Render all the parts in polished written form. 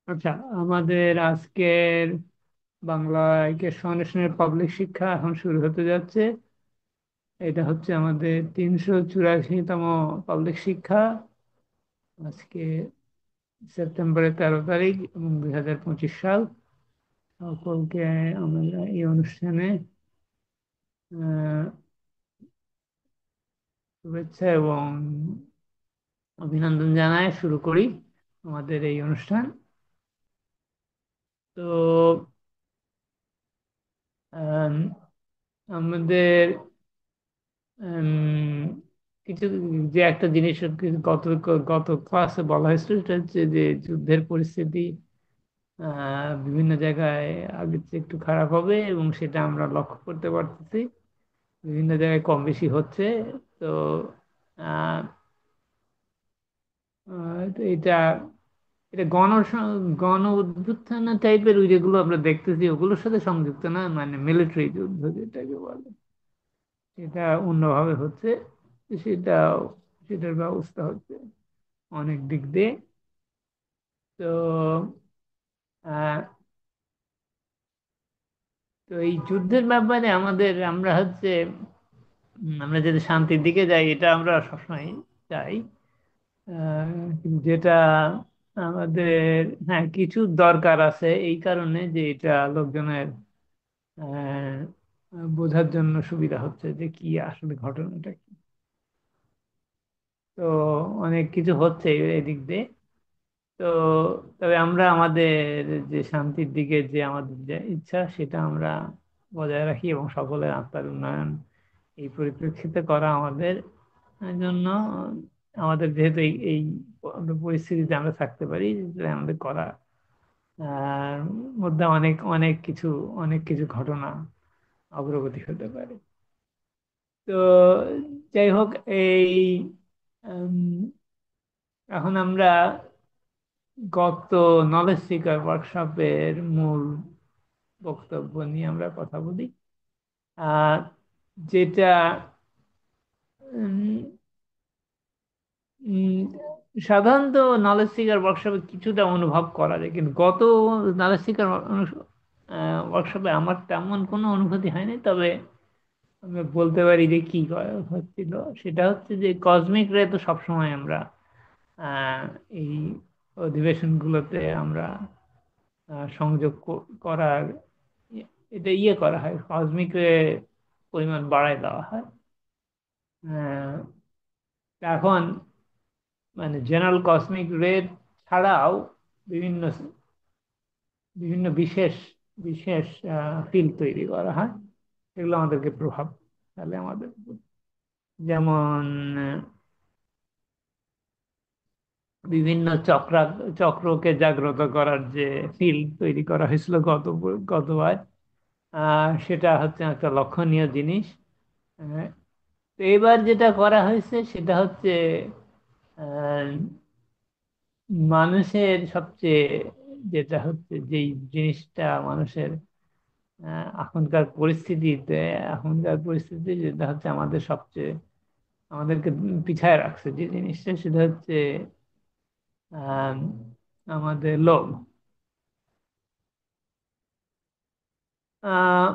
আচ্ছা, আমাদের আজকের বাংলা সনেশনের পাবলিক শিক্ষা এখন শুরু হতে যাচ্ছে। এটা হচ্ছে আমাদের 384তম পাবলিক শিক্ষা। আজকে সেপ্টেম্বরের 13 তারিখ এবং 2025 সাল। সকলকে আমরা এই অনুষ্ঠানে আহ, শুভেচ্ছা এবং অভিনন্দন জানায় শুরু করি আমাদের এই অনুষ্ঠান। তো আম, আমাদের উম, কিছু যে একটা জিনিস আর কি গত গত ক্লাসে বলা হয়েছিল, সেটা হচ্ছে যে যুদ্ধের পরিস্থিতি বিভিন্ন জায়গায় আগের চেয়ে একটু খারাপ হবে এবং সেটা আমরা লক্ষ্য করতে পারতেছি। বিভিন্ন জায়গায় কম বেশি হচ্ছে। তো আহ, তো এটা এটা গণ অভ্যুত্থান টাইপের ওই যেগুলো আমরা দেখতেছি ওগুলোর সাথে সংযুক্ত না, মানে মিলিটারি যুদ্ধ যেটাকে বলে সেটা অন্যভাবে হচ্ছে। সেটা সেটার ব্যবস্থা হচ্ছে অনেক দিক দিয়ে। তো আহ, তো এই যুদ্ধের ব্যাপারে আমরা হচ্ছে আমরা যদি শান্তির দিকে যাই, এটা আমরা সবসময় চাই। কিন্তু যেটা আমাদের, হ্যাঁ, কিছু দরকার আছে এই কারণে যে এটা লোকজনের আহ, বোঝার জন্য সুবিধা হচ্ছে যে কি আসলে ঘটনাটা কি। তো অনেক কিছু হচ্ছে এদিক দিয়ে। তো তবে আমরা আমাদের যে শান্তির দিকে যে আমাদের যে ইচ্ছা সেটা আমরা বজায় রাখি এবং সকলের আত্মার উন্নয়ন এই পরিপ্রেক্ষিতে করা আমাদের জন্য, আমাদের যেহেতু এই পরিস্থিতিতে আমরা থাকতে পারি, তাই আমাদের করা আহ, মধ্যে অনেক অনেক কিছু ঘটনা অগ্রগতি হতে পারে। তো যাই হোক, এই উম, এখন আমরা গত নলেজ সিকার ওয়ার্কশপের মূল বক্তব্য নিয়ে আমরা কথা বলি। আহ, যেটা উম, উম, সাধারণত নলেজ সিকার ওয়ার্কশপে কিছুটা অনুভব করা যায়, কিন্তু গত নলেজ সিকার ওয়ার্কশপে আমার তেমন কোনো অনুভূতি হয়নি। তবে আমি বলতে পারি যে কি হচ্ছিল। সেটা হচ্ছে যে কসমিক রে তো সবসময় আমরা আহ, এই অধিবেশনগুলোতে আমরা সংযোগ করার এটা করা হয়, কসমিক রে পরিমাণ বাড়ায় দেওয়া হয়। আহ, এখন মানে জেনারেল কসমিক রে ছাড়াও বিভিন্ন বিভিন্ন বিশেষ বিশেষ ফিল্ড তৈরি করা হয়, এগুলো আমাদেরকে প্রভাব ফেলে আমাদের উপর। যেমন বিভিন্ন চক্রকে জাগ্রত করার যে ফিল্ড তৈরি করা হয়েছিল গতবার, সেটা হচ্ছে একটা লক্ষণীয় জিনিস। আহ, তো এবার যেটা করা হয়েছে সেটা হচ্ছে আহ, মানুষের সবচেয়ে যেটা হচ্ছে যেই জিনিসটা মানুষের এখনকার পরিস্থিতি যেটা হচ্ছে আমাদের সবচেয়ে আমাদেরকে পিছায় রাখছে, যে জিনিসটা সেটা হচ্ছে আহ, আমাদের লোভ। আহ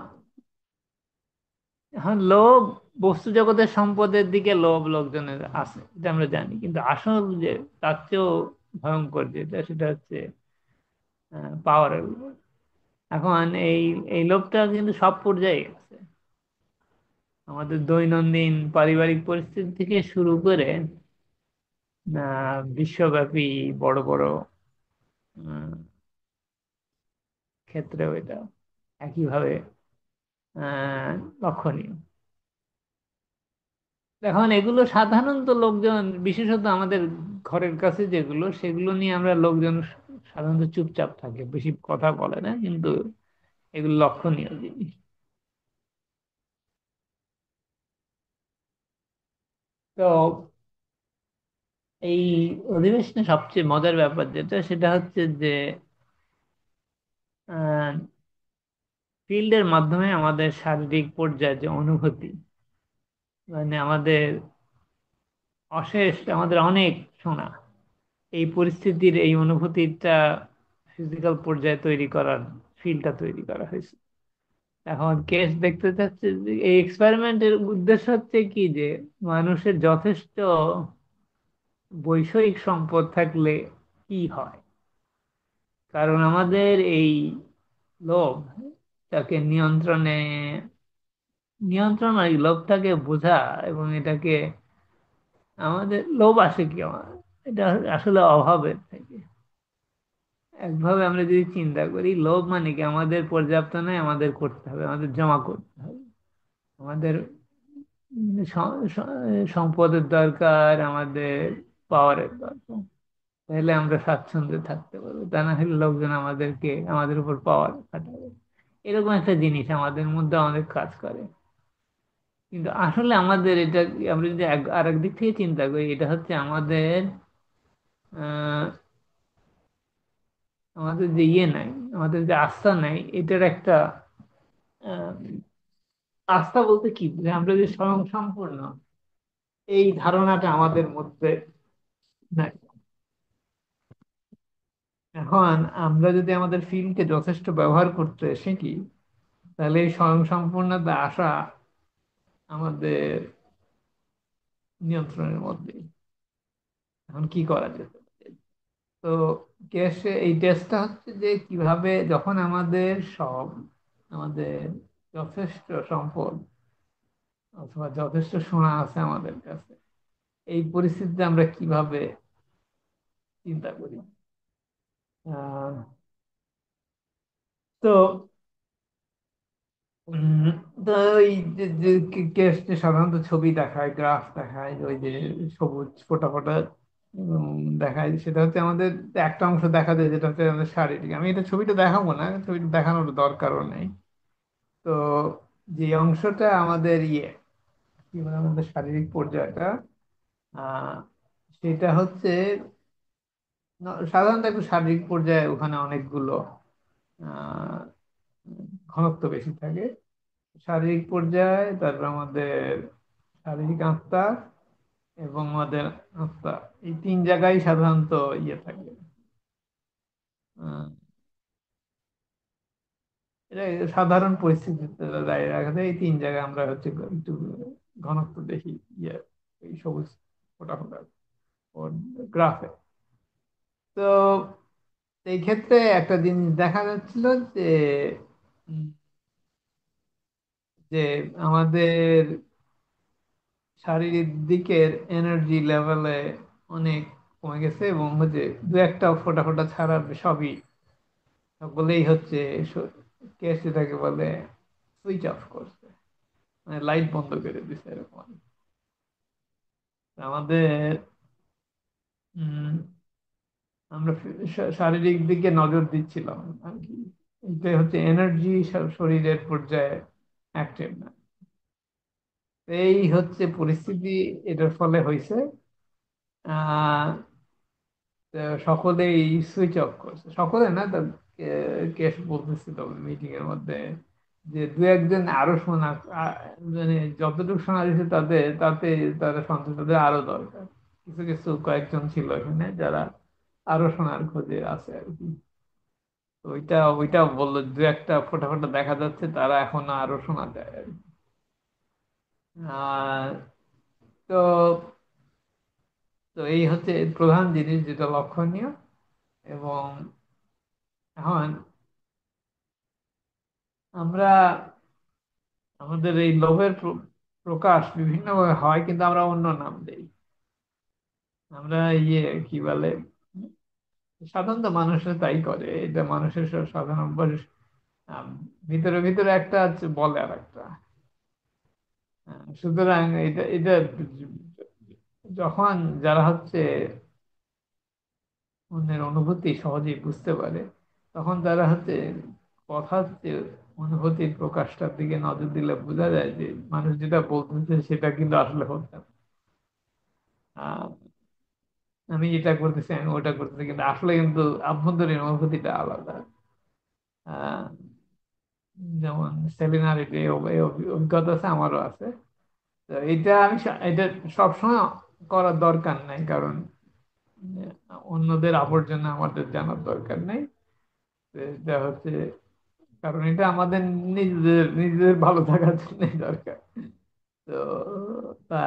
এখন লোভ, বস্তু জগতের সম্পদের দিকে লোভ লোকজনের আছে, এটা আমরা জানি, কিন্তু আসল যে তার চেয়েও ভয়ঙ্কর যেটা সেটা হচ্ছে পাওয়ারের উপর। এখন এই লোভটা কিন্তু সব পর্যায়ে আছে, আমাদের দৈনন্দিন পারিবারিক পরিস্থিতি থেকে শুরু করে বিশ্বব্যাপী বড় বড় আহ, ক্ষেত্রেও এটা একইভাবে লক্ষণীয়। এখন এগুলো সাধারণত লোকজন, বিশেষত আমাদের ঘরের কাছে যেগুলো, সেগুলো নিয়ে আমরা লোকজন সাধারণত চুপচাপ থাকে, বেশি কথা বলে না, কিন্তু এগুলো লক্ষণীয় জিনিস। তো এই অধিবেশনে সবচেয়ে মজার ব্যাপার যেটা সেটা হচ্ছে যে ফিল্ডের মাধ্যমে আমাদের শারীরিক পর্যায়ে যে অনুভূতি, মানে আমাদের অনেক শোনা এই পরিস্থিতির এই অনুভূতিটা ফিজিক্যাল পর্যায়ে তৈরি করার ফিল্ডটা তৈরি করা হয়েছে। এখন কেস দেখতে চাচ্ছে যে এই এক্সপেরিমেন্টের উদ্দেশ্য হচ্ছে কি, যে মানুষের যথেষ্ট বৈষয়িক সম্পদ থাকলে কি হয়। কারণ আমাদের এই লোভ, তাকে নিয়ন্ত্রণ আর এই লোভটাকে বোঝা, এবং এটাকে আমাদের লোভ আসে কি এটা আসলে অভাবের থেকে। একভাবে আমরা যদি চিন্তা করি, লোভ মানে কি, আমাদের পর্যাপ্ত নয়, আমাদের করতে হবে, আমাদের জমা করতে হবে, আমাদের সম্পদের দরকার, আমাদের পাওয়ারের দরকার, তাহলে আমরা স্বাচ্ছন্দ্যে থাকতে পারবো। তা না হলে লোকজন আমাদের উপর পাওয়ার খাটাবে। এরকম একটা জিনিস আমাদের মধ্যে অনেক কাজ করে। কিন্তু আসলে আমাদের এটা, আমরা যদি আর এক দিক থেকে চিন্তা করি, এটা হচ্ছে আহ আমাদের যে ইয়ে নাই, আমাদের যে আস্থা নাই, এটার একটা আহ, আস্থা বলতে কি, যে আমরা যে স্বয়ং সম্পূর্ণ, এই ধারণাটা আমাদের মধ্যে নাই। এখন আমরা যদি আমাদের ফিল্মকে যথেষ্ট ব্যবহার করতে শিখি, তাহলে এই স্বয়ং সম্পূর্ণতা আসা আমাদের নিয়ন্ত্রণের মধ্যে। এখন কি করা যেতে পারে? তো এই টেস্টটা হচ্ছে যে কিভাবে, যখন আমাদের যথেষ্ট সম্পদ অথবা যথেষ্ট সোনা আছে আমাদের কাছে, এই পরিস্থিতিতে আমরা কিভাবে চিন্তা করি। আহ, তো উম, তো ওই যে কেসটা সাধারণত ছবি দেখায়, গ্রাফ দেখায়, ওই যে সবুজ ফোটা ফোটা দেখায়, সেটা হচ্ছে আমাদের একটা অংশ দেখা যায়, যেটা হচ্ছে আমাদের শারীরিক। আমি এটা ছবিটা দেখাবো না, ছবিটা দেখানোর দরকারও নেই। তো যে অংশটা আমাদের কি বলে, আমাদের শারীরিক পর্যায়টা, আহ সেটা হচ্ছে সাধারণত একটু শারীরিক পর্যায়ে ওখানে অনেকগুলো আহ ঘনত্ব বেশি থাকে। শারীরিক পর্যায়ে, তারপর আমাদের শারীরিক আত্মা এবং আমাদের আত্মা, এই তিন জায়গায় সাধারণত ইয়ে থাকে। আহ, এটা সাধারণ পরিস্থিতিতে দাঁড়িয়ে রাখা যায়, এই তিন জায়গায় আমরা হচ্ছে একটু ঘনত্ব দেখি, ইয়ে এই সবুজ ফোটা ফোটা ওর গ্রাফে। তো এই ক্ষেত্রে একটা জিনিস দেখা যাচ্ছিল যে উম, যে আমাদের শারীরিক দিকের এনার্জি লেভেলে অনেক কমে গেছে, এবং হচ্ছে দু একটা ফোটা ফোটা ছাড়া সবই, সকলেই হচ্ছে কে সেটাকে বলে সুইচ অফ করছে, মানে লাইট বন্ধ করে দিছে এরকম আর কি। আমাদের উম আমরা শারীরিক দিকে নজর দিচ্ছিলাম আর কি। এটা হচ্ছে এনার্জি শরীরের পর্যায়ে অ্যাক্টিভ না। এই হচ্ছে পরিস্থিতি, এটার ফলে হয়েছে আহ তো সকলেই সুইচ অফ করছে, সকলে না, কেস বলতেছিল মিটিং এর মধ্যে, যে দু একজন আরো শোনা, মানে যতটুকু শোনা দিচ্ছে তাতে তারা সন্তুষ্ট, তাদের আরো দরকার। কিছু কিছু কয়েকজন ছিল এখানে যারা আরো শোনার খোঁজে আছে আর কি। তো ওইটা ওইটা বললো, দু একটা ফোটা ফোটা দেখা যাচ্ছে, তারা এখন আরো শোনা যায় আর কি। আহ, তো তো এই হচ্ছে প্রধান জিনিস যেটা লক্ষণীয়। এবং এখন আমরা আমাদের এই লোভের প্রকাশ বিভিন্নভাবে হয়, কিন্তু আমরা অন্য নাম দেই। আমরা কি বলে, সাধারণত মানুষরা তাই করে, এটা মানুষের সাধারণ অভ্যাস। আম, ভিতরে ভিতরে একটা আছে, বলে আর একটা। সুতরাং এটা এটা যখন যারা হচ্ছে অন্যের অনুভূতি সহজেই বুঝতে পারে, তখন তারা হচ্ছে কথার যে অনুভূতির প্রকাশটার দিকে নজর দিলে বোঝা যায় যে মানুষ যেটা বলতেছে সেটা কিন্তু আসলে হচ্ছে না। আহ, আমি এটা করতেছি, আমি ওটা করতেছি, কিন্তু আসলে কিন্তু আভ্যন্তরীণ অনুভূতিটা আলাদা। আহ, যেমন সেলিনার এই অভিজ্ঞতা আছে, আমারও আছে। তো এটা এটা সবসময় করার দরকার নাই, কারণ অন্যদের আবর্জনা আমাদের জানার দরকার নেই। এটা হচ্ছে, কারণ এটা আমাদের নিজেদের নিজেদের ভালো থাকার জন্য দরকার। তো তা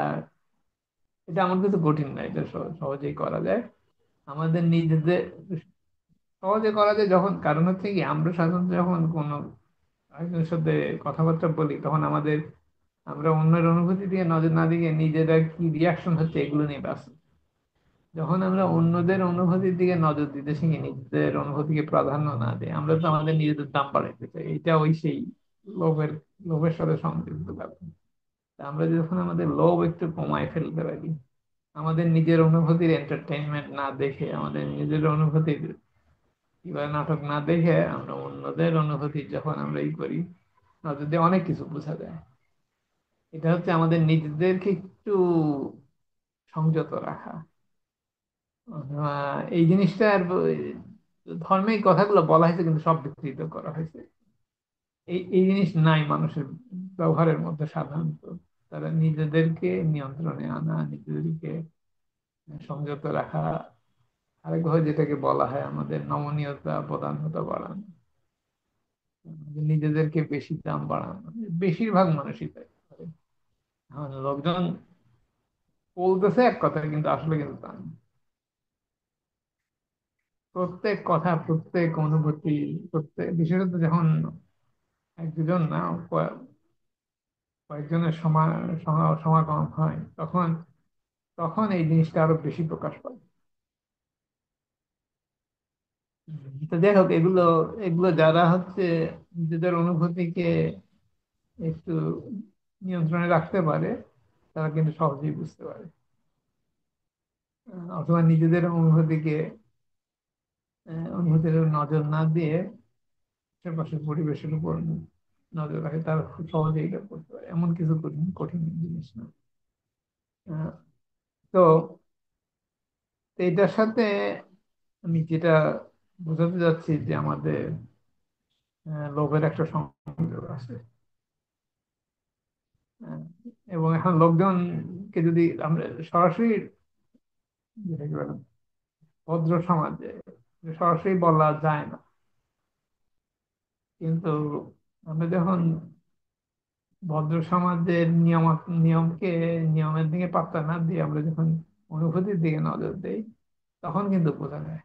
এটা আমার কাছে কঠিন না, এটা সহজেই করা যায় আমাদের নিজেদের। সহজে করা যায় যখন, কারণ হচ্ছে কি আমরা সাধারণত যখন কোনো একজনের সাথে কথাবার্তা বলি তখন আমরা অন্যের অনুভূতি দিয়ে নজর না দিয়ে নিজেরা কি রিয়াকশন হচ্ছে এগুলো নিয়ে ব্যস্ত। যখন আমরা অন্যদের অনুভূতির দিকে নজর দিতে শিখি, নিজেদের অনুভূতিকে প্রাধান্য না দিই, আমরা তো আমাদের নিজেদের দাম বাড়াইতে চাই। এটা ওই সেই লোভের লোভের সাথে সংযুক্ত ব্যাপার। তা আমরা যখন আমাদের লোভ একটু কমায় ফেলতে পারি, আমাদের নিজের অনুভূতির এন্টারটেইনমেন্ট না দেখে, আমাদের নিজের অনুভূতির কিংবা নাটক না দেখে আমরা অন্যদের অনুভূতি যখন আমরা করি, নজর দিয়ে অনেক কিছু বোঝা যায়। এটা হচ্ছে আমাদের নিজেদেরকে একটু সংযত রাখা। এই জিনিসটার ধর্মে এই কথাগুলো বলা হয়েছে কিন্তু সব বিকৃত করা হয়েছে। এই জিনিস নাই মানুষের ব্যবহারের মধ্যে সাধারণত। তারা নিজেদেরকে নিয়ন্ত্রণে আনা, নিজেদেরকে সংযত রাখা, আরেকভাবে যেটাকে বলা হয় আমাদের নমনীয়তা প্রধানতা বাড়ানো, নিজেদেরকে বেশি দাম বাড়ানো। বেশিরভাগ মানুষই তাই করে। এখন লোকজন বলতেছে এক কথা, কিন্তু আসলে কিন্তু তা না। প্রত্যেক কথা, প্রত্যেক অনুভূতি, প্রত্যেক বিশেষত যখন এক দুজন না, কয়েকজনের সমাগম হয়, তখন তখন এই জিনিসটা আরো বেশি প্রকাশ পায়। তো যাই হোক, এগুলো এগুলো যারা হচ্ছে নিজেদের অনুভূতিকে একটু নিয়ন্ত্রণে রাখতে পারে, তারা কিন্তু সহজেই বুঝতে পারে। অথবা নিজেদের অনুভূতির নজর না দিয়ে আশেপাশের পরিবেশের উপর নজর রাখে, তারা খুব সহজেই এটা করতে পারে। এমন কিছু কঠিন কঠিন জিনিস না। আহ, তো এটার সাথে আমি যেটা বোঝাতে যাচ্ছি যে আমাদের লোভের একটা সংযোগ আছে। আহ, এবং এখন লোকজনকে যদি আমরা সরাসরি, যেটাকে বলে ভদ্র সমাজে, সরাসরি বলা যায় না, কিন্তু আমরা যখন ভদ্র সমাজের নিয়মকে নিয়মের দিকে পাত্তা না দিয়ে আমরা যখন অনুভূতির দিকে নজর দেই, তখন কিন্তু বোঝা যায়।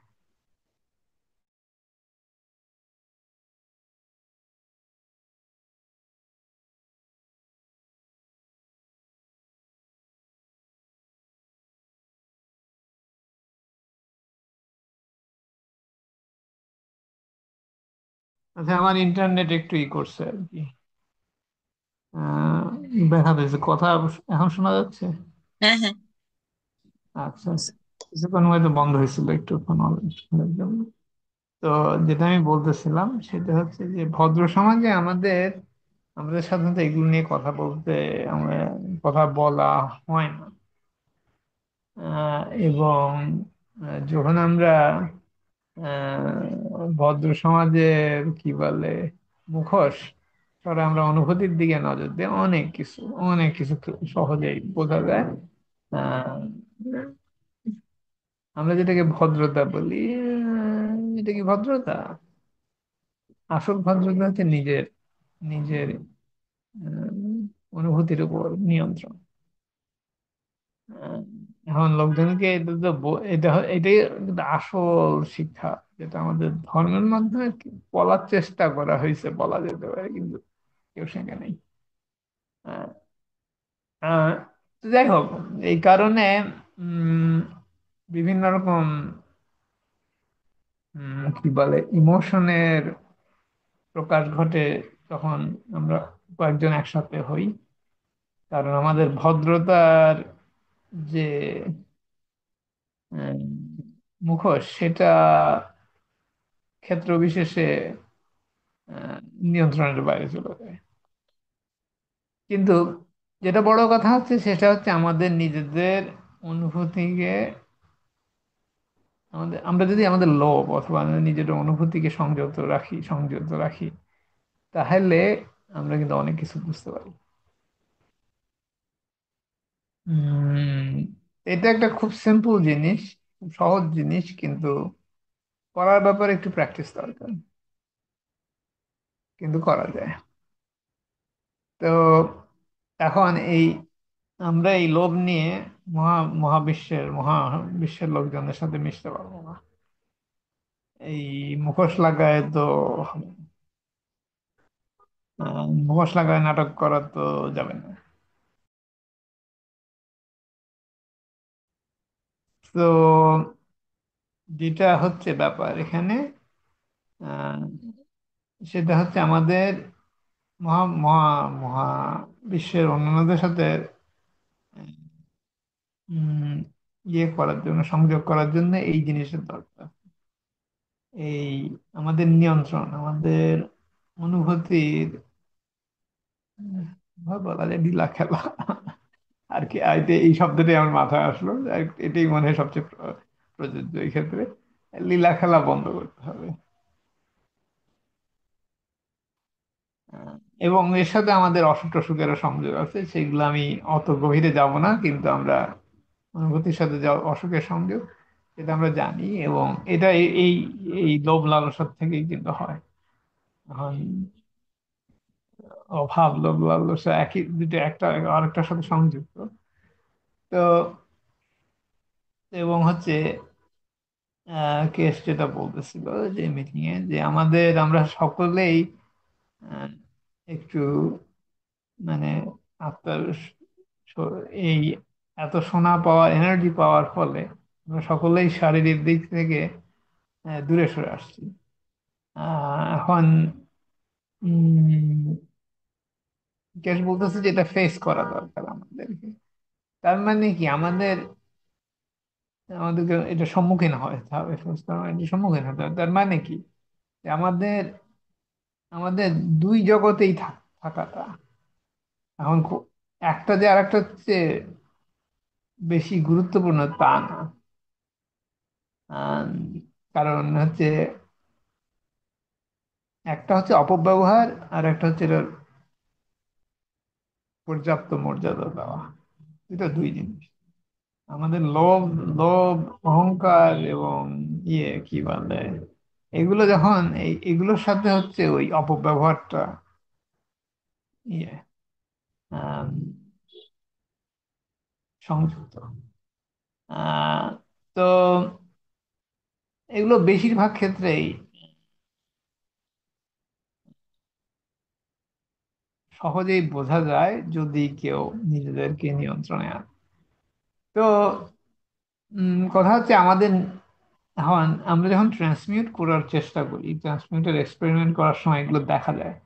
আচ্ছা, আমার ইন্টারনেট একটু করছে আর কি। আহ দেখা যাচ্ছে কথা এখন শোনা যাচ্ছে। হ্যাঁ, হ্যাঁ। আচ্ছা, কিছুক্ষণ হয়তো বন্ধ হয়েছিল একটু জন্য। তো যেটা আমি বলতেছিলাম সেটা হচ্ছে যে ভদ্র সমাজে আমাদের সাধারণত এগুলো নিয়ে কথা বলতে, আমরা কথা বলা হয় না। এবং যখন আমরা ভদ্র সমাজের কি বলে মুখোশ সরে আমরা অনুভূতির দিকে নজর দিই, অনেক কিছু খুব সহজেই বোঝা যায়। আহ, আমরা যেটাকে ভদ্রতা বলি, এটা কি ভদ্রতা? আসল ভদ্রতা হচ্ছে নিজের নিজের অনুভূতির উপর নিয়ন্ত্রণ। আহ, এখন লোকজনকে এটাই কিন্তু আসল শিক্ষা, যেটা আমাদের ধর্মের মাধ্যমে বলার চেষ্টা করা হয়েছে, বলা যেতে পারে, কিন্তু কেউ শেখে নেই। আহ, আহ, তো যাই হোক, এই কারণে উম, বিভিন্ন রকম কি বলে ইমোশনের প্রকাশ ঘটে যখন আমরা কয়েকজন একসাথে হই। কারণ আমাদের ভদ্রতার যে উম, মুখোশ, সেটা ক্ষেত্র বিশেষে নিয়ন্ত্রণের বাইরে চলে যায়। কিন্তু যেটা বড় কথা হচ্ছে সেটা হচ্ছে আমাদের নিজেদের অনুভূতিকে, আমরা যদি আমাদের লোভ অথবা আমাদের নিজের অনুভূতিকে সংযত রাখি, তাহলে আমরা কিন্তু অনেক কিছু বুঝতে পারি। উম, এটা একটা খুব সিম্পল জিনিস, খুব সহজ জিনিস, কিন্তু করার ব্যাপারে একটু প্র্যাকটিস দরকার। কিন্তু করা যায়। তো এখন আমরা এই লোভ নিয়ে মহা মহাবিশ্বের লোকজনের সাথে মিশতে পারবো না। এই মুখোশ লাগায় তো মুখোশ লাগায় নাটক করা তো যাবে না। তো যেটা হচ্ছে ব্যাপার এখানে, আহ, সেটা হচ্ছে আমাদের মহা মহা মহা বিশ্বের অন্যান্যদের সাথে উম, ইয়ে করার জন্য, সংযোগ করার জন্য এই জিনিসের দরকার। এই আমাদের নিয়ন্ত্রণ, আমাদের অনুভূতির, বলা যায় লীলা খেলা আর কি। এই শব্দটাই আমার মাথায় আসলো, আর এটাই মনে হয় সবচেয়ে প্রযোজ্য এই ক্ষেত্রে। লীলা খেলা বন্ধ করতে হবে। আহ, এবং এর সাথে আমাদের অসুখ টসুখেরও সংযোগ আছে, সেগুলো আমি অত গভীরে যাব না, কিন্তু আমরা অনুভূতির সাথে যা অসুখের সংযোগ এটা আমরা জানি। এবং এটা এই এই লোভ লালসার থেকেই কিন্তু হয়। এখন অভাব, লোভ লালসা একই, দুটো একটা আরেকটার সাথে সংযুক্ত। তো এবং হচ্ছে কেস যেটা বলতেছিল যে মিটিং এ, যে আমরা সকলেই আহ, একটু মানে আপনার এই এত সোনা পাওয়া, এনার্জি পাওয়ার ফলে আমরা সকলেই শারীরিক দিক থেকে দূরে সরে আসছি। এখন কেস বলতেছে যে এটা ফেস করা দরকার আমাদেরকে। তার মানে কি, আমাদেরকে এটা সম্মুখীন হতে হবে, face করা মানে এটা সম্মুখীন হতে হবে। তার মানে কি, যে আমাদের দুই জগতেই থাকাটা এখন একটা যে আরেকটা চেয়ে বেশি গুরুত্বপূর্ণ তা না। আম, কারণ হচ্ছে একটা হচ্ছে অপব্যবহার, আর একটা হচ্ছে এটার পর্যাপ্ত মর্যাদা দেওয়া। এটা দুই জিনিস। আমাদের লোভ, লোভ, অহংকার এবং কি বলে, এগুলো যখন এগুলোর সাথে হচ্ছে ওই অপব্যবহারটা ইয়ে আম, সংযুক্ত। আহ, তো এগুলো বেশিরভাগ ক্ষেত্রেই সহজেই বোঝা যায় যদি কেউ নিজেদেরকে নিয়ন্ত্রণে আনে। তো কথা হচ্ছে আমাদের, এখন আমরা যখন ট্রান্সমিউট করার চেষ্টা করি, ট্রান্সমিউটের এক্সপেরিমেন্ট করার সময় এগুলো দেখা যায়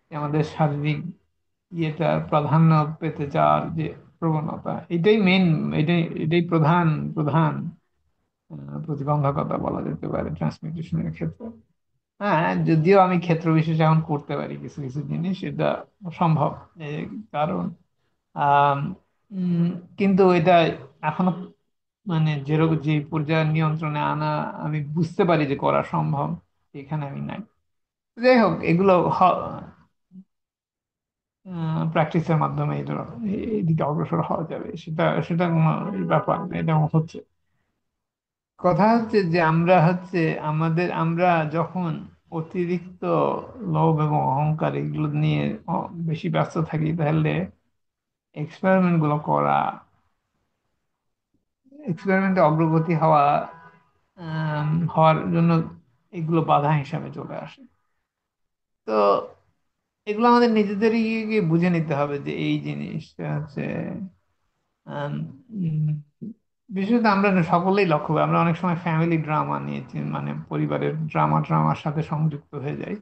যে আমাদের শারীরিক ইয়েটা প্রাধান্য পেতে যাওয়ার যে প্রবণতা, এটাই মেন, এটাই প্রধান প্রধান প্রতিবন্ধকতা বলা যেতে পারে ট্রান্সমিউটেশনের ক্ষেত্রে। হ্যাঁ, যদিও আমি ক্ষেত্র বিশেষে এখন করতে পারি কিছু কিছু জিনিস, এটা সম্ভব। কারণ আম, উম, কিন্তু এটা এখনো মানে যে পর্যায়ে নিয়ন্ত্রণে আনা আমি বুঝতে পারি যে করা সম্ভব, এখানে আমি নাই। যাই হোক, এগুলো প্র্যাকটিসের মাধ্যমে এইদিকে অগ্রসর হওয়া যাবে, সেটা কোনো ব্যাপার না, এটা হচ্ছে। কথা হচ্ছে যে আমরা যখন অতিরিক্ত লোভ এবং অহংকার এগুলো নিয়ে বেশি ব্যস্ত থাকি, তাহলে এক্সপেরিমেন্ট গুলো করা, এক্সপেরিমেন্টে অগ্রগতি হওয়ার জন্য এগুলো বাধা হিসাবে চলে আসে। তো এগুলো আমাদের নিজেদেরই গিয়ে বুঝে নিতে হবে যে এই জিনিসটা হচ্ছে আম, উম, বিশেষত আমরা না সকলেই লক্ষ্য করি, আমরা অনেক সময় ফ্যামিলি ড্রামা নিয়েছি, মানে পরিবারের ড্রামার সাথে সংযুক্ত হয়ে যাই।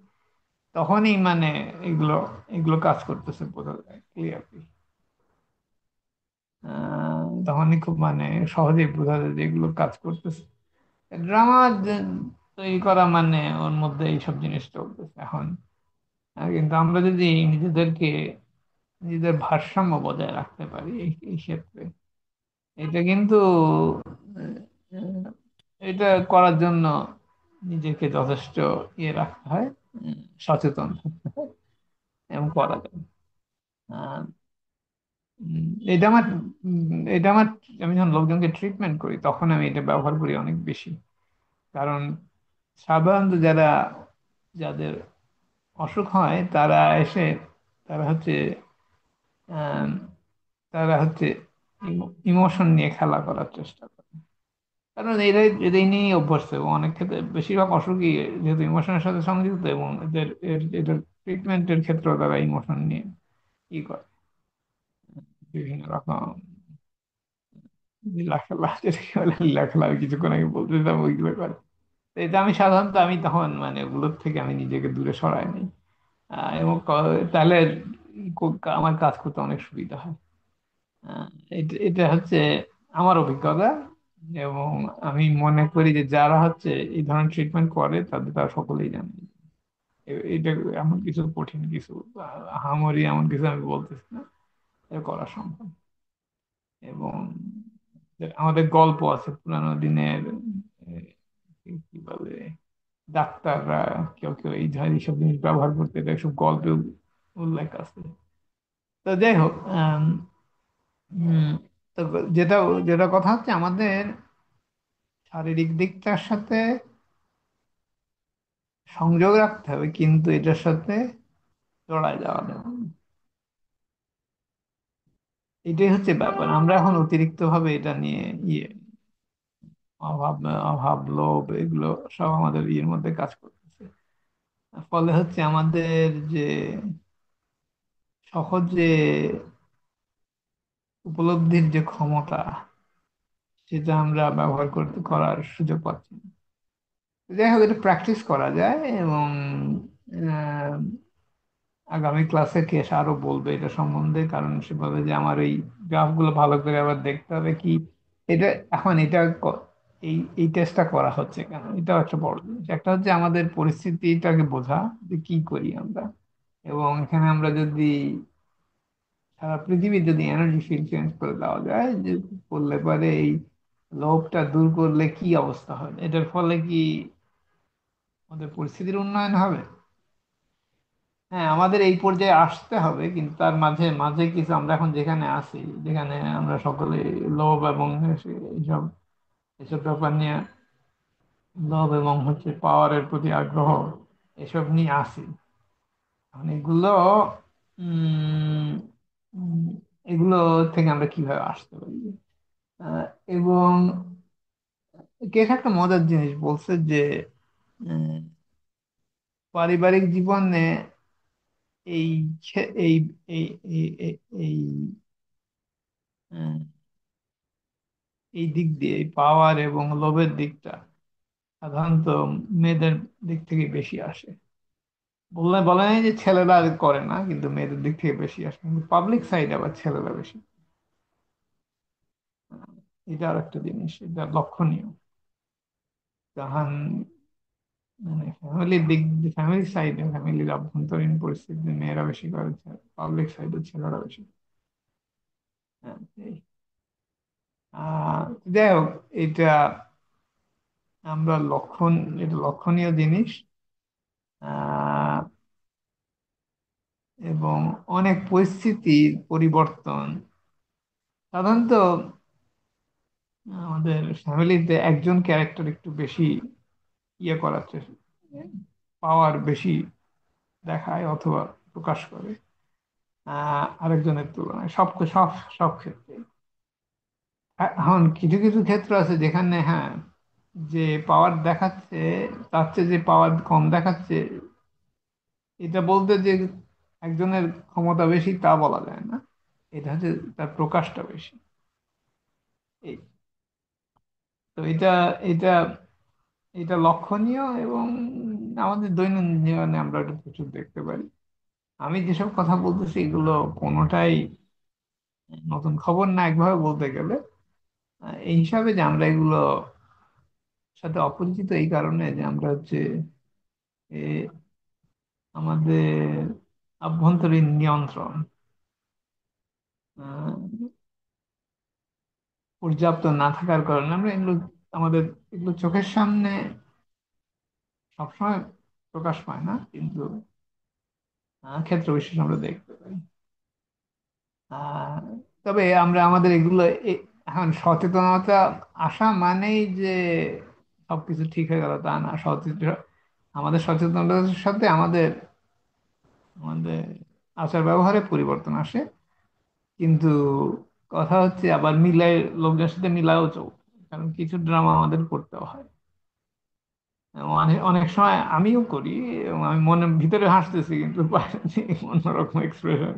তখনই মানে এগুলো এগুলো কাজ করতেছে বোঝা যায় ক্লিয়ারলি। তখনই খুব মানে সহজেই বোঝা যায় যে এগুলো কাজ করতেছে। ড্রামা তৈরি করা মানে ওর মধ্যে এইসব জিনিস চলতেছে এখন। কিন্তু আমরা যদি নিজেদের ভারসাম্য বজায় রাখতে পারি এই ক্ষেত্রে, এটা কিন্তু আহ, এটা করার জন্য নিজেকে যথেষ্ট রাখতে হয়, উম, সচেতন থাকতে হয়, এবং করা যায়। আহ, এটা আমার এটা আমার আমি যখন লোকজনকে ট্রিটমেন্ট করি তখন আমি এটা ব্যবহার করি অনেক বেশি। কারণ সাধারণত যাদের অসুখ হয় তারা এসে তারা হচ্ছে আম, তারা হচ্ছে ইমোশন নিয়ে খেলা করার চেষ্টা করে। কারণ এরাই এদের নিয়েই অভ্যস্ত, এবং অনেক ক্ষেত্রে বেশিরভাগ অসুখই যেহেতু ইমোশনের সাথে সংযুক্ত, এবং এদের ট্রিটমেন্টের ক্ষেত্রেও তারা ইমোশন নিয়ে ই করে বিভিন্ন রকম লীলাখেলা, যেটাকে বলে লীলাখেলা, আমি কিছুক্ষণ আগে বলতেছিলাম ওইগুলো করে। তো এটা আমি সাধারণত আমি তখন মানে ওগুলোর থেকে আমি নিজেকে দূরে সরাই নিই। এবং তাহলে আমার কাজ করতে অনেক সুবিধা হয়। আহ, এটা এটা হচ্ছে আমার অভিজ্ঞতা। এবং আমি মনে করি যে যারা হচ্ছে এই ধরনের ট্রিটমেন্ট করে তাদের তারা সকলেই জানে এটা এমন কিছু কঠিন কিছু আহামরি এমন কিছু আমি বলতেছি না, এটা করা সম্ভব। এবং আমাদের গল্প আছে পুরানো দিনের, কি বলে, ডাক্তাররা কেউ কেউ এই ধরনের এইসব জিনিস ব্যবহার করতে, এটা সব গল্পে উল্লেখ আছে। তো যাই হোক, উম, তো যেটা যেটা কথা হচ্ছে আমাদের শারীরিক দিকটার সাথে সংযোগ রাখতে হবে, কিন্তু এটার সাথে জড়ায় যাওয়া যাবে না। এটাই হচ্ছে ব্যাপার, আমরা এখন অতিরিক্ত ভাবে এটা নিয়ে ইয়ে অভাব অভাব লোভ এগুলো সব আমাদের ইয়ের মধ্যে কাজ করতেছে। ফলে হচ্ছে আমাদের যে সহজে উপলব্ধির যে ক্ষমতা, সেটা আমরা ব্যবহার করতে করার সুযোগ পাচ্ছি না। যাই হোক, এটা প্র্যাকটিস করা যায়। এবং আহ, আগামী ক্লাসে কে এসে আরো বলবে এটা সম্বন্ধে, কারণ সে বলবে যে আমার এই গ্রাফগুলো ভালো করে আবার দেখতে হবে কি এটা। এখন এটা এই এই টেস্টটা করা হচ্ছে কেন, এটাও একটা বড় জিনিস। একটা হচ্ছে আমাদের পরিস্থিতিটাকে বোঝা যে কি করি আমরা। এবং এখানে আমরা যদি সারা পৃথিবীর যদি এনার্জি ফিল্ড চেঞ্জ করে দেওয়া যায়, যে করলে পারে এই লোভটা দূর করলে কি অবস্থা হবে, এটার ফলে কি আমাদের পরিস্থিতির উন্নয়ন হবে। হ্যাঁ, আমাদের এই পর্যায়ে আসতে হবে, কিন্তু তার মাঝে মাঝে কিছু আমরা এখন যেখানে আছি, যেখানে আমরা সকলে লোভ এবং এইসব এসব ব্যাপার নিয়ে, লোভ এবং হচ্ছে পাওয়ারের প্রতি আগ্রহ, এসব নিয়ে আসি। এখন এগুলো উম উম, এগুলো থেকে আমরা কিভাবে আসতে পারি। আহ, এবং কে একটা মজার জিনিস বলছে যে উম, পারিবারিক জীবনে এই এই এই এই এই এই, এই দিক দিয়ে এই পাওয়ার এবং লোভের দিকটা সাধারণত মেয়েদের দিক থেকে বেশি আসে। বললে বলে নাই যে ছেলেরা আর করে না, কিন্তু মেয়েদের দিক থেকে বেশি আসে, কিন্তু পাবলিক সাইড আবার ছেলেরা বেশি। এটা আর একটা জিনিস, এটা লক্ষণীয়। জাহান মানে ফ্যামিলির দিক, ফ্যামিলি সাইডে, ফ্যামিলির আভ্যন্তরীণ পরিস্থিতি মেয়েরা বেশি করে, পাবলিক সাইডে ছেলেরা বেশি। হ্যাঁ, এই আহ যাই হোক, এটা আমরা লক্ষণ, এটা লক্ষণীয় জিনিস। আহ এবং অনেক পরিস্থিতির পরিবর্তন সাধারণত আমাদের ফ্যামিলিতে একজন ক্যারেক্টার একটু বেশি ইয়ে করার চেষ্টা, পাওয়ার বেশি দেখায় অথবা প্রকাশ করে আরেকজনের তুলনায়, সব সব সব ক্ষেত্রে। এখন কিছু কিছু ক্ষেত্র আছে যেখানে হ্যাঁ, যে পাওয়ার দেখাচ্ছে তার চেয়ে যে পাওয়ার কম দেখাচ্ছে, এটা বলতে যে একজনের ক্ষমতা বেশি তা বলা যায় না। এটা হচ্ছে তার প্রকাশটা বেশি। এই তো এটা এটা এটা লক্ষণীয়। এবং আমাদের দৈনন্দিন জীবনে আমরা এটা প্রচুর দেখতে পারি। আমি যেসব কথা বলতেছি এগুলো কোনোটাই নতুন খবর না একভাবে বলতে গেলে। এই হিসাবে যে আমরা এগুলো সাথে অপরিচিত এই কারণে যে আমরা হচ্ছে এ, আমাদের আভ্যন্তরীণ নিয়ন্ত্রণ আহ, পর্যাপ্ত না থাকার কারণে আমরা এগুলো, আমাদের এগুলো চোখের সামনে সবসময় প্রকাশ পায় না, কিন্তু ক্ষেত্র বিশেষ আমরা দেখতে পাই। আহ, তবে আমরা আমাদের এগুলো এখন সচেতনতা আসা মানেই যে সবকিছু ঠিক হয়ে গেল তা না। আমাদের সচেতনতার সাথে আমাদের আমাদের আচার ব্যবহারে পরিবর্তন আসে, কিন্তু কথা হচ্ছে আবার মিলাই, লোকজনের সাথে মিলাও চল, কারণ কিছু ড্রামা আমাদের করতেও হয়। অনেক অনেক সময় আমিও করি, এবং আমি মনে ভিতরে হাসতেছি কিন্তু বাইরে থেকে অন্যরকম এক্সপ্রেশন।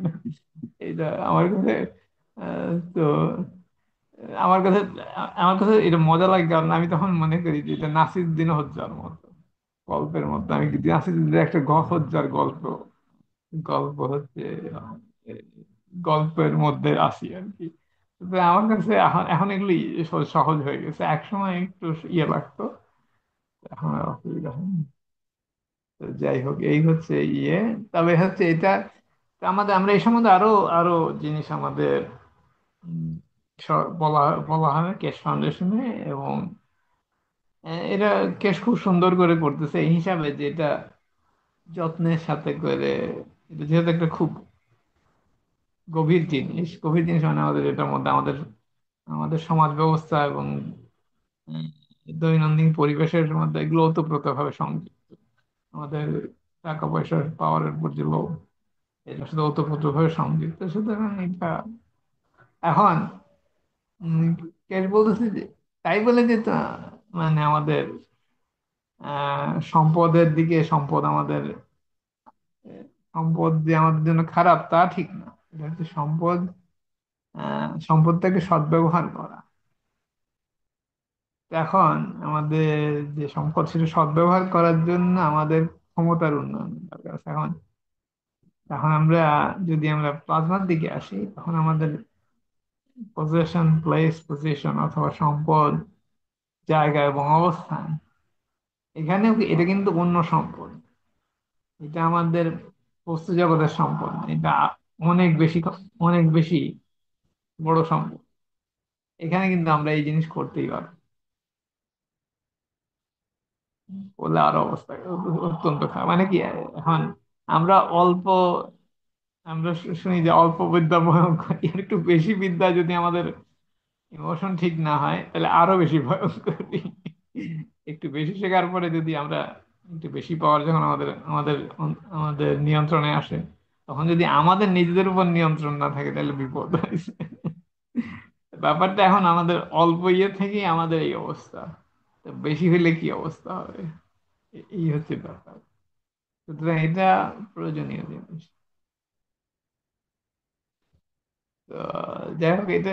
এটা আমার কাছে তো আমার কাছে এটা মজা লাগে, কারণ আমি তখন মনে করি যে এটা নাসিরুদ্দিন হজ্জার মতো, গল্পের মতো। আমি কিন্তু নাসিরুদ্দিনের একটা হজ্জার গল্প, গল্প হচ্ছে আহ, গল্পের মধ্যে আসি আর কি। তো আমার কাছে এখন এখন এগুলি সহজ হয়ে গেছে, একসময় একটু ইয়ে লাগতো, এখন আর অসুবিধা হয় না। তো যাই হোক, এই হচ্ছে ইয়ে। তবে হচ্ছে এটা আমাদের, আমরা এই সম্বন্ধে আরো আরো জিনিস আমাদের উম, বলা বলা হয় কেশ ফাউন্ডেশনে। এবং এটা কেশ খুব সুন্দর করে করতেছে এই হিসাবে যে এটা যত্নের সাথে করে, এটা যেহেতু একটা খুব গভীর জিনিস, গভীর জিনিস মানে আমাদের এটার মধ্যে আমাদের আমাদের সমাজ ব্যবস্থা এবং উম, দৈনন্দিন পরিবেশের মধ্যে এগুলো ওতপ্রোতভাবে সংযুক্ত। আমাদের টাকা পয়সার পাওয়ারের উপর যে লোভ, এটা শুধু ওতপ্রোতভাবে সংযুক্ত। সুতরাং এটা এখন উম, কেস বলতেছে যে তাই বলে যে মানে আমাদের সম্পদের দিকে, সম্পদ আমাদের সম্পদ যে আমাদের জন্য খারাপ তা ঠিক না। এটা হচ্ছে সম্পদ, সম্পদটাকে সদ্ব্যবহার করা। এখন আমাদের যে সম্পদ সেটা সদ্ব্যবহার করার জন্য আমাদের ক্ষমতার উন্নয়ন দরকার আছে। এখন এখন আমরা যদি আমরা প্লাজমার দিকে আসি, তখন আমাদের পজিশন, প্লেস, পজিশন অথবা সম্পদ, জায়গা এবং অবস্থান, এখানেও এটা কিন্তু অন্য সম্পদ। এটা আমাদের বস্তু জগতের সম্পদ না। এটা অনেক বেশি, অনেক বেশি বড় সম্পদ। এখানে কিন্তু আমরা এই জিনিস করতেই পারবো, বলে আরো অবস্থা অত্যন্ত খারাপ। মানে কি, এখন আমরা অল্প, আমরা শুনি যে অল্প বিদ্যা ভয়ঙ্কর, এর একটু বেশি বিদ্যা যদি আমাদের ইমোশন ঠিক না হয় তাহলে আরো বেশি ভয়ঙ্কর। একটু বেশি শেখার পরে যদি আমরা একটু বেশি পাওয়ার যখন আমাদের আমাদের আমাদের নিয়ন্ত্রণে আসে, তখন যদি আমাদের নিজেদের উপর নিয়ন্ত্রণ না থাকে তাহলে বিপদ হয়েছে। ব্যাপারটা এখন আমাদের অল্প ইয়ে থেকেই আমাদের এই অবস্থা, তো বেশি হইলে কি অবস্থা হবে, এই হচ্ছে ব্যাপার। সুতরাং এটা প্রয়োজনীয় জিনিস। তো যাই হোক, এটা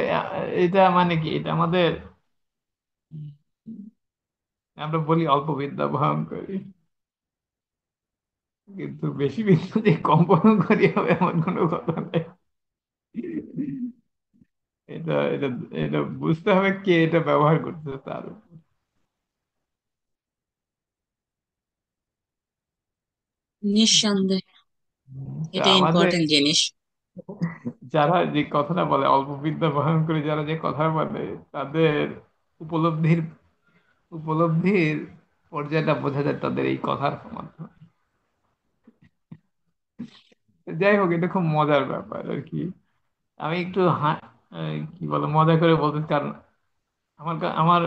এটা মানে কি, এটা আমাদের আমরা বলি অল্প বিদ্যা ভয়ঙ্করী, কিন্তু বেশি বিদ্যা যে কম্পন হবে এমন কোনো কথা নেই। এটা এটা এটা বুঝতে হবে কে এটা ব্যবহার করতেছে তার উপর। নিঃসন্দেহে তো এটা আমাদের ইম্পর্টেন্ট জিনিস। যারা যে কথাটা বলে অল্প বিদ্যা ভয়ঙ্করী, যারা যে কথা বলে, তাদের উপলব্ধির উপলব্ধির পর্যায়টা বোঝা যায় তাদের এই কথার মাধ্যমে। যাই হোক, এটা খুব মজার ব্যাপার আর কি। আমি একটু কি বলে মজা করে বলতে, কারণ আমার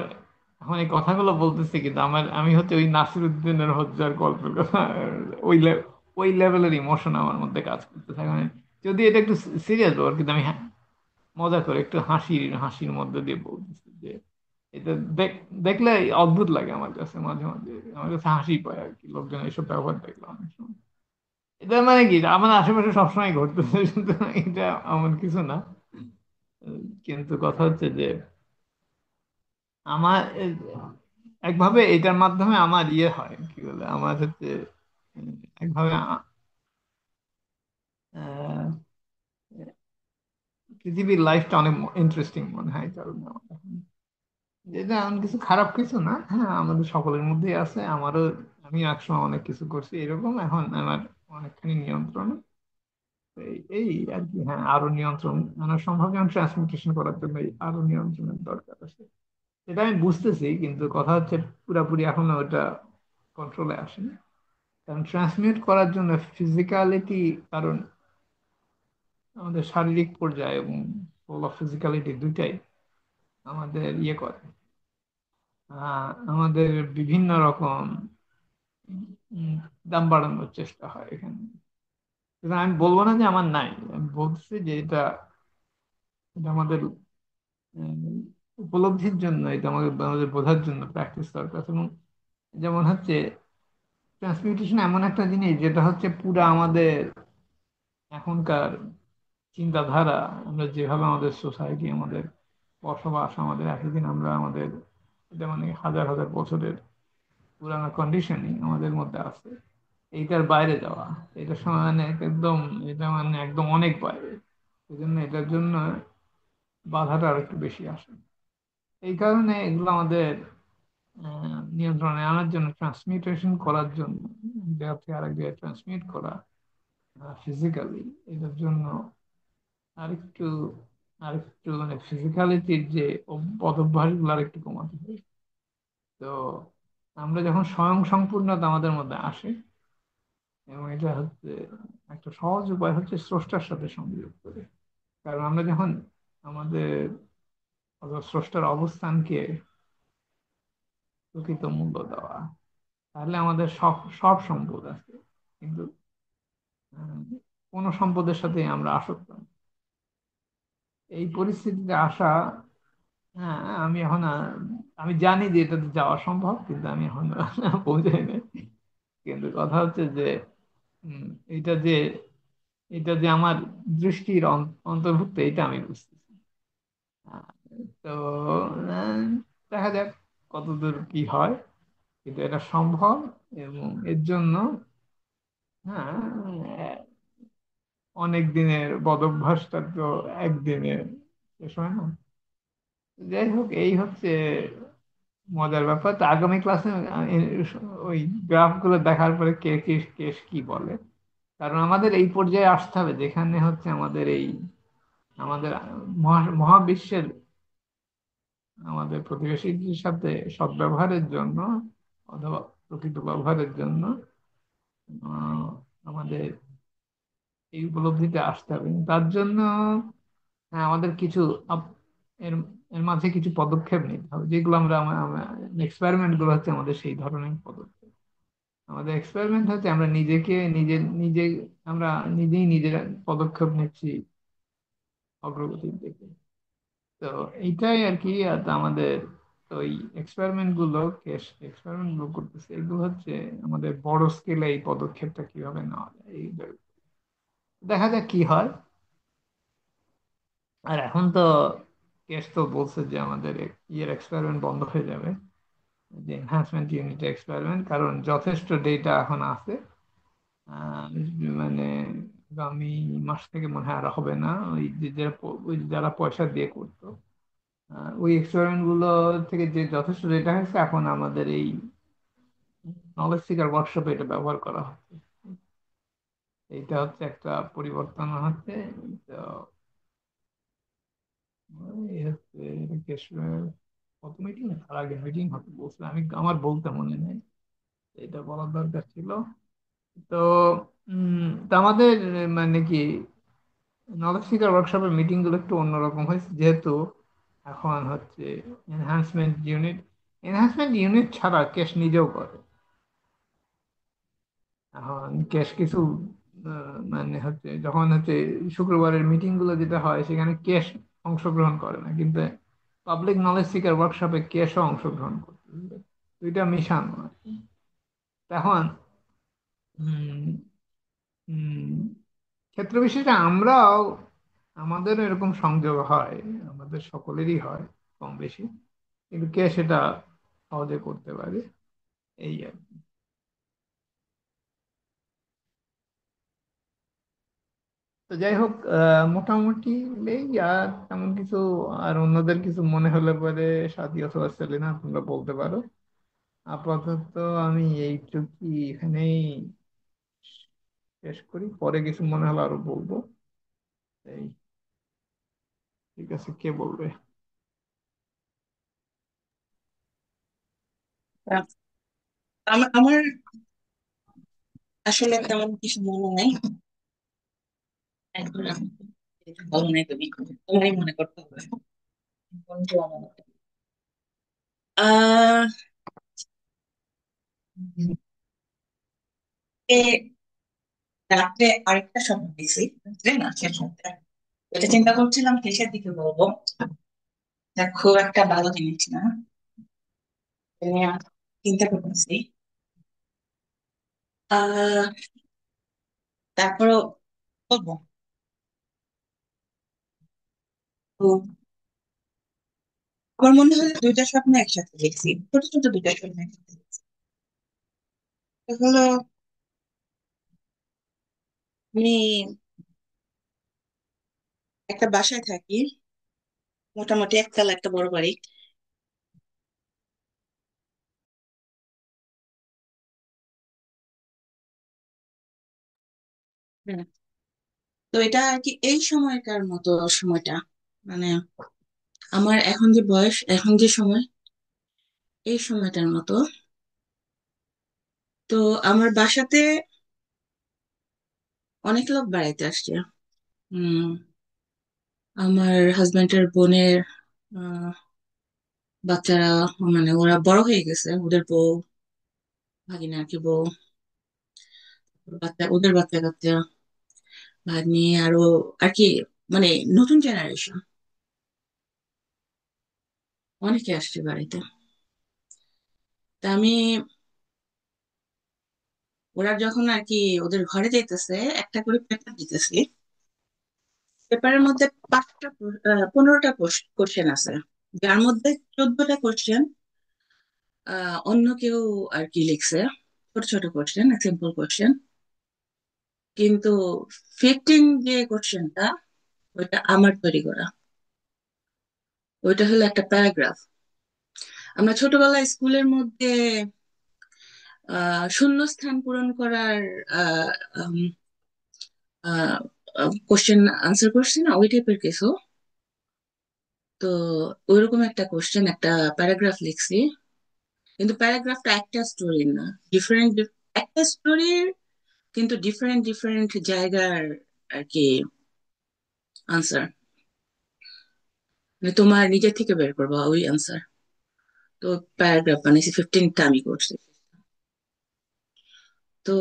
এখন এই কথাগুলো বলতেছি, কিন্তু আমি হচ্ছে ওই নাসিরুদ্দিনের হজ্জার গল্পের কথা, ওই ওই লেভেলের ইমোশন আমার মধ্যে কাজ করতে থাকে। মানে যদি এটা একটু সিরিয়াস ব্যাপার, কিন্তু আমি মজা করে একটু হাসির হাসির মধ্যে দিয়ে বলতেছি যে এটা দেখলে অদ্ভুত লাগে আমার কাছে, মাঝে মাঝে আমার কাছে হাসি পায় আর কি, লোকজন এইসব ব্যবহার দেখলাম অনেক সময়। এটা মানে কি, আমার আশেপাশে সবসময় ঘটতেছে, সুতরাং এটা এমন কিছু না। কিন্তু কথা হচ্ছে যে আমার একভাবে এটার মাধ্যমে আমার ইয়ে হয়, কি বলে, আমার হচ্ছে উম, একভাবে আহ, পৃথিবীর লাইফটা অনেক ইন্টারেস্টিং মনে হয়, কারণ আমার এখন যেটা এমন কিছু খারাপ কিছু না। হ্যাঁ, আমাদের সকলের মধ্যেই আছে, আমারও, আমি একসময় অনেক কিছু করছি এরকম, এখন আমার অনেকখানি নিয়ন্ত্রণ। এই এই আর কি। হ্যাঁ, আরো নিয়ন্ত্রণ আনা সম্ভব, যেমন ট্রান্সমিটেশন করার জন্য আরো নিয়ন্ত্রণের দরকার আছে। সেটা আমি বুঝতেছি, কিন্তু কথা হচ্ছে পুরাপুরি এখনো ওটা কন্ট্রোলে আসেনি। কারণ ট্রান্সমিট করার জন্য ফিজিক্যালিটি, কারণ আমাদের শারীরিক পর্যায়ে এবং ফিজিক্যালিটি দুইটাই আমাদের ইয়ে করে, আমাদের বিভিন্ন রকম উম, দাম বাড়ানোর চেষ্টা হয় এখানে। কিন্তু আমি বলবো না যে আমার নাই, আমি বলছি যে এটা এটা আমাদের উম, উপলব্ধির জন্য, এটা আমাদের আমাদের বোঝার জন্য প্র্যাকটিস দরকার। এবং যেমন হচ্ছে ট্রান্সমিউটেশন এমন একটা জিনিস যেটা হচ্ছে পুরা আমাদের এখনকার চিন্তাধারা, আমরা যেভাবে আমাদের সোসাইটি, আমাদের বসবাস, আমাদের এতদিন আমরা আমাদের, এটা মানে হাজার হাজার বছরের পুরানো কন্ডিশনিং আমাদের মধ্যে আছে, এইটার বাইরে যাওয়া, এটা মানে একদম, এটা মানে একদম অনেক বাইরে। এই জন্য এটার জন্য বাধাটা আর একটু বেশি আসে। এই কারণে এগুলো আমাদের নিয়ন্ত্রণে আনার জন্য, ট্রান্সমিউটেশন করার জন্য, এক জায়গা থেকে আরেক জায়গায় ট্রান্সমিট করা ফিজিক্যালি, এটার জন্য আরেকটু আরেকটু মানে ফিজিক্যালিটির যে বদভ্যাস গুলো আরেকটু কমাতে হবে। তো আমরা যখন স্বয়ং সম্পূর্ণতা আমাদের মধ্যে আসে, এবং এটা হচ্ছে একটা সহজ উপায় হচ্ছে স্রষ্টার সাথে সংযোগ করে। কারণ আমরা যখন আমাদের স্রষ্টার অবস্থানকে প্রকৃত মূল্য দেওয়া, তাহলে আমাদের সব সব সম্পদ আছে, কিন্তু কোন সম্পদের সাথে আমরা আসক্ত না। এই পরিস্থিতিতে আসা, হ্যাঁ, আমি এখন আমি জানি যে এটাতে যাওয়া সম্ভব, কিন্তু আমি এখন পৌঁছাই নাই। কিন্তু কথা হচ্ছে যে উম, এটা যে এটা যে আমার দৃষ্টির অন্তর্ভুক্ত, এটা আমি বুঝতেছি। আহ, তো আহ, দেখা যাক কতদূর কি হয়, কিন্তু এটা সম্ভব। এবং এর জন্য, হ্যাঁ, অনেক দিনের বদভ্যাসটা তো একদিনে শেষ হয় না। যাই হোক, এই হচ্ছে মজার ব্যাপার। তো আগামী ক্লাসে ওই গ্রাফ গুলো দেখার পরে কে কে কে কি বলে। কারণ আমাদের এই পর্যায়ে আসতে হবে যেখানে হচ্ছে আমাদের এই আমাদের মহাবিশ্বের আমাদের প্রতিবেশীদের সাথে সদ্ব্যবহারের জন্য, অথবা প্রকৃত ব্যবহারের জন্য আহ, আমাদের এই উপলব্ধিতে আসতে হবে। তার জন্য হ্যাঁ, আমাদের কিছু এর এর মাঝে কিছু পদক্ষেপ নিতে হবে, যেগুলো আমরা এক্সপেরিমেন্ট গুলো হচ্ছে আমাদের সেই ধরনের পদক্ষেপ। আমাদের এক্সপেরিমেন্ট হচ্ছে আমরা নিজেকে নিজে আমরা নিজেই নিজের পদক্ষেপ নিচ্ছি অগ্রগতির দিকে। তো এইটাই আর কি। আর তো আমাদের তো ওই এক্সপেরিমেন্ট গুলো, এক্সপেরিমেন্ট গুলো করতেছে, এগুলো হচ্ছে আমাদের বড় স্কেলে এই পদক্ষেপটা কিভাবে নেওয়া যায়, দেখা যাক কি হয়। আর এখন তো কেস তো বলছে যে আমাদের ইয়ের এক্সপেরিমেন্ট বন্ধ হয়ে যাবে, যে এনহান্সমেন্ট ইউনিট এক্সপেরিমেন্ট, কারণ যথেষ্ট ডেটা এখন আছে। আহ, মানে আগামী মাস থেকে মনে হয় আর হবে না। ওই যে ওই যারা পয়সা দিয়ে করতো, ওই এক্সপেরিমেন্ট গুলো থেকে যে যথেষ্ট ডেটা হয়েছে, এখন আমাদের এই নলেজ সিকার ওয়ার্কশপে এটা ব্যবহার করা হচ্ছে। এইটা হচ্ছে একটা পরিবর্তন হচ্ছে। তো এই হচ্ছে এটা কত মিটিং, তার আগে মিটিং হতে বলছে, আমি আমার বলতে মনে নেই, এটা বলার দরকার ছিল। তো তো আমাদের মানে কি নলেজ সিকার ওয়ার্কশপের মিটিং গুলো একটু অন্যরকম হয়েছে, যেহেতু এখন হচ্ছে এনহান্সমেন্ট ইউনিট এনহান্সমেন্ট ইউনিট ছাড়া কেস নিজেও করে। এখন কেস কিছু মানে হচ্ছে যখন হচ্ছে শুক্রবারের মিটিং গুলো যেটা হয়, সেখানে কেস অংশগ্রহণ করে না, কিন্তু পাবলিক নলেজ সিকার ওয়ার্কশপে কেসও অংশগ্রহণ করতে হবে। দুইটা মিশানো আর কি। এখন উম, উম, ক্ষেত্র বিশেষে আমরাও, আমাদের এরকম সংযোগ হয়, আমাদের সকলেরই হয় কম বেশি, কিন্তু কে সেটা সহজে করতে পারে, এই আর কি। তো যাই হোক, মোটামুটি এই আর তেমন কিছু। আর অন্যদের কিছু মনে হলে পরে সাথী অথবা সেলিনা তোমরা বলতে পারো। আপাতত আমি এইটুকুই এখানেই শেষ করি, পরে কিছু মনে হলে আরো বলবো। এই, ঠিক আছে, কে বলবে? আমার আসলে তেমন কিছু মনে নাই। এখন আমি কিছু ভালো নাই, তুমি তোমারই মনে করতে হবে কোনটা আমার মতে। আহ রাত্রে আরেকটা স্বপ্ন দেখছি, রাত্রে না শেষ রাত্রে। এটা চিন্তা করছিলাম শেষের দিকে বলবো, এটা খুব একটা ভালো জিনিস না, এটা নিয়ে চিন্তা করতেছি। আহ তারপরও বলবো। তো আমার মনে হয় দুইটা স্বপ্ন একসাথে দেখছি, ছোট ছোট দুইটা স্বপ্ন একসাথে দেখছি। এটা হলো, আমি একটা বাসায় থাকি, মোটামুটি একতলা একটা বড় বাড়ি। হুম। তো এটা আর কি এই সময়কার মতো, সময়টা মানে আমার এখন যে বয়স, এখন যে সময়, এই সময়টার মতো। তো আমার বাসাতে অনেক লোক বেড়াইতে আসছে। উম আমার হাজবেন্ডের বোনের আহ, বাচ্চারা, মানে ওরা বড় হয়ে গেছে, ওদের বউ, ভাগিনা আর কি বউ, বাচ্চা, ওদের বাচ্চা কাচ্চা, ভাগ্নি, আরো আর কি, মানে নতুন জেনারেশন অনেকে আসছে বাড়িতে। তা আমি, ওরা যখন আর কি ওদের ঘরে যাইতেছে, একটা করে পেপার দিতেছি। পেপারের মধ্যে 15টা কোশ্চেন আছে, যার মধ্যে 14টা কোশ্চেন অন্য কেউ আর কি লিখছে, ছোট ছোট কোশ্চেন, সিম্পল কোশ্চেন। কিন্তু 15 যে কোশ্চেনটা, ওইটা আমার তৈরি করা। ওইটা হলো একটা প্যারাগ্রাফ। আমরা ছোটবেলায় স্কুলের মধ্যে শূন্যস্থান পূরণ করার কোশ্চেন আনসার করছি না, ওই টাইপের কিছু। তো ওইরকম একটা কোশ্চেন, একটা প্যারাগ্রাফ লিখছি। কিন্তু প্যারাগ্রাফটা একটা স্টোরির না, ডিফারেন্ট, একটা স্টোরির, কিন্তু ডিফারেন্ট ডিফারেন্ট জায়গার আর কি আনসার, মানে তোমার নিজে থেকে বের করবা ওই আনসার। তো প্যারাগ্রাফ বানিয়েছি, 15টা আমি করছি। তো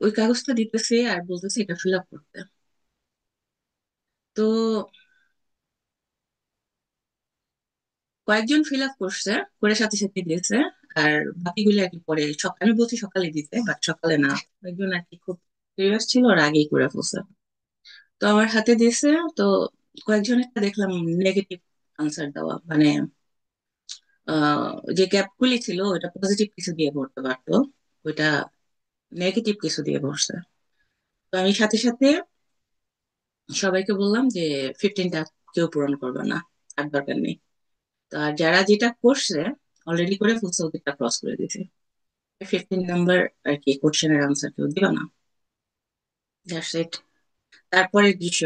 ওই কাগজটা দিতেছে আর বলতেছে এটা ফিল আপ করতে। তো কয়েকজন ফিল আপ করছে, করে সাথে সাথে দিয়েছে। আর বাকিগুলো আর কি পরে, আমি বলছি সকালে দিতে, বাট সকালে না, কয়েকজন আর কি খুব সিরিয়াস ছিল, ওরা আগেই করে ফেলছে। তো আমার হাতে দিয়েছে। তো কয়েকজনের দেখলাম নেগেটিভ আনসার দেওয়া, মানে যে গ্যাপগুলি ছিল ওটা পজিটিভ কিছু দিয়ে ভরতে পারতো, ওইটা নেগেটিভ কিছু দিয়ে ভরছে। তো আমি সাথে সাথে সবাইকে বললাম যে 15টা কেউ পূরণ করবে না, আর দরকার নেই। তো আর যারা যেটা করছে, অলরেডি করে ফেলছে, ওদেরটা ক্রস করে দিয়েছে। 15 নাম্বার আর কি কোশ্চেনের আনসার কেউ দিল না। That's it. তারপরের দৃশ্য,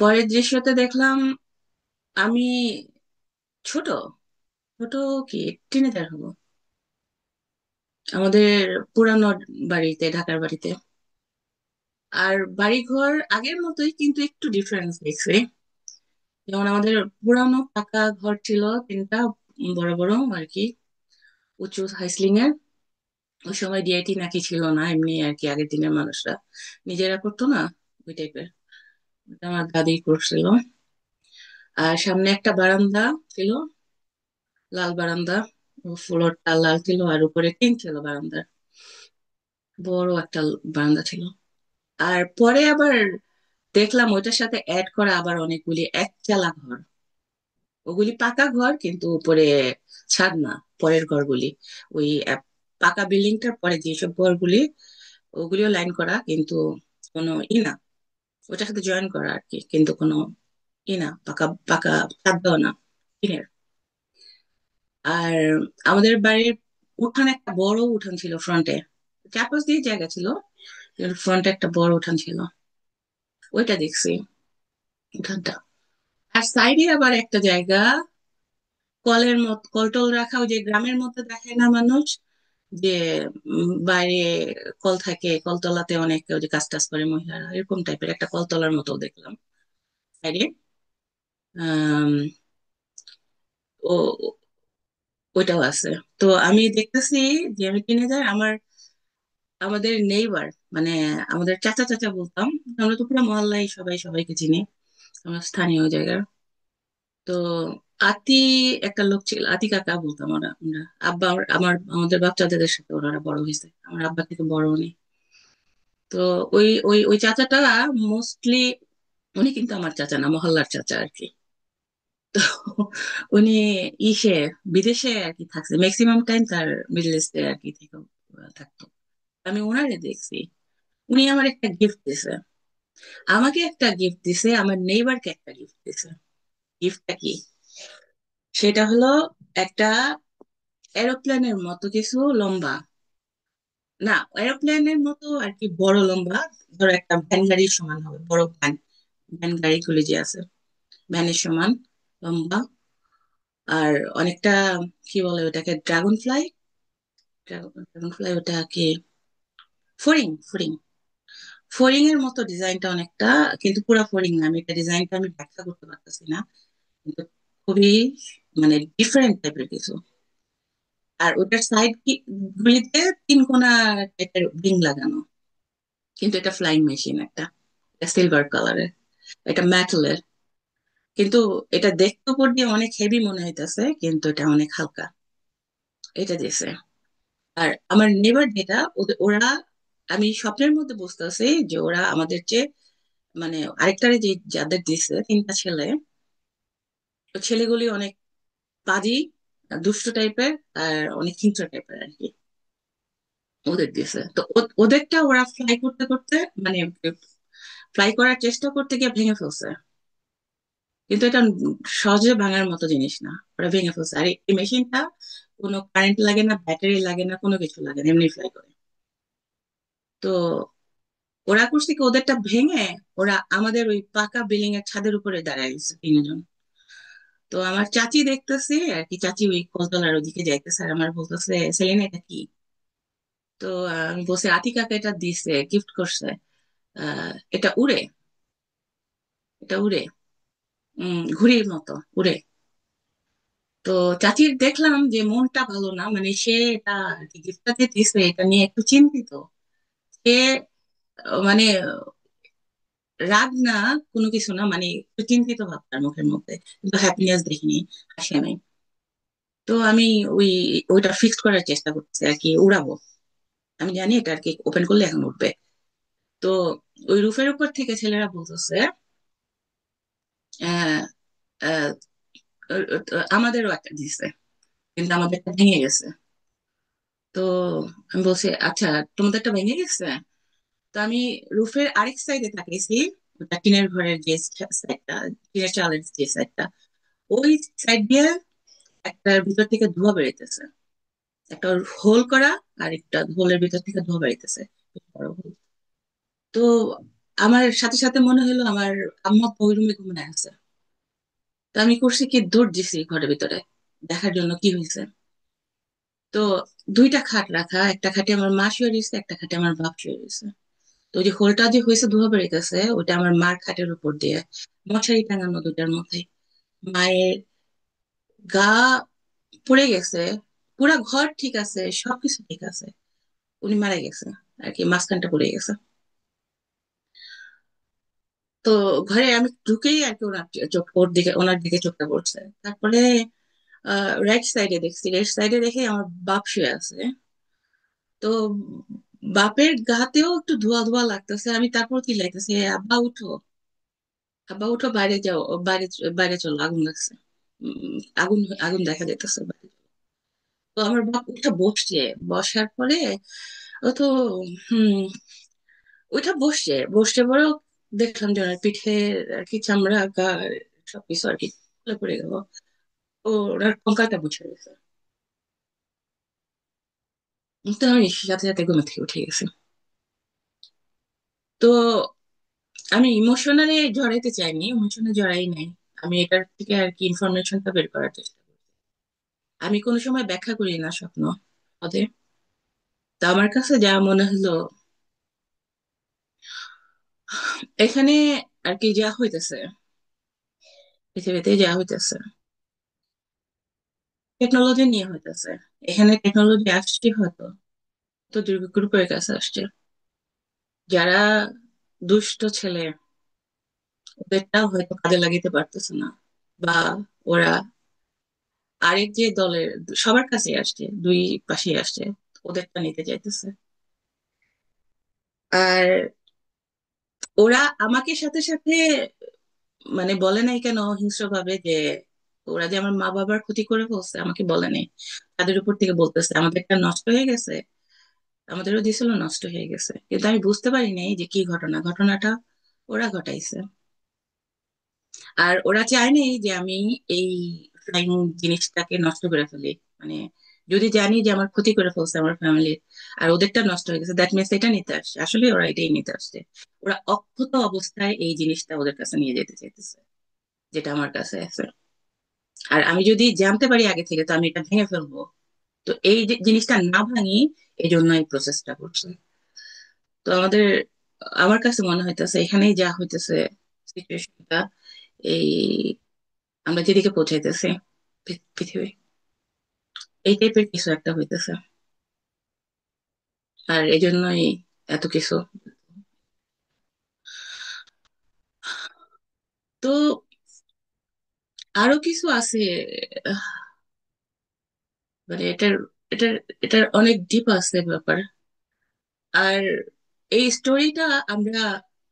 পরের দৃশ্যতে দেখলাম আমি ছোট, ছোট কি টিনেজার হবো, আমাদের পুরানো বাড়িতে, ঢাকার বাড়িতে। আর বাড়িঘর আগের মতোই, কিন্তু একটু ডিফারেন্স দেখছি। যেমন আমাদের পুরানো পাকা ঘর ছিল 3টা, বড় বড় আর কি, উঁচু হাইসিলিং এর। ওই সময় ডিআইটি নাকি ছিল না, এমনি আর কি আগের দিনের মানুষরা নিজেরা করতো না, ওই টাইপের। ওটা আমার দাদি করছিল। আর সামনে একটা বারান্দা ছিল, লাল বারান্দা, ফ্লোরটা লাল ছিল, আর উপরে টিন ছিল বারান্দার, বড় একটা বারান্দা ছিল। আর পরে আবার দেখলাম ওইটার সাথে অ্যাড করা আবার অনেকগুলি একচালা ঘর। ওগুলি পাকা ঘর, কিন্তু উপরে ছাদ না, পরের ঘরগুলি। ওই পাকা বিল্ডিংটার পরে যেসব ঘরগুলি, ওগুলিও লাইন করা, কিন্তু কোনো না, ওটার সাথে জয়েন করা আর কি, কিন্তু কোনো না, পাকা পাকা ছাদ দেওয়া না, টিনের। আর আমাদের বাড়ির উঠানে একটা বড় উঠান ছিল ফ্রন্টে, চারপাশ দিয়ে জায়গা ছিল, কিন্তু ফ্রন্টে একটা বড় উঠান ছিল। ওইটা দেখছি, উঠানটা। আর সাইডে আবার একটা জায়গা, কলের মত, কলটল রাখা, ওই যে গ্রামের মধ্যে দেখায় না মানুষ, যে বাইরে কল থাকে, কলতলাতে অনেক ওই যে কাজ টাজ করে মহিলারা, এরকম টাইপের একটা কলতলার মতো দেখলাম সাইডে। আহ ও, ওইটাও আছে। তো আমি দেখতেছি যে আমি টিনেজার, আমার আমাদের নেইবার, মানে আমাদের চাচা চাচা বলতাম। আমরা তো পুরো মহল্লায় সবাই সবাইকে চিনি, আমরা স্থানীয় ওই জায়গার। তো আতি একটা লোক ছিল, আতি কাকা বলতাম আমরা। আব্বা আমাদের বাচ্চাদের সাথে ওরা বড় হয়েছে, আমার আব্বা থেকে বড় উনি। তো ওই চাচাটা মোস্টলি, উনি কিন্তু আমার চাচা না, মহল্লার চাচা আর কি। তো উনি ইসে বিদেশে আর কি থাকছে ম্যাক্সিমাম টাইম, তার মিডল ইস্টে আর কি থেকে থাকতো। আমি ওনারে দেখছি, উনি আমার একটা গিফট দিছে, আমাকে একটা গিফট দিছে, আমার নেইবারকে একটা গিফট দিছে। গিফটটা কি? সেটা হলো একটা এরোপ্লেনের মতো কিছু লম্বা, না এরোপ্লেনের মতো আর কি বড় লম্বা, ধরো একটা ভ্যান গাড়ির সমান হবে, বড় ভ্যান, ভ্যান গাড়িগুলি যে আছে ভ্যানের সমান লম্বা। আর অনেকটা, কি বলে ওটাকে, ড্রাগন ফ্লাই, ড্রাগন ফ্লাই ওটা কি, ফড়িং ফড়িং, ফড়িং এর মতো ডিজাইনটা অনেকটা, কিন্তু পুরো ফড়িং না, আমি এটা ডিজাইনটা আমি ব্যাখ্যা করতে পারতেছি না, কিন্তু খুবই মানে ডিফারেন্ট টাইপের কিছু। আর ওটার সাইড গুলিতে তিন কোনা টাইপের রিং লাগানো, কিন্তু এটা ফ্লাইং মেশিন একটা, এটা সিলভার কালারের, এটা মেটালের। কিন্তু এটা দেখতে উপর দিয়ে অনেক হেভি মনে হইতেছে, কিন্তু এটা অনেক হালকা। এটা দিছে। আর আমার নেবার যেটা, ওরা, আমি স্বপ্নের মধ্যে বুঝতেছি যে ওরা আমাদের যে, মানে আরেকটারে যে যাদের দিছে তিনটা ছেলে, ওই ছেলেগুলি অনেক বাজি, দুষ্ট টাইপের, আর অনেক হিংস্র টাইপের আর কি। ওদের দিছে তো ওদেরটা ওরা ফ্লাই করতে করতে, মানে ফ্লাই করার চেষ্টা করতে গিয়ে ভেঙে ফেলছে। কিন্তু এটা সহজে ভাঙার মতো জিনিস না, ওরা ভেঙে ফেলছে। আর এই মেশিনটা কোনো কারেন্ট লাগে না, ব্যাটারি লাগে না, কোনো কিছু লাগে না, এমনি ফ্লাই করে। তো ওরা করছে কি, ওদেরটা ভেঙে ওরা আমাদের ওই পাকা বিল্ডিং এর ছাদের উপরে দাঁড়ায় গেছে তিনজন। তো আমার চাচি দেখতেছে আর কি, চাচি ওই কলতলার ওদিকে যাইতেছে, আর আমার বলতেছে, সেলিনা এটা কি? তো আমি বলছি, আতিকাকে এটা দিছে, গিফট করছে। এটা উড়ে, এটা উড়ে, ঘুড়ির মতো উড়ে। তো চাচির দেখলাম যে মনটা ভালো না, মানে সে এটা গিফটটা যে দিছে এটা নিয়ে একটু চিন্তিত। সে মানে রাগ না, কোনো কিছু না, মানে একটু চিন্তিত ভাব তার মুখের মধ্যে, কিন্তু হ্যাপিনেস দেখিনি, হাসি নাই। তো আমি ওই ওইটা ফিক্স করার চেষ্টা করতেছি আর কি, উড়াবো। আমি জানি এটা আর কি ওপেন করলে এখন উঠবে। তো ওই রুফের উপর থেকে ছেলেরা বলতেছে, আহ, আহ, আমাদেরও একটা দিছে, কিন্তু আমাদেরটা ভেঙে গেছে। তো আমি বলছি, আচ্ছা তোমাদেরটা ভেঙে গেছে? তো আমি রুফের আরেক সাইডে তাকিয়েছি, ওটা টিনের ঘরের যে সাইডটা, টিনের চালের যে সাইডটা, ওই সাইড দিয়ে একটা ভিতর থেকে ধোঁয়া বেরোতেছে, একটা হোল করা, আর একটা হোলের ভিতর থেকে ধোঁয়া বেরোতেছে, বড় hole। তো আমার সাথে সাথে মনে হলো আমার আম্মা ওই রুমে ঘুমিয়ে আছে। তো আমি করছি কি, দৌড় দিছি ঘরের ভিতরে দেখার জন্য কি হয়েছে। তো দুইটা খাট রাখা, একটা খাটে আমার মা শুয়ে রয়েছে, একটা খাটে আমার বাপ শুয়ে রয়েছে। তো ওই যে হোলটা যে হয়েছে, ধোঁয়া বেরিতেছে, ওটা আমার মার খাটের উপর দিয়ে, মশারি টাঙানো দুটার মধ্যে। মায়ের গা পড়ে গেছে, পুরা ঘর ঠিক আছে, সবকিছু ঠিক আছে, উনি মারা গেছে আর কি, মাঝখানটা পড়ে গেছে। তো ঘরে আমি ঢুকেই আর কি ওনার চোখ, ওর দিকে, ওনার দিকে চোখটা পড়ছে। তারপরে রাইট সাইডে দেখছি, রাইট সাইডে দেখে আমার বাপ শুয়ে আছে। তো বাপের গাতেও একটু ধোয়া ধোয়া লাগতেছে, আমি তারপর কি লাগতেছে, আব্বা উঠো, আব্বা উঠো, বাইরে যাও, বাইরে, বাইরে চলো, আগুন লাগছে। আগুন, আগুন দেখা যাইতেছে বাইরে। তো আমার বাপ উঠে বসছে, বসার পরে ও তো, হম ওইটা বসছে, বসতে পরেও দেখলাম যে ওনার পিঠে আর কি চামড়া, গা, সবকিছু আর কি খুলে পড়ে গেল। ও, ওনার কঙ্কালটা বসে গেছে। তো আমি সাথে সাথে ঘুম থেকে উঠে গেছি। তো আমি ইমোশনালি জড়াইতে চাইনি, ইমোশনে জড়াই নাই। আমি এটার থেকে আর কি ইনফরমেশনটা বের করার চেষ্টা করি। আমি কোনো সময় ব্যাখ্যা করি না স্বপ্ন ওদের। তো আমার কাছে যা মনে হলো, এখানে আর কি যা হইতেছে, পৃথিবীতে যা হইতেছে, টেকনোলজি নিয়ে হইতেছে। এখানে টেকনোলজি আসছে হয়তো, তো গ্রুপের কাছে আসছে, যারা দুষ্ট ছেলে ওদেরটাও হয়তো কাজে লাগাতে পারতেছে না, বা ওরা আরেক যে দলের সবার কাছে আসছে, দুই পাশে আসছে, ওদেরটা নিতে চাইতেছে। আর ওরা আমাকে সাথে সাথে মানে বলে নাই কেন হিংস্র ভাবে যে ওরা যে আমার মা বাবার ক্ষতি করে ফেলছে, আমাকে বলে নাই। তাদের উপর থেকে বলতেছে আমাদেরটা নষ্ট হয়ে গেছে, আমাদেরও দিছিল নষ্ট হয়ে গেছে, কিন্তু আমি বুঝতে পারি নাই যে কি ঘটনা, ঘটনাটা ওরা ঘটাইছে। আর ওরা চায়নি যে আমি এই ফ্লাইং জিনিসটাকে নষ্ট করে ফেলি। মানে যদি জানি যে আমার ক্ষতি করে ফেলছে আমার ফ্যামিলির, আর ওদেরটা নষ্ট হয়ে গেছে, দ্যাট মিনস এটা নিতে আসছে, আসলে ওরা এটাই নিতে আসছে। ওরা অক্ষত অবস্থায় এই জিনিসটা ওদের কাছে নিয়ে যেতে চাইতেছে, যেটা আমার কাছে আছে। আর আমি যদি জানতে পারি আগে থেকে, তো আমি এটা ভেঙে ফেলবো। তো এই যে জিনিসটা না ভাঙি, এই জন্য এই প্রসেসটা করছে। তো আমার কাছে মনে হইতেছে এখানেই যা হইতেছে সিচুয়েশনটা, এই আমরা যেদিকে পৌঁছাইতেছি পৃথিবী, এই টাইপের কিছু একটা হইতেছে। আর এই জন্যই এত কিছু। তো আরো কিছু আছে, আহ, মানে এটার এটার অনেক ডিপ আছে ব্যাপার। আর এই স্টোরিটা আমরা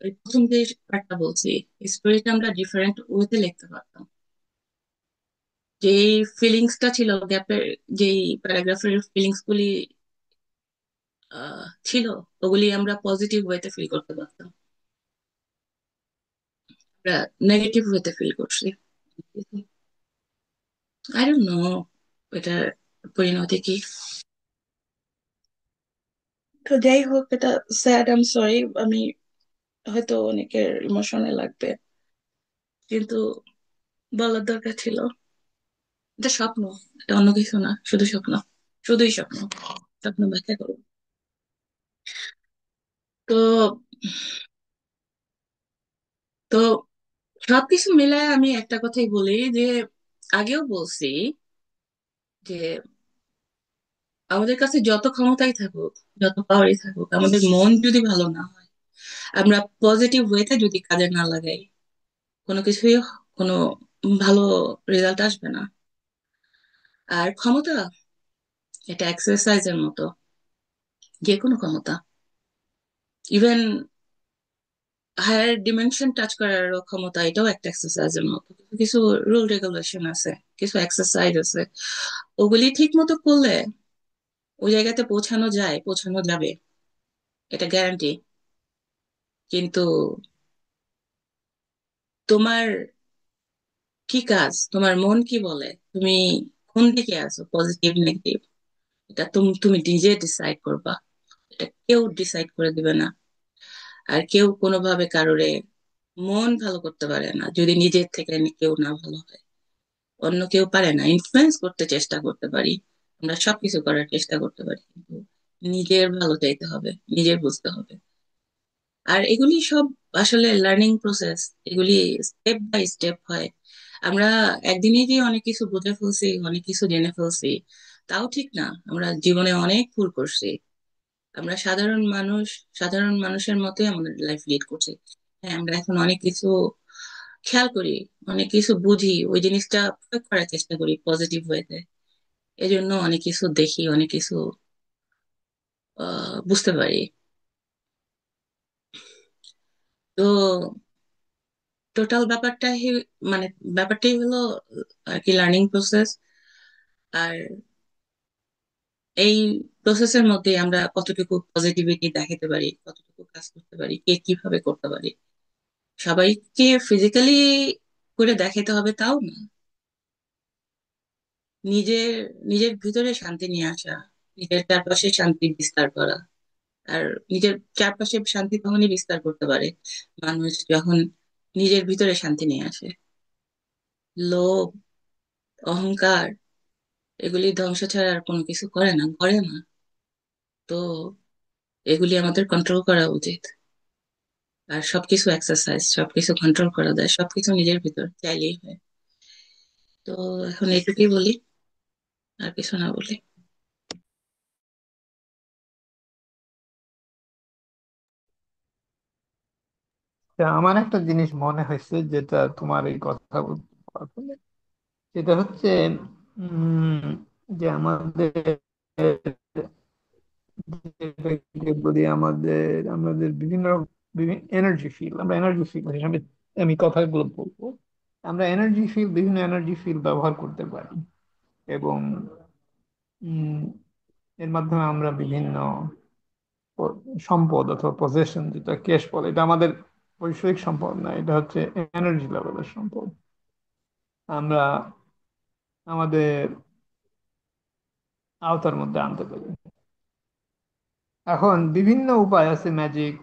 ওই প্রথম যে পার্টটা বলছি, এই স্টোরিটা আমরা ডিফারেন্ট ওয়েতে লিখতে পারতাম। যে ফিলিংসটা ছিল গ্যাপের, যেই প্যারাগ্রাফের ফিলিংস গুলি ছিল, ওগুলি আমরা পজিটিভ ওয়েতে ফিল করতে পারতাম। আমরা নেগেটিভ ওয়েতে ফিল করছি। আই ডোন্ট নো এটার পরিণতি কি। তো যাই হোক, এটা স্যাড, আই এম সরি। আমি হয়তো অনেকের ইমোশনে লাগবে, কিন্তু বলার দরকার ছিল। এটা স্বপ্ন, এটা অন্য কিছু না, শুধু স্বপ্ন, শুধুই স্বপ্ন। স্বপ্ন ব্যাখ্যা করো। তো তো সবকিছু মিলায় আমি একটা কথাই বলি যে, আগেও বলছি যে আমাদের কাছে যত ক্ষমতাই থাকুক, যত পাওয়ারই থাকুক, আমাদের মন যদি ভালো না হয়, আমরা পজিটিভ ওয়েতে যদি কাজে না লাগাই, কোনো কিছুই, কোনো ভালো রেজাল্ট আসবে না। আর ক্ষমতা, এটা এক্সারসাইজের মতো, যে কোনো ক্ষমতা, ইভেন হায়ার ডিমেনশন টাচ করার ক্ষমতা, এটাও একটা এক্সারসাইজের মতো। কিছু রুল রেগুলেশন আছে, কিছু এক্সারসাইজ আছে, ওগুলি ঠিক মতো করলে ওই জায়গাতে পৌঁছানো যায়, পৌঁছানো যাবে, এটা গ্যারান্টি। কিন্তু তোমার কি কাজ, তোমার মন কি বলে, তুমি কোন দিকে আছো, পজিটিভ নেগেটিভ, এটা তুমি তুমি নিজে ডিসাইড করবা। এটা কেউ ডিসাইড করে দিবে না। আর কেউ কোনোভাবে কারোরে মন ভালো করতে পারে না যদি নিজের থেকে কেউ না ভালো হয়। অন্য কেউ পারে না, ইনফ্লুয়েন্স করতে চেষ্টা করতে পারি, আমরা সবকিছু করার চেষ্টা করতে পারি, কিন্তু নিজের ভালো চাইতে হবে, নিজের বুঝতে হবে। আর এগুলি সব আসলে লার্নিং প্রসেস, এগুলি স্টেপ বাই স্টেপ হয়। আমরা একদিনেই যে অনেক কিছু বুঝে ফেলছি, অনেক কিছু জেনে ফেলছি, তাও ঠিক না। আমরা জীবনে অনেক ভুল করছি। আমরা সাধারণ মানুষ, সাধারণ মানুষের মতোই আমাদের লাইফ লিড করছি। হ্যাঁ, আমরা এখন অনেক কিছু খেয়াল করি, অনেক কিছু বুঝি, ওই জিনিসটা প্রয়োগ করার চেষ্টা করি পজিটিভ ওয়েতে। এই জন্য অনেক কিছু দেখি, অনেক কিছু বুঝতে পারি। তো টোটাল মানে ব্যাপারটাই হলো আর কি লার্নিং প্রসেস। আর এই প্রসেসের মধ্যে আমরা কতটুকু পজিটিভিটি দেখাতে পারি, কতটুকু কাজ করতে পারি, কে কিভাবে করতে পারি। সবাইকে ফিজিক্যালি করে দেখাতে হবে তাও না, নিজের নিজের ভিতরে শান্তি নিয়ে আসা, নিজের চারপাশে শান্তি বিস্তার করা। আর নিজের চারপাশে শান্তি তখনই বিস্তার করতে পারে মানুষ যখন নিজের ভিতরে শান্তি নিয়ে আসে। লোভ, অহংকার, এগুলি ধ্বংস ছাড়া আর কোনো কিছু করে না। তো এগুলি আমাদের কন্ট্রোল করা উচিত। আর সবকিছু এক্সারসাইজ, সবকিছু কন্ট্রোল করা যায়, সবকিছু নিজের ভিতর চাইলেই হয়। তো এখন এইটুকুই বলি, আর কিছু না বলি। তা আমার একটা জিনিস মনে হয়েছে যেটা তোমার এই কথা বলে, সেটা হচ্ছে উম যে আমাদের যেটাকে বলি আমাদের আমাদের বিভিন্ন এনার্জি ফিল্ড, আমরা এনার্জি ফিল্ড হিসাবে আমি কথাগুলো বলবো। আমরা এনার্জি ফিল্ড, বিভিন্ন এনার্জি ফিল্ড ব্যবহার করতে পারি, এবং উম, এর মাধ্যমে আমরা বিভিন্ন সম্পদ অথবা পজেশন, যেটা ক্যাশ বলে, এটা আমাদের বৈষয়িক সম্পদ না, এটা হচ্ছে এনার্জি লেভেলের সম্পদ। আমরা আমাদের আওতার মধ্যে আনতে পারি। এখন বিভিন্ন উপায় আছে, ম্যাজিক,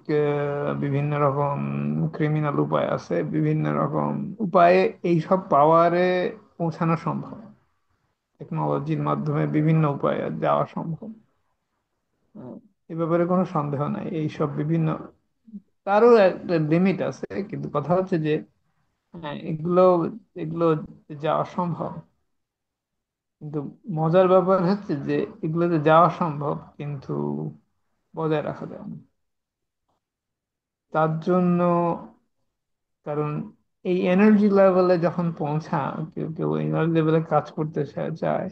বিভিন্ন রকম ক্রিমিনাল উপায় আছে, বিভিন্ন রকম উপায়ে এইসব পাওয়ারে পৌঁছানো সম্ভব। টেকনোলজির মাধ্যমে বিভিন্ন উপায়ে যাওয়া সম্ভব। আহ, এ ব্যাপারে কোনো সন্দেহ নাই। এইসব বিভিন্ন, তারও একটা লিমিট আছে, কিন্তু কথা হচ্ছে যে হ্যাঁ, এগুলো এগুলো যাওয়া সম্ভব। কিন্তু মজার ব্যাপার হচ্ছে যে এগুলোতে যাওয়া সম্ভব, কিন্তু বজায় রাখা যায় না। তার জন্য, কারণ এই এনার্জি লেভেলে যখন কেউ কেউ এনার্জি লেভেলে কাজ করতে চায়,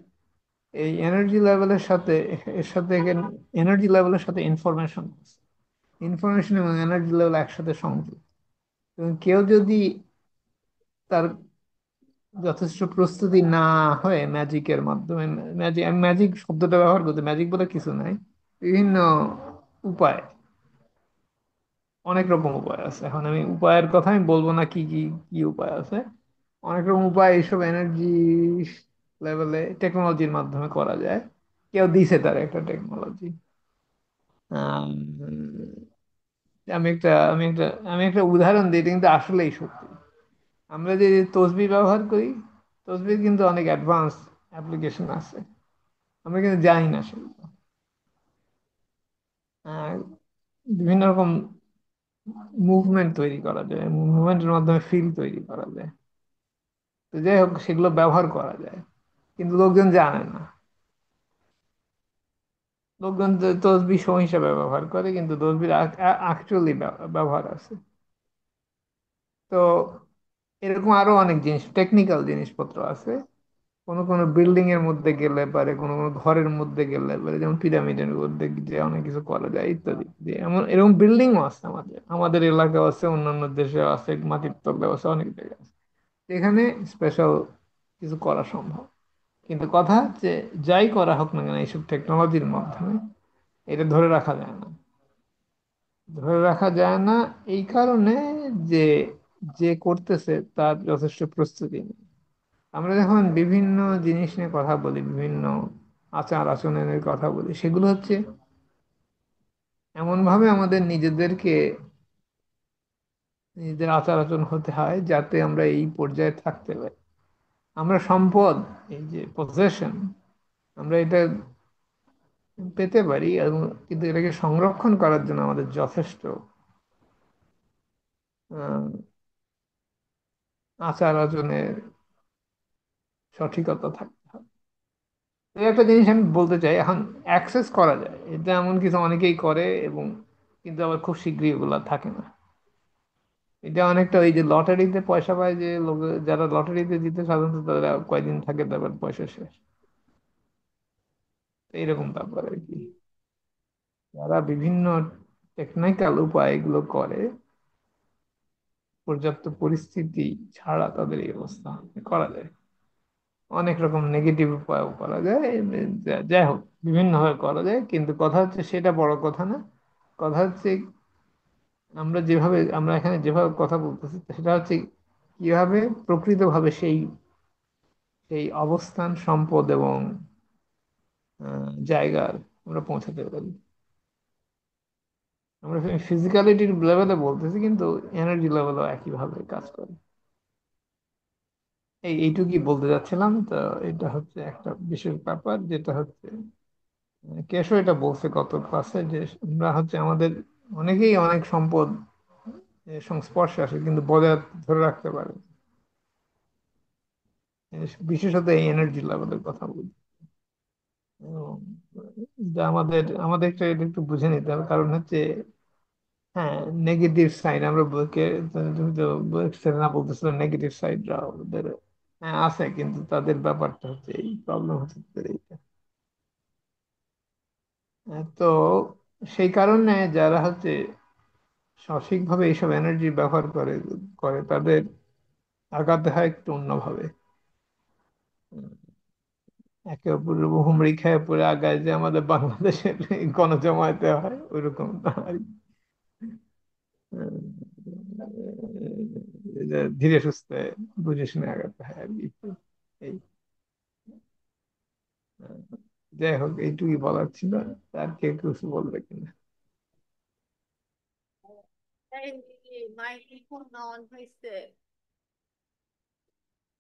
এই এনার্জি লেভেলের সাথে, এর সাথে এনার্জি লেভেলের সাথে ইনফরমেশন, ইনফরমেশন এবং এনার্জি লেভেল একসাথে সংযুক্ত। এবং কেউ যদি তার যথেষ্ট প্রস্তুতি না হয় ম্যাজিকের মাধ্যমে, ম্যাজিক, আমি ম্যাজিক শব্দটা ব্যবহার করতে, ম্যাজিক বলে কিছু নাই, বিভিন্ন উপায়, অনেক রকম উপায় আছে। এখন আমি উপায়ের কথা আমি বলবো না কি কি কি উপায় আছে। অনেক রকম উপায় এইসব এনার্জি লেভেলে টেকনোলজির মাধ্যমে করা যায়। কেউ দিছে তার একটা টেকনোলজি। আমি একটা উদাহরণ দিই, এটা কিন্তু আসলেই সত্যি। আমরা যে তসবি ব্যবহার করি, তসবির কিন্তু অনেক অ্যাডভান্স অ্যাপ্লিকেশন আছে, আমরা কিন্তু জানি না সেগুলো। আহ, বিভিন্ন রকম মুভমেন্ট তৈরি করা যায়, মুভমেন্টের মাধ্যমে ফিল তৈরি করা যায়। তো যাই হোক, সেগুলো ব্যবহার করা যায়, কিন্তু লোকজন জানে না। লোকজন তসবি শো হিসাবে ব্যবহার করে, কিন্তু তসবির অ্যাকচুয়ালি ব্যবহার আছে। তো এরকম আরো অনেক জিনিস, টেকনিক্যাল জিনিসপত্র আছে। কোনো কোনো বিল্ডিং এর মধ্যে গেলে পারে, কোনো কোনো ঘরের মধ্যে গেলে পারে, যেমন পিরামিডের মধ্যে যে অনেক কিছু করা যায় ইত্যাদি ইত্যাদি। এমন এরকম বিল্ডিংও আছে, আমাদের আমাদের এলাকাও আছে, অন্যান্য দেশে আছে, মাটির তলে আছে, অনেক জায়গায় আছে। এখানে স্পেশাল কিছু করা সম্ভব। কিন্তু কথা হচ্ছে, যাই করা হোক না কেন এইসব টেকনোলজির মাধ্যমে, এটা ধরে রাখা যায় না। ধরে রাখা যায় না এই কারণে যে যে করতেছে তার যথেষ্ট প্রস্তুতি নেই। আমরা যখন বিভিন্ন জিনিস নিয়ে কথা বলি, বিভিন্ন আচার আচরণের কথা বলি, সেগুলো হচ্ছে এমন ভাবে আমাদের নিজেদেরকে, নিজেদের আচার আচরণ হতে হয় যাতে আমরা এই পর্যায়ে থাকতে পারি। আমরা সম্পদ, এই যে পজেশন, আমরা এটা পেতে পারি এবং, কিন্তু এটাকে সংরক্ষণ করার জন্য আমাদের যথেষ্ট আহ, আচার আচরণের সঠিকতা থাকতে হবে। এই একটা জিনিস আমি বলতে চাই, এখন অ্যাক্সেস করা যায়, এটা এমন কিছু অনেকেই করে, এবং কিন্তু আবার খুব শীঘ্রই এগুলা থাকে না। এটা অনেকটা ওই যে লটারিতে পয়সা পায় যে লোক, যারা লটারিতে জিতে সাধারণত তারা কয়দিন থাকে, তারপর পয়সা শেষ। তো এইরকম ব্যাপার আর কি। যারা বিভিন্ন টেকনিক্যাল উপায় এগুলো করে, পর্যাপ্ত পরিস্থিতি ছাড়া তাদের এই অবস্থা করা যায়। অনেক রকম নেগেটিভ উপায়ও করা যায়, যাই হোক, বিভিন্ন ভাবে করা যায়, কিন্তু কথা হচ্ছে সেটা বড় কথা না। কথা হচ্ছে আমরা এখানে যেভাবে কথা বলতেছি, সেটা হচ্ছে কিভাবে প্রকৃতভাবে সেই সেই অবস্থান, সম্পদ এবং জায়গার আমরা পৌঁছাতে পারি। আমরা ফিজিক্যালিটির লেভেলে বলতেছি, কিন্তু এনার্জি লেভেলও একইভাবে কাজ করে। এইটুকুই বলতে যাচ্ছিলাম। তো এটা হচ্ছে একটা বিশেষ ব্যাপার, যেটা হচ্ছে কেশও এটা বলছে গত ক্লাসে, যে আমরা হচ্ছে আমাদের অনেকেই অনেক সম্পদ সংস্পর্শে আসে, কিন্তু বজায় ধরে রাখতে পারে না। বিশেষত এই এনার্জি লেভেলের কথা বলি। এবং এটা আমাদের আমাদের এটা একটু বুঝে নিতে হবে, কারণ হচ্ছে হ্যাঁ, নেগেটিভ সাইড আমরা তুমি তো বলছিলে না, বলতেছিল নেগেটিভ সাইডরা ওদের হ্যাঁ আছে, কিন্তু তাদের ব্যাপারটা হচ্ছে এই প্রবলেম হচ্ছে তাদের এইটা। তো সেই কারণে যারা হচ্ছে সঠিকভাবে এইসব এনার্জি ব্যবহার করে করে তাদের আঘাত হয় একটু অন্যভাবে। উম, একে অপরের হুমড়ি খেয়ে পড়ে আগায় যে আমাদের বাংলাদেশের এই গণজমায়েতে হয় ওইরকম না আর কি। যে ধীরে সুস্থে বুঝে শুনে আগাতে হয় আর কি। এই যাই হোক, এইটুকুই বলার ছিল। আর কে কিছু বলবে কিনা? এই মাইক্রোফোন অন হয়েছে,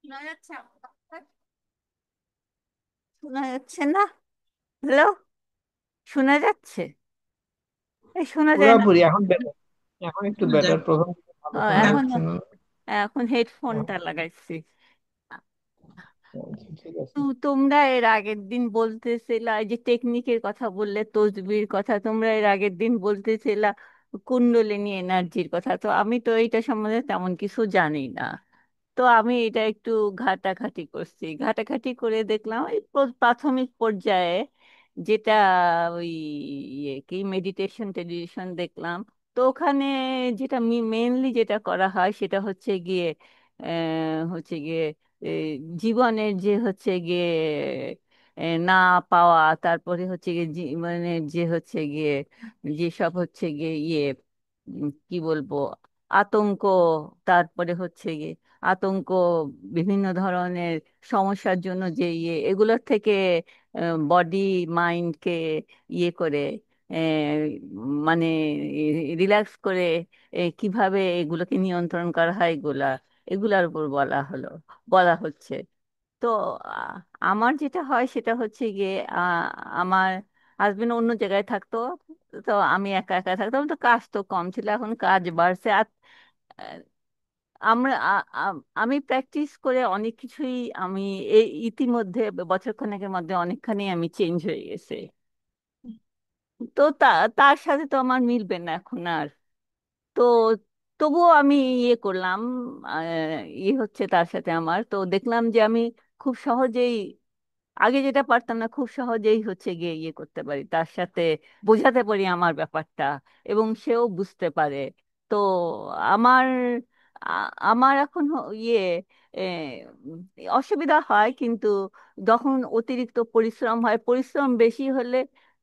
শোনা যাচ্ছে আমার কথা? শোনা যাচ্ছে না? হ্যালো, শোনা যাচ্ছে? এই শোনা যায় না পুরাপুরি তো। এখন বেটার, এখন একটু শোনা যায়। বেটার। প্রথম দিকে ভালো শোনা হ্যাঁ, এখন যাচ্ছে না। এখন হেডফোনটা লাগাইছি। আচ্ছা, ঠিক আছে। তোমরা এর আগের দিন বলতেছিলা, এই যে টেকনিকের কথা বললে, তসবির কথা, তোমরা এর আগের দিন বলতেছিলা কুণ্ডলিনী এনার্জির কথা। তো আমি তো এইটা সম্বন্ধে তেমন কিছু জানি না। তো আমি এটা একটু ঘাটাঘাটি করছি, ঘাটাঘাটি করে দেখলাম এই প্রাথমিক পর্যায়ে যেটা ওই কি মেডিটেশন টেডিটেশন দেখলাম। তো ওখানে যেটা মেনলি যেটা করা হয় সেটা হচ্ছে গিয়ে হচ্ছে গিয়ে এই জীবনের যে হচ্ছে গিয়ে না পাওয়া, তারপরে হচ্ছে গিয়ে জীবনের যে হচ্ছে গিয়ে যেসব হচ্ছে গিয়ে কি বলবো, আতঙ্ক, তারপরে হচ্ছে গিয়ে আতঙ্ক, বিভিন্ন ধরনের সমস্যার জন্য যে এগুলোর থেকে বডি মাইন্ডকে করে আহ, মানে রিল্যাক্স করে কিভাবে এগুলোকে নিয়ন্ত্রণ করা হয়, এগুলার উপর বলা হচ্ছে। তো আহ, আমার যেটা হয় সেটা হচ্ছে গিয়ে আমার হাজবেন্ড অন্য জায়গায় থাকতো, তো আমি একা একা থাকতাম, তো কাজ তো কম ছিল, এখন কাজ বাড়ছে। আর আহ, আমরা আমি প্র্যাকটিস করে অনেক কিছুই আমি এই ইতিমধ্যে বছরখানেকের মধ্যে অনেকখানি আমি চেঞ্জ হয়ে গেছে। তো তার সাথে তো আমার মিলবে না এখন আর। তো তবুও আমি করলাম, হচ্ছে তার সাথে আমার তো দেখলাম যে আমি খুব সহজেই, আগে যেটা পারতাম না, খুব সহজেই হচ্ছে গিয়ে করতে পারি, তার সাথে বোঝাতে পারি আমার ব্যাপারটা, এবং সেও বুঝতে পারে। তো আমার আমার এখন এ, উম, অসুবিধা হয়, কিন্তু যখন অতিরিক্ত পরিশ্রম হয়, পরিশ্রম বেশি হলে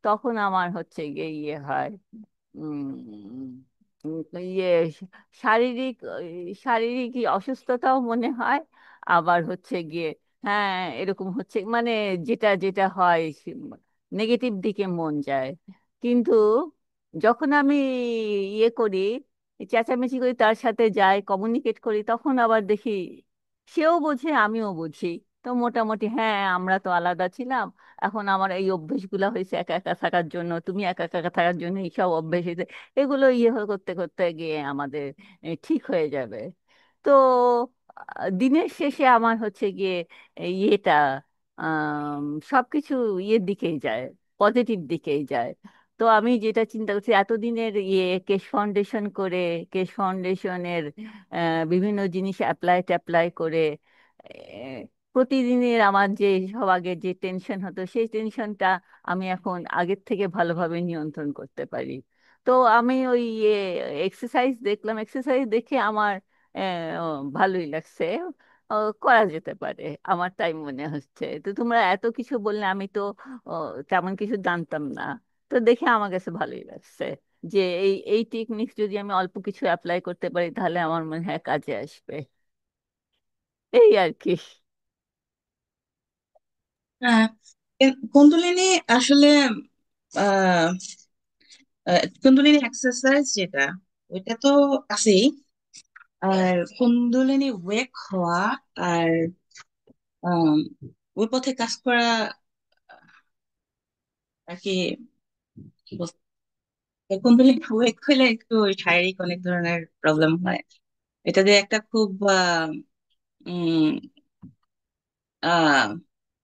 তখন আমার হচ্ছে গিয়ে হয় উম, উম, ইয়ে শারীরিক শারীরিক অসুস্থতাও মনে হয়। আবার হচ্ছে গিয়ে হ্যাঁ, এরকম হচ্ছে মানে যেটা যেটা হয় নেগেটিভ দিকে মন যায়। কিন্তু যখন আমি করি, চেঁচামেচি করি, তার সাথে যাই, কমিউনিকেট করি, তখন আবার দেখি সেও বোঝে, আমিও বুঝি। তো মোটামুটি হ্যাঁ, আমরা তো আলাদা ছিলাম, এখন আমার এই অভ্যেসগুলো হয়েছে একা একা থাকার জন্য, তুমি একা একা থাকার জন্য এইসব অভ্যেস হয়েছে। এগুলো করতে করতে গিয়ে আমাদের ঠিক হয়ে যাবে। তো দিনের শেষে আমার হচ্ছে গিয়ে ইয়েটা আম, সবকিছু দিকেই যায়, পজিটিভ দিকেই যায়। তো আমি যেটা চিন্তা করছি, এতদিনের কেশ ফাউন্ডেশন করে, কেশ ফাউন্ডেশনের বিভিন্ন জিনিস অ্যাপ্লাই ট্যাপ্লাই করে আহ, প্রতিদিনের আমার যে সব আগে যে টেনশন হতো, সেই টেনশনটা আমি এখন আগের থেকে ভালোভাবে নিয়ন্ত্রণ করতে পারি। তো আমি ওই এক্সারসাইজ দেখলাম, এক্সারসাইজ দেখে আমার ও, ভালোই লাগছে। ও, করা যেতে পারে, আমার তাই মনে হচ্ছে। তো তোমরা এত কিছু বললে, আমি তো ও, তেমন কিছু জানতাম না। তো দেখে আমার কাছে ভালোই লাগছে যে এই টেকনিক যদি আমি অল্প কিছু অ্যাপ্লাই করতে পারি, তাহলে আমার মনে হয় কাজে আসবে। এই আর কি। হ্যাঁ, কুন্দলিনী আসলে আহ কুন্দলিনী এক্সারসাইজ যেটা, ওইটা তো আছেই। আর কুন্দলিনী ওয়েক হওয়া আর আম, ওই পথে কাজ করা আর কি, কি বলবো, কুন্দলিনী ওয়েক হলে একটু শারীরিক অনেক ধরনের প্রবলেম হয়। এটা যে একটা খুব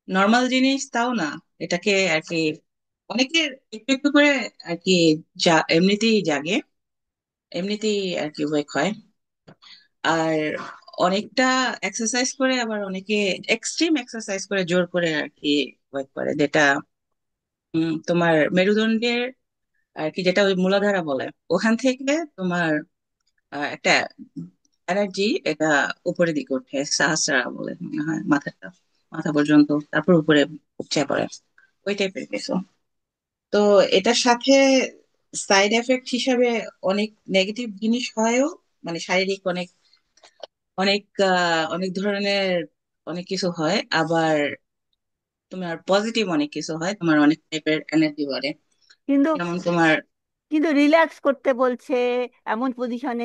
নর্মাল জিনিস তাও না। এটাকে আর কি অনেকের একটু একটু করে আর কি এমনিতেই জাগে। এমনিতেই আর কি ওয়েক হয়। আর অনেকটা এক্সারসাইজ করে, আবার অনেকে এক্সট্রিম এক্সারসাইজ করে জোর করে আর কি ওয়েক করে, যেটা তোমার মেরুদণ্ডের আর কি, যেটা ওই মূলাধারা বলে, ওখান থেকে তোমার একটা এনার্জি, এটা উপরের দিকে ওঠে, সহস্রারা বলে মনে হয়, মাথাটা, মাথা পর্যন্ত, তারপর উপরে উঠে পড়ে, ওই টাইপের কিছু। তো এটার সাথে সাইড এফেক্ট হিসাবে অনেক নেগেটিভ জিনিস হয়ও, মানে শারীরিক অনেক অনেক অনেক ধরনের অনেক কিছু হয়, আবার তোমার পজিটিভ অনেক কিছু হয়, তোমার অনেক টাইপের এনার্জি বাড়ে। কিন্তু যেমন তোমার, কিন্তু রিল্যাক্স করতে বলছে, এমন পজিশনে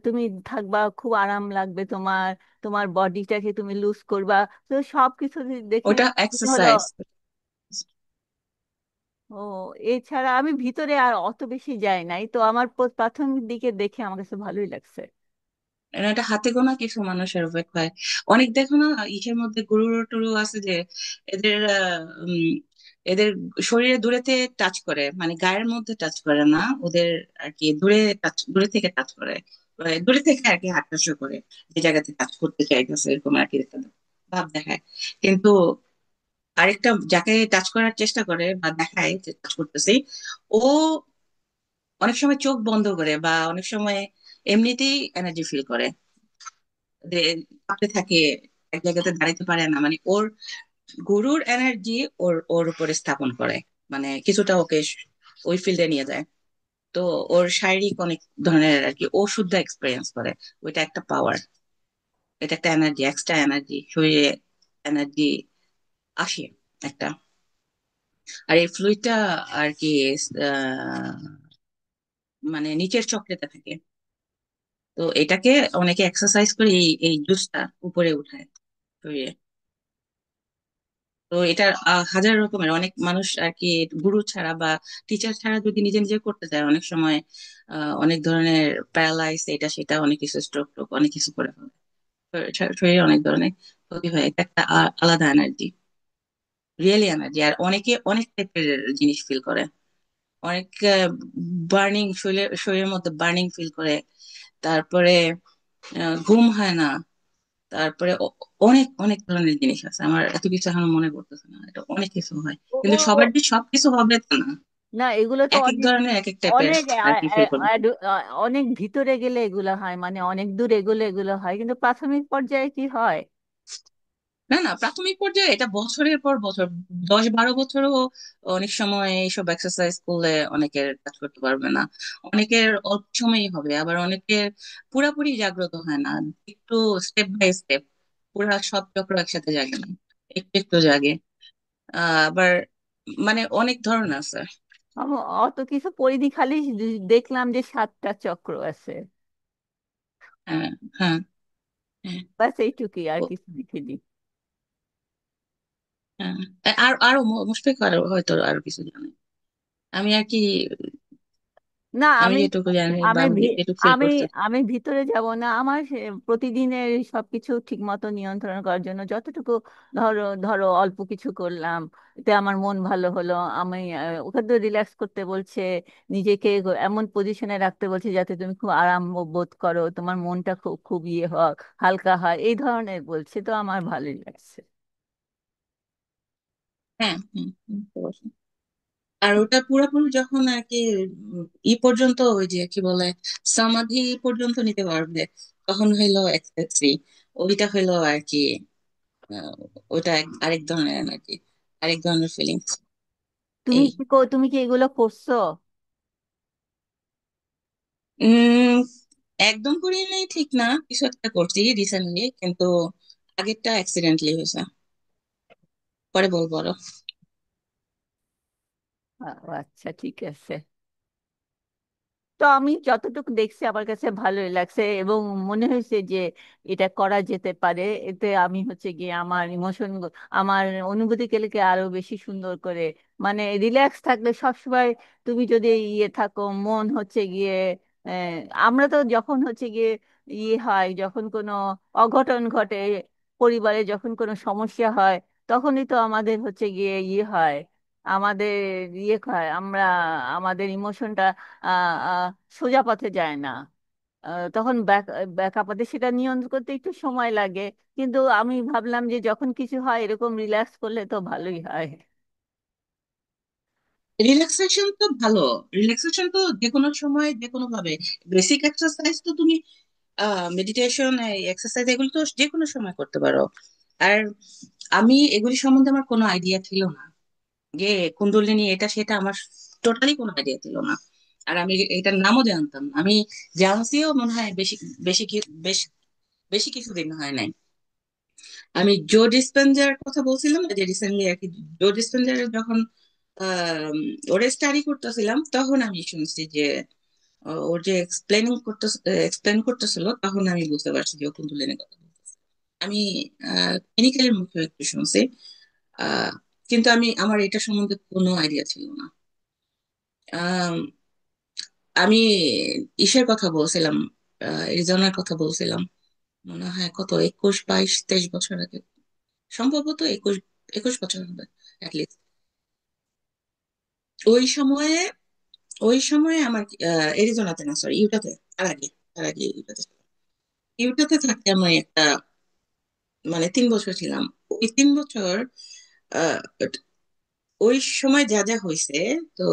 তুমি থাকবা, খুব আরাম লাগবে তোমার, তোমার বডিটাকে তুমি লুজ করবা। তো সব কিছু দেখে ওটা মনে হলো। এক্সারসাইজ। ও, এছাড়া আমি ভিতরে আর অত বেশি যাই নাই, তো আমার প্রাথমিক দিকে দেখে আমার কাছে ভালোই লাগছে। এটা হাতে গোনা কিছু মানুষের উপর হয়। অনেক দেখো না, ইসের মধ্যে গরু টরু আছে যে এদের এদের শরীরে দূরেতে টাচ করে, মানে গায়ের মধ্যে টাচ করে না ওদের, আর কি দূরে টাচ, দূরে থেকে টাচ করে, মানে দূরে থেকে আর কি হাঁটা শুরু করে, যে জায়গাতে টাচ করতে চাইতেছে এরকম আর কি একটা ভাব দেখায়। কিন্তু আরেকটা যাকে টাচ করার চেষ্টা করে বা দেখায় যে টাচ করতেছি, ও অনেক সময় চোখ বন্ধ করে, বা অনেক সময় এমনিতেই এনার্জি ফিল করে, যে কাঁপতে থাকে, এক জায়গাতে দাঁড়াতে পারে না, মানে ওর গুরুর এনার্জি ওর ওর উপরে স্থাপন করে, মানে কিছুটা ওকে ওই ফিল্ডে নিয়ে যায়। তো ওর শারীরিক অনেক ধরনের আর কি ও শুদ্ধ এক্সপিরিয়েন্স করে। ওইটা একটা পাওয়ার, এটা একটা এনার্জি, এক্সট্রা এনার্জি শরীরে, এনার্জি আসে একটা। আর এই ফ্লুইডটা আর কি আহ, মানে নিচের চক্রেতে থাকে। তো এটাকে অনেকে এক্সারসাইজ করে এই এই জুসটা উপরে উঠায় শরীরে। তো এটা হাজার রকমের, অনেক মানুষ আর কি গুরু ছাড়া বা টিচার ছাড়া যদি নিজে নিজে করতে যায়, অনেক সময় অনেক ধরনের প্যারালাইজ, এটা সেটা অনেক কিছু, স্ট্রোক টোক অনেক কিছু করে ফেলে। শরীরে অনেক ধরনের ক্ষতি হয়। এটা একটা আলাদা এনার্জি, রিয়েলি এনার্জি। আর অনেকে অনেক টাইপের জিনিস ফিল করে, অনেক বার্নিং, শরীরের মধ্যে বার্নিং ফিল করে। তারপরে ঘুম হয় না। তারপরে অনেক অনেক ধরনের জিনিস আছে, আমার এত কিছু এখন মনে করতেছে না, এটা অনেক কিছু হয়। ও ও কিন্তু ও, সবার যে সবকিছু হবে তা না, না, এগুলো তো এক এক অনেক ধরনের এক এক টাইপের অনেক আর কি ফিল করবে। অনেক ভিতরে গেলে এগুলো হয়, মানে অনেক দূর এগুলো এগুলো হয়, কিন্তু প্রাথমিক পর্যায়ে কি হয়? না না, প্রাথমিক পর্যায়ে এটা বছরের পর বছর, 10-12 বছরও অনেক সময় এইসব এক্সারসাইজ করলে অনেকের কাজ করতে পারবে না। অনেকের অল্প সময়ই হবে, আবার অনেকের পুরাপুরি জাগ্রত হয় না, একটু স্টেপ বাই স্টেপ, পুরা সব চক্র একসাথে জাগে না, একটু একটু জাগে। আবার মানে অনেক ধরন আছে। আমি অত কিছু পড়িনি, খালি দেখলাম যে 7টা চক্র আছে, হ্যাঁ, হ্যাঁ, হ্যাঁ, বাস এইটুকুই, আর ও, কিছু দেখিনি। হ্যাঁ। আর আরো মুশফিক আরো হয়তো আরো কিছু জানে, আমি আর কি, না, আমি আমি যেটুকু জানি বা আমি আমি ভি- যেটুকু ফিল আমি করতে। আমি ভিতরে যাব না। আমার প্রতিদিনের সবকিছু ঠিক মতো নিয়ন্ত্রণ করার জন্য যতটুকু, ধরো ধরো অল্প কিছু করলাম, এতে আমার মন ভালো হলো। আমি ওখানে তো রিল্যাক্স করতে বলছে, নিজেকে এমন পজিশনে রাখতে বলছে যাতে তুমি খুব আরাম বোধ করো, তোমার মনটা খুব খুব ইয়ে হয়, হালকা হয়, এই ধরনের বলছে, তো আমার ভালোই লাগছে। হ্যাঁ, হ্যাঁ, অবশ্যই। আর ওটা পুরোপুরি যখন আর কি ই পর্যন্ত, ওই যে কি বলে, সমাধি পর্যন্ত নিতে পারবে, তখন হইলো এক্সেসরি, ওইটা হইলো আর কি আহ, ওইটা আরেক ধরনের আর কি, আরেক ধরনের ফিলিংস। তুমি এই কি তুমি কি এগুলো করছো? উম একদম করি নাই ঠিক না, কিছু একটা করছি রিসেন্টলি, কিন্তু আগেরটা অ্যাক্সিডেন্টলি হয়েছে, পরে বলবো আরো। আচ্ছা, ঠিক আছে। তো আমি যতটুকু দেখছি আমার কাছে ভালোই লাগছে, এবং মনে হয়েছে যে এটা করা যেতে পারে। এতে আমি হচ্ছে গিয়ে আমার ইমোশন, আমার অনুভূতিগুলোকে আরো বেশি সুন্দর করে, মানে রিল্যাক্স থাকলে সবসময়, তুমি যদি ইয়ে থাকো, মন হচ্ছে গিয়ে, আহ, আমরা তো যখন হচ্ছে গিয়ে ইয়ে হয়, যখন কোনো অঘটন ঘটে পরিবারে, যখন কোনো সমস্যা হয়, তখনই তো আমাদের হচ্ছে গিয়ে ইয়ে হয়, আমাদের ইয়ে হয়, আমরা আমাদের ইমোশনটা সোজা পথে যায় না। তখন ব্যাক আপাতে সেটা নিয়ন্ত্রণ করতে একটু সময় লাগে। কিন্তু আমি ভাবলাম যে যখন কিছু হয় এরকম রিল্যাক্স করলে তো ভালোই হয়। রিল্যাক্সেশন তো ভালো। রিল্যাক্সেশন তো যে কোনো সময় যে কোনো ভাবে, বেসিক এক্সারসাইজ তো তুমি মেডিটেশন, এক্সারসাইজ এগুলো তো যে কোনো সময় করতে পারো। আর আমি এগুলি সম্বন্ধে আমার কোনো আইডিয়া ছিল না, যে কুণ্ডলিনী এটা সেটা আমার টোটালি কোনো আইডিয়া ছিল না। আর আমি এটার নামও জানতাম না। আমি জানছিও মনে হয় বেশি বেশি বেশ বেশি কিছুদিন হয় নাই। আমি জো ডিসপেনজার কথা বলছিলাম না, যে রিসেন্টলি আর কি, জো ডিসপেনজার যখন ওরে স্টাডি করতেছিলাম তখন আমি শুনছি যে ওর যে এক্সপ্লেন করতেছিল, তখন আমি বুঝতে পারছি যে ও কুণ্ডলিনীর কথা বলতেছে। আমি ক্লিনিক্যালের মুখে একটু শুনছি, আহ, কিন্তু আমার এটা সম্বন্ধে কোনো আইডিয়া ছিল না। আম, আমি ইসের কথা বলছিলাম, এরিজোনার কথা বলছিলাম, মনে হয় কত 21, 22, 23 বছর আগে, সম্ভবত 21 বছর হবে অ্যাটলিস্ট। ওই সময়ে ওই সময়ে আমার এরিজোনাতে না, সরি, ইউটাতে। তার আগে ইউটাতে ছিলাম। ইউটাতে থাকতে আমি একটা, মানে 3 বছর ছিলাম। ওই 3 বছর আহ, ওই সময় যা যা হয়েছে, তো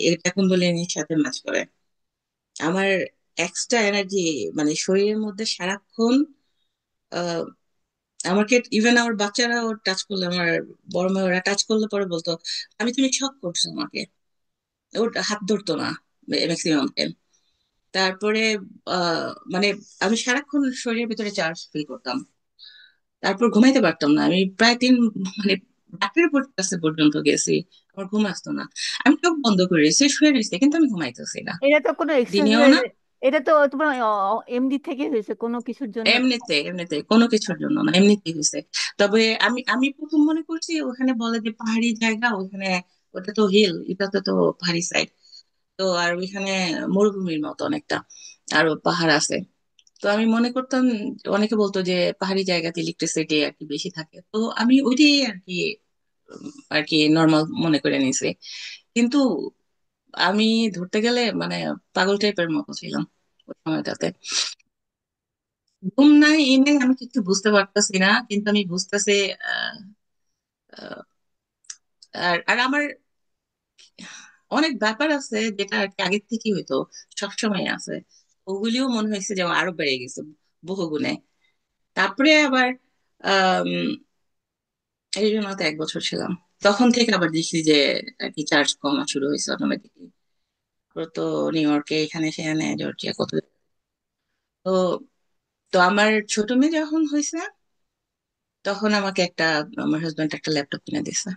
এটা কুণ্ডলিনীর সাথে ম্যাচ করে। আমার এক্সট্রা এনার্জি, মানে শরীরের মধ্যে সারাক্ষণ আহ, আমাকে ইভেন আমার বাচ্চারা ওর টাচ করলে, আমার বড় মেয়ে ওরা টাচ করলে পরে বলতো, তুমি শক করছো আমাকে। ওর হাত ধরতো না ম্যাক্সিমাম টাইম। তারপরে আহ মানে আমি সারাক্ষণ শরীরের ভিতরে চার্জ ফিল করতাম। তারপর ঘুমাইতে পারতাম না আমি প্রায় মানে ডাক্তারের কাছে পর্যন্ত গেছি। আমার ঘুম আসতো না। আমি চোখ বন্ধ করে রেখেছি, শুয়ে রয়েছে, কিন্তু আমি ঘুমাইতেছি না। এটা তো কোনো দিনেও এক্সারসাইজ, না। এটা তো তোমার এমডি থেকে হয়েছে, কোনো কিছুর জন্য তো। এমনিতে এমনিতে কোনো কিছুর জন্য না, এমনিতেই হয়েছে। তবে আমি আমি প্রথম মনে করছি ওখানে বলে যে পাহাড়ি জায়গা, ওখানে ওটা তো হিল, এটাতে তো পাহাড়ি সাইড। তো আর ওইখানে মরুভূমির মতো অনেকটা, আর পাহাড় আছে। তো আমি মনে করতাম, অনেকে বলতো যে পাহাড়ি জায়গাতে ইলেকট্রিসিটি আর কি বেশি থাকে, তো আমি ওইটাই আর কি নর্মাল মনে করে নিয়েছি। কিন্তু আমি ধরতে গেলে মানে পাগল টাইপের মতো ছিলাম ওই সময়টাতে। ঘুম নাই এই নাই আমি কিছু বুঝতে পারতেছি না, কিন্তু আমি বুঝতেছি। আহ, আহ, আর আর আমার অনেক ব্যাপার আছে যেটা আর কি আগের থেকে হয়তো সবসময় আছে, ওগুলিও মনে হয়েছে যে আরো বেড়ে গেছে বহু গুণে। তারপরে আবার আহ এই জন্য তো 1 বছর ছিলাম। তখন থেকে আবার দেখি যে আর কি চার্জ কমা শুরু হয়েছে অটোমেটিকলি। তো নিউ ইয়র্কে, এখানে সেখানে জর্জিয়া কত। তো তো আমার ছোট মেয়ে যখন হয়েছে, তখন আমাকে আমার হাজবেন্ড একটা ল্যাপটপ কিনে দিয়েছে।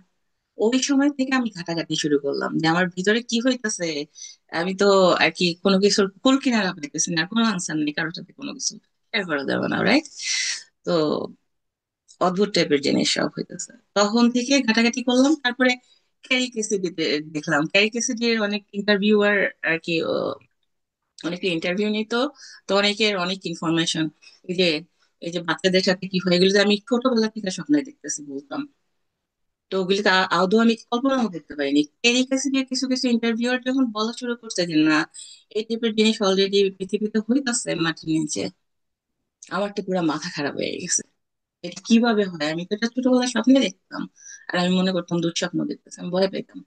ওই সময় থেকে আমি ঘাটাঘাটি শুরু করলাম যে আমার ভিতরে কি হইতেছে। আমি তো আর কি কোনো কিছুর কুল কিনারা পাইতেছি না, কোনো আনসার নেই, কারোর সাথে কোনো কিছু শেয়ার করা যাবে না, রাইট? তো অদ্ভুত টাইপের জিনিস সব হইতেছে। তখন থেকে ঘাটাঘাটি করলাম। তারপরে ক্যারি কেসিডিতে দেখলাম, ক্যারি কেসিডির অনেক ইন্টারভিউয়ার আর কি, অনেকে ইন্টারভিউ নিত। তো অনেকের অনেক ইনফরমেশন, এই যে এই যে বাচ্চাদের সাথে কি হয়, এগুলো যে আমি ছোটবেলা থেকে স্বপ্নে দেখতেছি বলতাম। তো ওগুলি তো আদৌ আমি কল্পনাও করতে পারিনি। ক্যারি কেসিডির কিছু কিছু ইন্টারভিউয়ার যখন বলা শুরু করছে যে না, এই টাইপের জিনিস অলরেডি পৃথিবীতে হইতাছে মাটির নিচে, আমার তো পুরো মাথা খারাপ হয়ে গেছে। এটা কিভাবে হয়? আমি তো এটা ছোটবেলায় স্বপ্নে দেখতাম, আর আমি মনে করতাম দুঃস্বপ্ন দেখতেছি, আমি ভয় পেতাম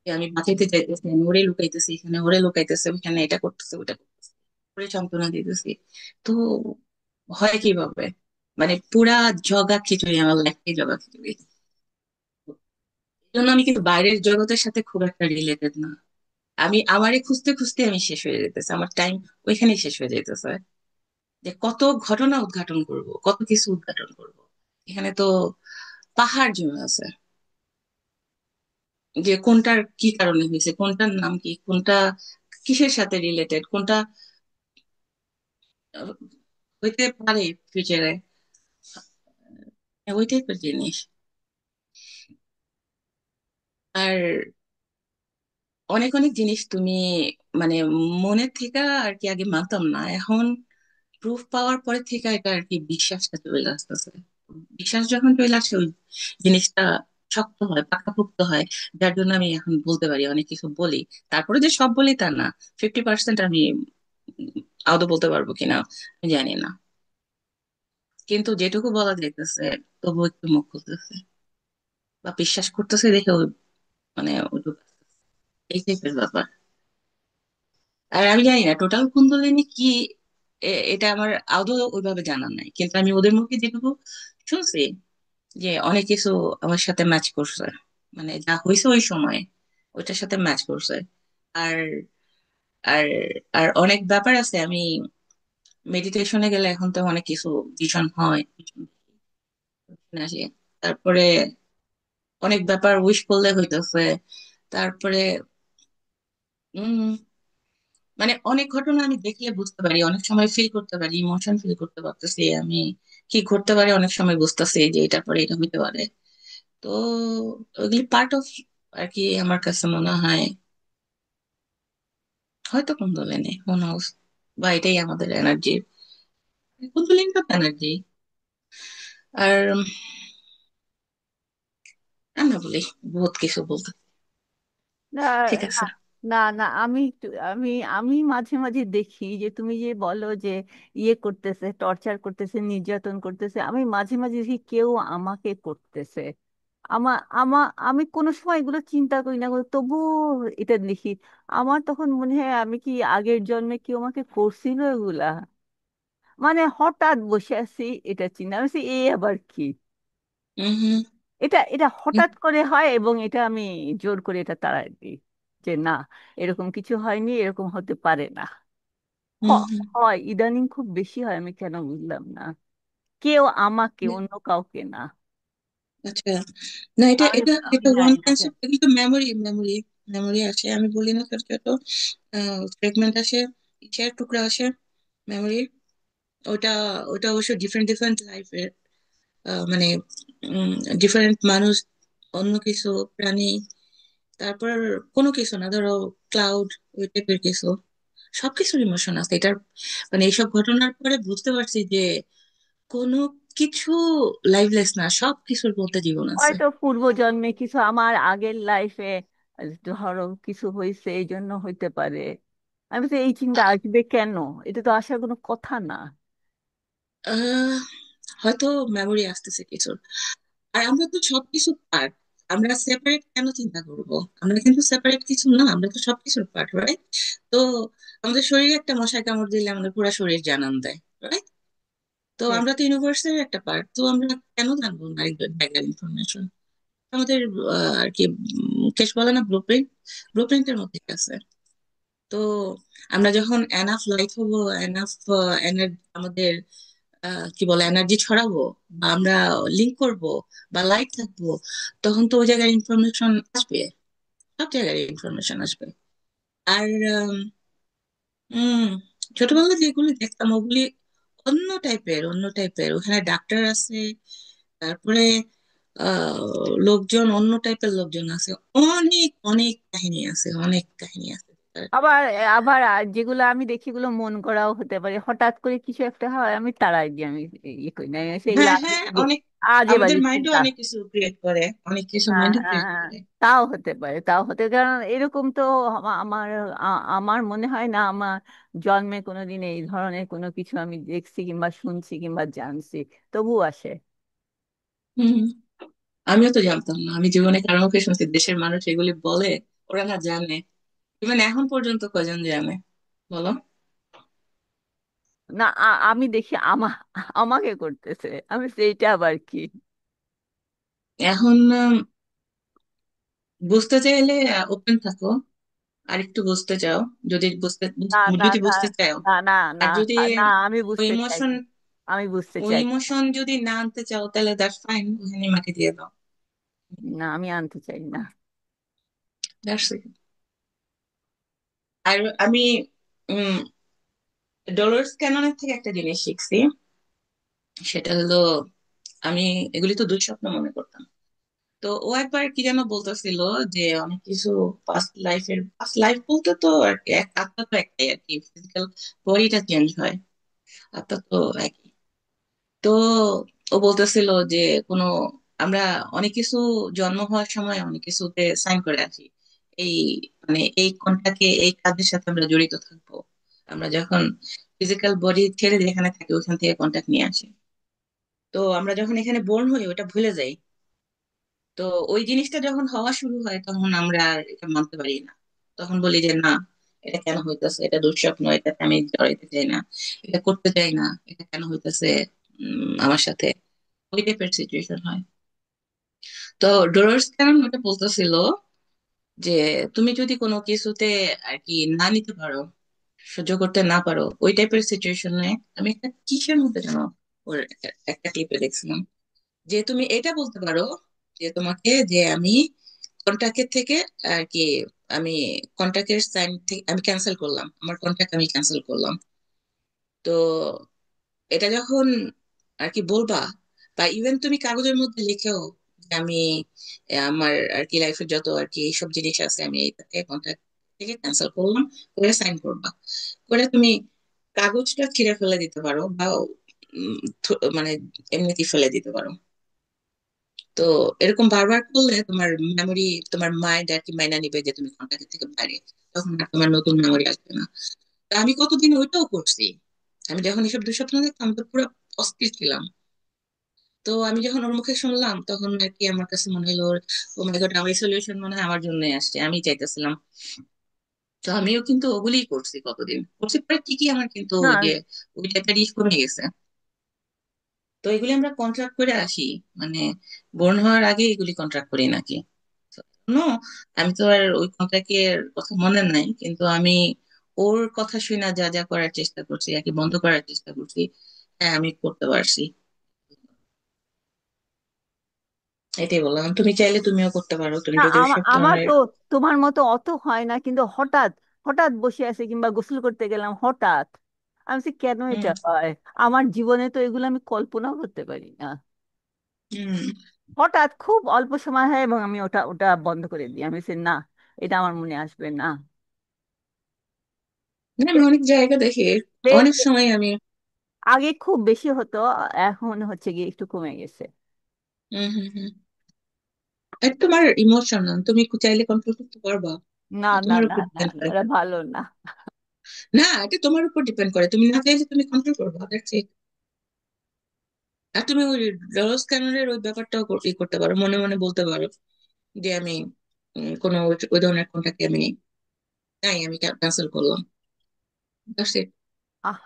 যে আমি বাঁচাইতে চাইতেছি, আমি ওরে লুকাইতেছি, এখানে ওরে লুকাইতেছে, ওইখানে এটা করতেছে ওটা করতেছে, ওরে সান্ত্বনা দিতেছি। তো হয় কিভাবে? মানে পুরা জগা খিচুড়ি, আমার লাইফে জগা খিচুড়ি। এই জন্য আমি কিন্তু বাইরের জগতের সাথে খুব একটা রিলেটেড না। আমি আমারে খুঁজতে খুঁজতে আমি শেষ হয়ে যেতেছে, আমার টাইম ওইখানেই শেষ হয়ে যেতেছে। যে কত ঘটনা উদ্ঘাটন করব, কত কিছু উদ্ঘাটন করব। এখানে তো পাহাড় জমে আছে, যে কোনটার কি কারণে হয়েছে, কোনটার নাম কি, কোনটা কিসের সাথে রিলেটেড, কোনটা আহ, হইতে পারে ফিউচারে, ওই টাইপের জিনিস। আর অনেক অনেক জিনিস তুমি মানে মনের থেকে আর কি আগে মানতাম না, এখন প্রুফ পাওয়ার পরে থেকে এটা আর কি বিশ্বাসটা চলে আসতেছে। বিশ্বাস যখন চলে আসে, ওই জিনিসটা শক্ত হয়, পাকাপোক্ত হয়, যার জন্য আমি এখন বলতে পারি, অনেক কিছু বলি। তারপরে যে সব বলি তা না, 50% আমি আদৌ বলতে পারবো কিনা আমি জানি না, কিন্তু যেটুকু বলা যাইতেছে তবু একটু মুখ খুলতেছে বা বিশ্বাস করতেছে দেখে মানে ওটুকু, এই টাইপের ব্যাপার। আর আমি জানি না টোটাল কুণ্ডলিনী কি, এটা আমার আদৌ ওইভাবে জানা নাই, কিন্তু আমি ওদের মুখে যেটুকু শুনছি যে অনেক কিছু আমার সাথে ম্যাচ করছে, মানে যা হয়েছে ওই সময় ওইটার সাথে ম্যাচ করছে। আর আর আর অনেক ব্যাপার আছে, আমি মেডিটেশনে গেলে এখন তো অনেক কিছু ভীষণ হয়, আসে। তারপরে অনেক ব্যাপার উইশ করলে হইতেছে। তারপরে উম মানে অনেক ঘটনা আমি দেখলে বুঝতে পারি, অনেক সময় ফিল করতে পারি, ইমোশন ফিল করতে পারতেছি আমি, কি ঘটতে পারে অনেক সময় বুঝতেছি যে এটার পরে এটা হইতে পারে। তো ওগুলি পার্ট অফ, আর কি আমার কাছে মনে হয় হয়তো কুণ্ডলিনী, হু নোস, বা এটাই আমাদের এনার্জি, কুণ্ডলিনী তো এনার্জি। আর আমরা বলি বহুত কিছু বলতে, না ঠিক না আছে। না না, আমি আমি মাঝে মাঝে দেখি যে তুমি যে বলো যে ইয়ে করতেছে, টর্চার করতেছে, নির্যাতন করতেছে, আমি মাঝে মাঝে দেখি কেউ আমাকে করতেছে। আমি কোনো সময় এগুলো চিন্তা করি না, তবু এটা দেখি। আমার তখন মনে হয় আমি কি আগের জন্মে কেউ আমাকে করছিল এগুলা। মানে হঠাৎ বসে আছি, এটা চিন্তা, আমি বলছি, এ আবার কি? হম হম এটা এটা হঠাৎ করে হয় এবং এটা আমি জোর করে এটা তাড়াই দিই যে না, এরকম কিছু হয়নি, এরকম হতে পারে না। হম হম। হয়, ইদানিং খুব বেশি হয়, আমি কেন বুঝলাম না। কেউ আমাকে, অন্য কাউকে না। আচ্ছা, না এটা আমি এটা আমি এটা ওয়ান জানি না কনসেপ্ট, কিন্তু মেমোরি মেমোরি মেমোরি আসে, আমি বলি না, ছোট ছোট ফ্রেগমেন্ট আসে, ইচ্ছার টুকরা আসে, মেমোরি। ওটা ওটা অবশ্য ডিফারেন্ট ডিফারেন্ট লাইফের, মানে ডিফারেন্ট মানুষ, অন্য কিছু প্রাণী, তারপর কোনো কিছু না, ধরো ক্লাউড, ওই টাইপের কিছু, সবকিছুর ইমোশন আছে এটার। মানে এইসব ঘটনার পরে বুঝতে পারছি যে কোনো কিছু লাইভলেস না, সব কিছুর মধ্যে জীবন আছে। হয়তো পূর্বজন্মে কিছু আমার আগের লাইফে ধরো কিছু হয়েছে, এই জন্য হইতে পারে। আমি বলছি, এই চিন্তা আসবে কেন? এটা তো আসার কোনো কথা না। আহ হয়তো মেমোরি আসতেছে কিছু। আর আমরা তো সবকিছু পার্ট, আমরা সেপারেট কেন চিন্তা করব? আমরা কিন্তু সেপারেট কিছু না, আমরা তো সবকিছুর পার্ট, রাইট? তো আমাদের শরীরে একটা মশায় কামড় দিলে আমাদের পুরো শরীর জানান দেয়, রাইট? তো ঠিক। আমরা তো ইউনিভার্সের একটা পার্ট, তো আমরা কেন জানবো না ব্যাকগ্রাউন্ড ইনফরমেশন? আমাদের আর কি কেস বলে না, ব্লুপ্রিন্ট, ব্লুপ্রিন্টের মধ্যে আছে। তো আমরা যখন এনাফ লাইট হবো, এনাফ আমাদের কি বলে এনার্জি ছড়াবো, বা আমরা লিঙ্ক করব, বা লাইট থাকবো, তখন তো ওই জায়গায় ইনফরমেশন আসবে, সব জায়গায় ইনফরমেশন আসবে। আর উম, উম, ছোটবেলায় যেগুলি দেখতাম ওগুলি অন্য টাইপের, ওখানে ডাক্তার আছে, তারপরে লোকজন, অন্য টাইপের লোকজন আছে, অনেক অনেক কাহিনী আছে, অনেক কাহিনী আছে। আবার আবার যেগুলো আমি দেখি, এগুলো মন করাও হতে পারে। হঠাৎ করে কিছু একটা হয়, আমি তাড়াই দিই, আমি ইয়ে করি না, সেগুলো হ্যাঁ আজে হ্যাঁ, বাজে, অনেক আজে আমাদের বাজে মাইন্ডও চিন্তা। অনেক কিছু ক্রিয়েট করে, অনেক কিছু হ্যাঁ মাইন্ডও হ্যাঁ ক্রিয়েট হ্যাঁ, করে। তাও হতে পারে, তাও হতে, কারণ এরকম তো আমার আমার মনে হয় না আমার জন্মে কোনোদিন এই ধরনের কোনো কিছু আমি দেখছি কিংবা শুনছি কিংবা জানছি, তবু আসে। হম। আমিও তো জানতাম না, আমি জীবনে কারো মুখে শুনছি দেশের মানুষ এগুলি বলে, ওরা না জানে। ইভেন এখন পর্যন্ত কজন জানে বলো? না, আমি দেখি আমাকে করতেছে, আমি সেইটা আবার কি? এখন বুঝতে চাইলে ওপেন থাকো, আর একটু বুঝতে চাও, যদি বুঝতে না না যদি না বুঝতে চাও, না না না আর যদি না, আমি ওই বুঝতে চাই ইমোশন না। আমি বুঝতে ওই চাই না। ইমোশন যদি না আনতে চাও তাহলে দ্যাটস ফাইন, ওখানে মাকে দিয়ে দাও। না, আমি আনতে চাই না। That's it. আর আমি উম ডলোর্স ক্যাননের থেকে একটা জিনিস শিখছি, সেটা হলো আমি এগুলি তো দুঃস্বপ্ন মনে করতাম। তো ও একবার কি যেন বলতেছিল যে অনেক কিছু পাস্ট লাইফ বলতে তো আর কি, আত্মা তো একটাই আর কি, ফিজিক্যাল বডিটা চেঞ্জ হয়, আত্মা তো একই। তো ও বলতেছিল যে কোনো আমরা অনেক কিছু জন্ম হওয়ার সময় অনেক কিছুতে সাইন করে আছি। এই মানে এই কোনটাকে এই কাজের সাথে আমরা জড়িত থাকবো। আমরা যখন ফিজিক্যাল বডি ছেড়ে দিয়ে এখানে থাকি ওখান থেকে কন্ট্যাক্ট নিয়ে আসি। তো আমরা যখন এখানে বোর্ন হই ওটা ভুলে যাই। তো ওই জিনিসটা যখন হওয়া শুরু হয় তখন আমরা আর এটা মানতে পারি না। তখন বলি যে না, এটা কেন হইতেছে, এটা দুঃস্বপ্ন, এটাতে আমি জড়াইতে চাই না, এটা করতে চাই না, এটা কেন হইতেছে আমার সাথে। ওই টাইপের সিচুয়েশন হয়। তো ডোরস কারণ ওটা বলতেছিল যে তুমি যদি কোনো কিছুতে আর কি না নিতে পারো, সহ্য করতে না পারো, ওই টাইপের সিচুয়েশনে আমি একটা কিসের মধ্যে যেন ওর একটা ক্লিপে দেখছিলাম যে তুমি এটা বলতে পারো যে তোমাকে যে আমি কন্ট্রাক্টের থেকে আর কি আমি কন্ট্রাক্টের সাইন থেকে আমি ক্যান্সেল করলাম, আমার কন্ট্রাক্ট আমি ক্যান্সেল করলাম। তো এটা যখন আর কি বলবা, বা ইভেন তুমি কাগজের মধ্যে লিখেও যে আমি আমার আর কি লাইফের যত আর কি এইসব জিনিস আছে আমি এইটাকে কন্ট্রাক্ট থেকে ক্যান্সেল করলাম, করে সাইন করবা, করে তুমি কাগজটা ছিঁড়ে ফেলে দিতে পারো বা মানে এমনিতেই ফেলে দিতে পারো। তো এরকম বারবার করলে তোমার মেমোরি, তোমার মাইন্ড আর কি মাইনা নিবে যে তুমি কন্ট্যাক্ট থেকে বাইরে, তখন আর তোমার নতুন মেমোরি আসবে না। তা আমি কতদিন ওইটাও করছি। আমি যখন এসব দুঃস্বপ্ন দেখতাম আমি তো পুরো অস্থির ছিলাম। তো আমি যখন ওর মুখে শুনলাম তখন আর কি আমার কাছে মনে হলো ও মাই গড, আমার সলিউশন মনে হয় আমার জন্য আসছে, আমি চাইতেছিলাম। তো আমিও কিন্তু ওগুলিই করছি, কতদিন করছি, পরে ঠিকই আমার কিন্তু না ওই যে ওই টাইপের ইস কমে গেছে। তো এগুলি আমরা কন্ট্রাক্ট করে আসি, মানে বোর্ন হওয়ার আগে এগুলি কন্ট্রাক্ট করি নাকি? নো, আমি তো আর ওই কন্ট্রাক্টের কথা মনে নাই, কিন্তু আমি ওর কথা শুনে যা যা করার চেষ্টা করছি আর কি, বন্ধ করার চেষ্টা করছি। হ্যাঁ, আমি করতে পারছি। এটাই বললাম, তুমি চাইলে তুমিও করতে পারো, তুমি না, যদি সব আমার ধরনের। তো তোমার মতো অত হয় না, কিন্তু হঠাৎ হঠাৎ বসে আছে কিংবা গোসল করতে গেলাম হঠাৎ, আমি বলছি, কেন হুম। এটা হয়? আমার জীবনে তো এগুলো আমি কল্পনাও করতে পারি না। হুম। হঠাৎ খুব অল্প সময় হয় এবং আমি ওটা ওটা বন্ধ করে দিই। আমি বলছি, না, এটা আমার মনে আসবে না। না, আমি অনেক জায়গা দেখি, অনেক বেশ, সময় আমি। আগে খুব বেশি হতো, এখন হচ্ছে গিয়ে একটু কমে গেছে। হুম, হুম, হুম। আর তোমার ইমোশন তুমি চাইলে কন্ট্রোল করতে পারবা, না, না, তোমার না, উপর না, ডিপেন্ড করে। ওরা ভালো না। না, এটা তোমার উপর ডিপেন্ড করে, তুমি না চাইলে তুমি কন্ট্রোল করবা, দ্যাটস ইট। আর তুমি ওই রোজ ক্যাননের ওই ব্যাপারটাও করতে পারো, মনে মনে বলতে পারো যে আমি কোনো ওই ধরনের কন্ট্যাক্ট আমি নাই, আমি ক্যান্সেল করলাম, দ্যাটস ইট। আহ,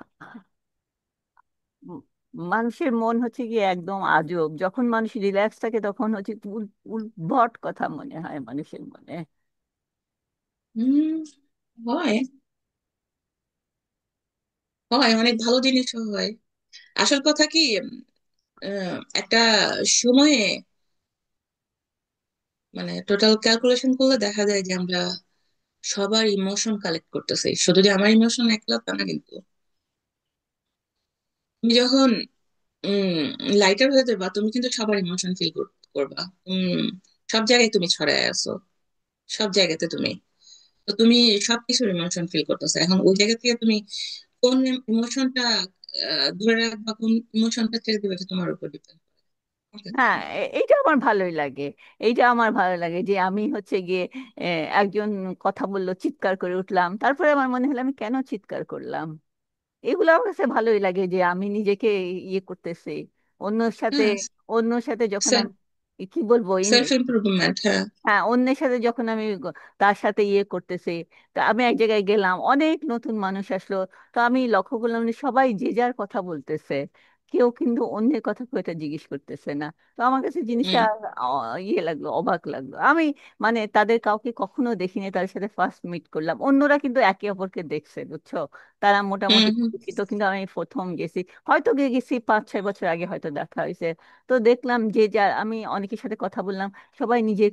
উম, মানুষের মন হচ্ছে গিয়ে একদম আজব। যখন মানুষ রিল্যাক্স থাকে তখন হচ্ছে উদ্ভট কথা মনে হয় মানুষের মনে। হম। হয়, হয়, অনেক ভালো জিনিসও হয়। আসল কথা কি, একটা সময়ে মানে টোটাল ক্যালকুলেশন করলে দেখা যায় যে আমরা সবার ইমোশন কালেক্ট করতেছি, শুধু যে আমার ইমোশন একলা তা না কিন্তু। তুমি যখন লাইটার হয়ে যাবা তুমি কিন্তু সবার ইমোশন ফিল করবা। সব জায়গায় তুমি ছড়ায় আছো, সব জায়গাতে তুমি, তো তুমি সবকিছুর ইমোশন ফিল করতেছো। এখন ওই জায়গা থেকে তুমি কোন ইমোশনটা ধরে রাখবা, কোন ইমোশনটা ছেড়ে দিবে, এটা তোমার উপর ডিপেন্ড করে। হ্যাঁ, এইটা আমার ভালোই লাগে। এইটা আমার ভালো লাগে যে আমি হচ্ছে গিয়ে একজন কথা বললো, চিৎকার করে উঠলাম, তারপরে আমার মনে হলো আমি কেন চিৎকার করলাম। এগুলো আমার কাছে ভালোই লাগে যে আমি নিজেকে ইয়ে করতেছি অন্যর সাথে। হ্যাঁ, অন্যর সাথে যখন আমি কি বলবো, সেলফ ইমপ্রুভমেন্ট, হ্যাঁ। হ্যাঁ, অন্যের সাথে যখন আমি তার সাথে ইয়ে করতেছি। তা আমি এক জায়গায় গেলাম, অনেক নতুন মানুষ আসলো। তো আমি লক্ষ্য করলাম যে সবাই যে যার কথা বলতেছে, কেউ কিন্তু অন্যের কথা খুব একটা জিজ্ঞেস করতেছে না। তো আমার কাছে জিনিসটা হুম, ইয়ে লাগলো, অবাক লাগলো। আমি মানে তাদের কাউকে কখনো দেখিনি, তাদের সাথে ফার্স্ট মিট করলাম। অন্যরা কিন্তু একে অপরকে দেখছে, বুঝছো, তারা হুম, মোটামুটি হুম, পরিচিত, কিন্তু আমি প্রথম গেছি। হয়তো গেছি 5-6 বছর আগে, হয়তো দেখা হয়েছে। তো দেখলাম যে যার, আমি অনেকের সাথে কথা বললাম, সবাই নিজের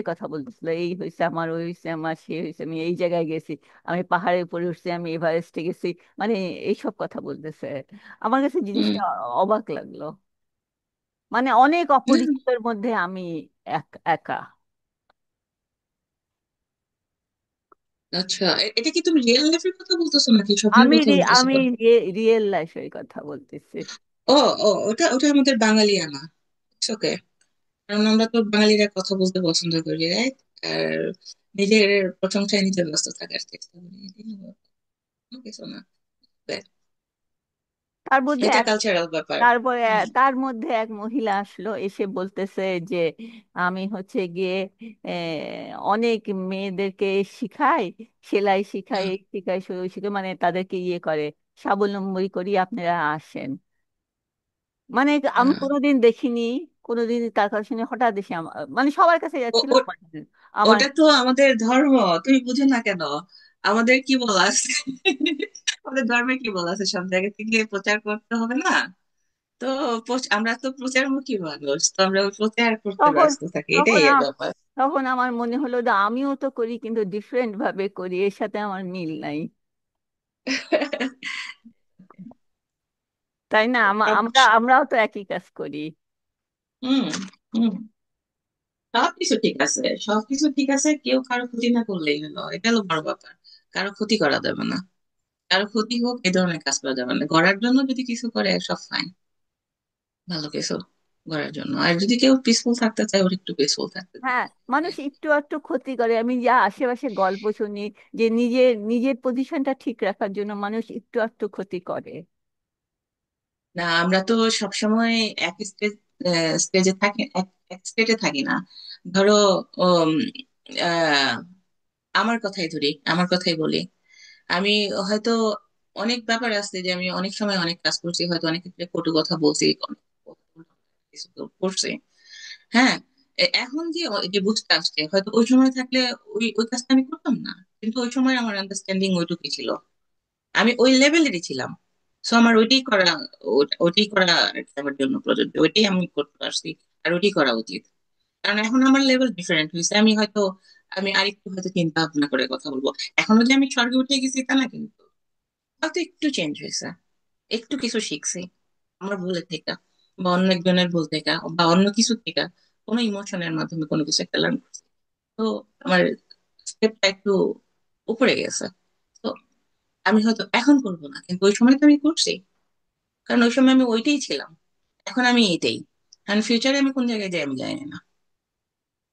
কথা বলতেছিল, এই হয়েছে আমার, ওই হয়েছে আমার, সে হয়েছে, আমি এই জায়গায় গেছি, আমি পাহাড়ে উপরে উঠছি, আমি এভারেস্টে গেছি, মানে এইসব কথা বলতেছে। আমার কাছে হুম। জিনিসটা অবাক লাগলো। মানে অনেক হুম। অপরিচিতের মধ্যে আমি একা। আচ্ছা, এটা কি তুমি রিয়েল লাইফের কথা বলতেছো নাকি স্বপ্নের কথা বলতেছো? আমি রিয়েল লাইফের কথা বলতেছি। ও, ও, ওটা ওটা আমাদের বাঙালিয়ানা। ওকে। কারণ আমরা তো বাঙালিরা কথা বলতে পছন্দ করি, রাইট? আর নিজের প্রশংসায় নিজে ব্যস্ত থাকার চেষ্টা করি, এটাই হলো কিছু না। তার মধ্যে এটা এক কালচারাল ব্যাপার। তারপরে হুম। তার মধ্যে এক মহিলা আসলো, এসে বলতেছে যে আমি হচ্ছে গিয়ে অনেক মেয়েদেরকে শিখাই, সেলাই শিখাই, হুম। এই শিখাই, সেই শিখাই, মানে তাদেরকে ইয়ে করে স্বাবলম্বী করি, আপনারা আসেন। মানে আমি হুম। কোনোদিন দেখিনি, কোনোদিন তার কাছে শুনে হঠাৎ এসে মানে সবার কাছে ও- যাচ্ছিল ও- আমার আমার ওটা তো আমাদের ধর্ম, তুমি বুঝো না কেন? আমাদের কি বলা আছে? আমাদের ধর্মে কি বলা আছে, সব জায়গা থেকে প্রচার করতে হবে না? তো আমরা তো প্রচারমুখী মানুষ, তো আমরা ওই প্রচার করতে তখন ব্যস্ত থাকি, তখন এটাই এর আ- ব্যাপার। তখন আমার মনে হলো যে আমিও তো করি, কিন্তু ডিফারেন্ট ভাবে করি, এর সাথে আমার মিল নাই। তাই না? সব। আমরাও তো একই কাজ করি। হুম। হুম। সবকিছু ঠিক আছে, সবকিছু ঠিক আছে, কেউ কারো ক্ষতি না করলেই হলো, এটা হলো বড় ব্যাপার। কারো ক্ষতি করা যাবে না, কারো ক্ষতি হোক এই ধরনের কাজ করা যাবে না। গড়ার জন্য যদি কিছু করে সব ফাইন, ভালো কিছু করার জন্য। আর যদি কেউ পিসফুল থাকতে চায়, ওর একটু পিসফুল থাকতে হ্যাঁ, দিতে মানুষ হবে। একটু একটু ক্ষতি করে। আমি যা আশেপাশে গল্প শুনি যে নিজের নিজের পজিশনটা ঠিক রাখার জন্য মানুষ একটু একটু ক্ষতি করে। না, আমরা তো সবসময় এক স্টেজে থাকি, এক স্টেটে থাকি না। ধরো, উম, আহ, আমার কথাই ধরি, আমার কথাই বলি। আমি হয়তো অনেক ব্যাপার আছে যে আমি অনেক সময় অনেক কাজ করছি, হয়তো অনেক ক্ষেত্রে কটু কথা বলছি, অনেক কিছু করছি। হ্যাঁ। এখন যে যে বুঝতে আসছে, হয়তো ওই সময় থাকলে ওই ওই কাজটা আমি করতাম না। কিন্তু ওই সময় আমার আন্ডারস্ট্যান্ডিং ওইটুকুই ছিল, আমি ওই লেভেলেরই ছিলাম। সো আমার ওইটাই করা, ওইটাই করা আর কি আমার জন্য প্রযোজ্য, ওইটাই আমি করতে পারছি। আর ওইটাই করা উচিত। কারণ এখন আমার লেভেল ডিফারেন্ট হয়েছে, আমি হয়তো আমি আরেকটু হয়তো চিন্তা ভাবনা করে কথা বলবো। এখনো যে আমি স্বর্গে উঠে গেছি তা না, কিন্তু হয়তো একটু চেঞ্জ হয়েছে, একটু কিছু শিখছি আমার ভুলের থেকে, বা অন্য একজনের ভুল থেকে, বা অন্য কিছু থেকে, কোনো ইমোশনের মাধ্যমে কোনো কিছু একটা লার্ন করছি। তো আমার স্টেপটা একটু উপরে গেছে। তো আমি হয়তো এখন করবো না, কিন্তু ওই সময় তো আমি করছি। কারণ ওই সময় আমি ওইটাই ছিলাম, এখন আমি এইটাই। কারণ ফিউচারে আমি কোন জায়গায় যাই আমি জানি না।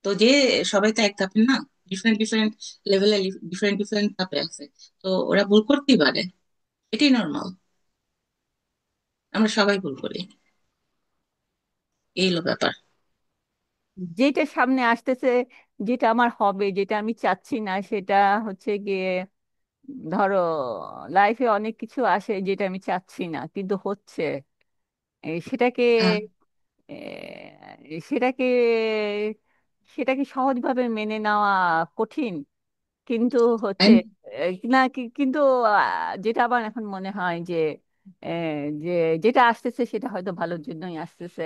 তো যে সবাই তো এক ধাপে না, ডিফারেন্ট ডিফারেন্ট লেভেলে, ডিফারেন্ট ডিফারেন্ট ধাপে আছে। তো ওরা ভুল করতেই পারে, এটাই নর্মাল। আমরা সবাই ভুল করি, এই হলো ব্যাপার। যেটা সামনে আসতেছে, যেটা আমার হবে, যেটা আমি চাচ্ছি না, সেটা হচ্ছে গিয়ে, ধরো লাইফে অনেক কিছু আসে যেটা আমি চাচ্ছি না কিন্তু হচ্ছে, সেটাকে হ্যাঁ। সেটাকে সেটাকে সহজভাবে মেনে নেওয়া কঠিন, কিন্তু হচ্ছে And- না কিন্তু যেটা আমার এখন মনে হয় যে যে যেটা আসতেছে সেটা হয়তো ভালোর জন্যই আসতেছে,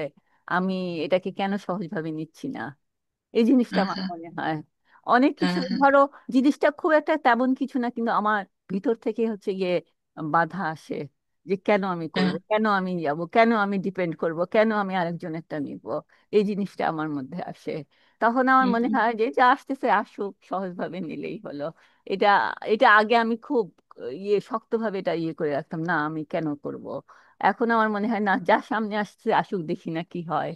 আমি এটাকে কেন সহজভাবে নিচ্ছি না, এই জিনিসটা হ্যাঁ। আমার হ্যাঁ। মনে হয়। অনেক কিছু, হ্যাঁ। হ্যাঁ। ধরো জিনিসটা খুব একটা তেমন কিছু না, কিন্তু আমার ভিতর থেকে হচ্ছে গিয়ে বাধা আসে যে কেন আমি করব, হ্যাঁ। কেন আমি যাব, কেন আমি ডিপেন্ড করব, কেন আমি আরেকজনেরটা নিব, এই জিনিসটা আমার মধ্যে আসে। তখন আমার হুম। মনে হুম। হয় যে যা আসতেছে আসুক, সহজভাবে নিলেই হলো। এটা এটা আগে আমি খুব শক্তভাবে এটা করে রাখতাম, না আমি কেন করব। এখন আমার মনে হয় না, যা সামনে আসছে আসুক, দেখি না কি হয়।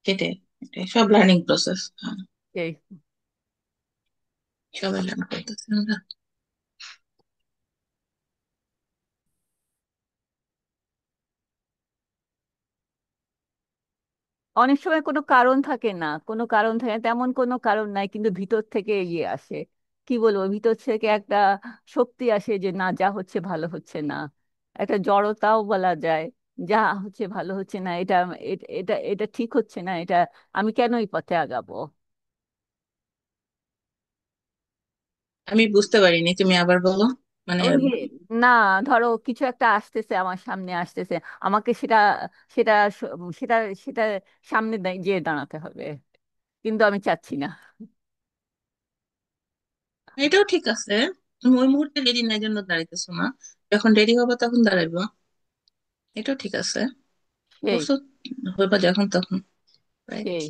সেটাই, এটাই সব লার্নিং প্রসেস। হ্যাঁ, এই সবাই লার্ন করতেছে আমরা। অনেক সময় কোনো কারণ থাকে না, কোনো কারণ থাকে না, তেমন কোনো কারণ নাই, কিন্তু ভিতর থেকে এগিয়ে আসে। কি বলবো, ভিতর থেকে একটা শক্তি আসে যে না, যা হচ্ছে ভালো হচ্ছে না। একটা জড়তাও বলা যায়, যা হচ্ছে ভালো হচ্ছে না, এটা এটা এটা এটা ঠিক হচ্ছে না, এটা আমি কেন এই পথে আগাবো। আমি বুঝতে পারিনি, তুমি আবার বলো। মানে ওই যে, না, ধরো কিছু একটা আসতেছে, আমার সামনে আসতেছে, আমাকে সেটা সেটা সেটা সেটা সামনে গিয়ে দাঁড়াতে হবে, কিন্তু আমি চাচ্ছি না। এটাও ঠিক আছে, তুমি ওই মুহূর্তে রেডি না, এই জন্য দাঁড়াইতেছো না। যখন রেডি হবো তখন দাঁড়াইবো, এটাও ঠিক আছে। সেই প্রস্তুত হইবা যখন তখন, রাইট? সেই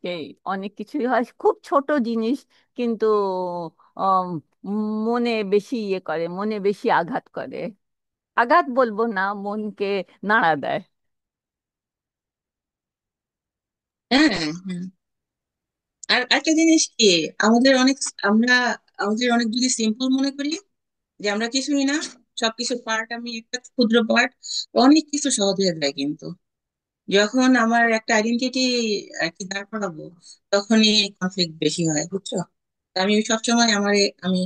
সেই অনেক কিছুই হয়, খুব ছোট জিনিস, কিন্তু আম, মনে বেশি করে, মনে বেশি আঘাত করে। আঘাত বলবো না, মনকে নাড়া দেয়। হ্যাঁ, হ্যাঁ। আর একটা জিনিস কি, আমাদের অনেক আমরা আমাদের অনেক যদি সিম্পল মনে করি যে আমরা কিছুই না, সবকিছু পার্ট, আমি একটা ক্ষুদ্র পার্ট, অনেক কিছু সহজ হয়ে যায়। কিন্তু যখন আমার একটা আইডেন্টিটি আর কি দাঁড় করাবো, তখনই কনফ্লিক্ট বেশি হয়, বুঝছো? তা আমি সবসময় আমি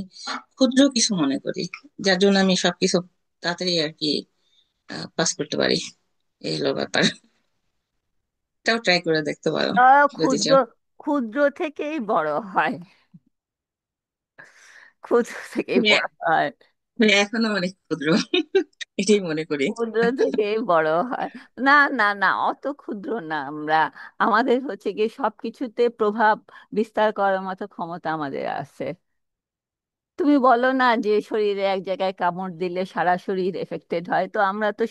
ক্ষুদ্র কিছু মনে করি, যার জন্য আমি সবকিছু তাড়াতাড়ি আর কি পাস করতে পারি। এই হলো ব্যাপার। এটাও ট্রাই করে দেখতে পারো যদি ক্ষুদ্র চাও। ক্ষুদ্র থেকেই বড় হয়, ক্ষুদ্র থেকেই আমি বড় হয়, আমি এখনো অনেক ক্ষুদ্র, এটাই মনে করি। ক্ষুদ্র থেকেই বড় হয়। না না না, অত ক্ষুদ্র না আমরা। আমাদের হচ্ছে গিয়ে সবকিছুতে প্রভাব বিস্তার করার মতো ক্ষমতা আমাদের আছে। তুমি বলো না যে শরীরে এক জায়গায় কামড় দিলে সারা শরীর এফেক্টেড হয়, তো আমরা তো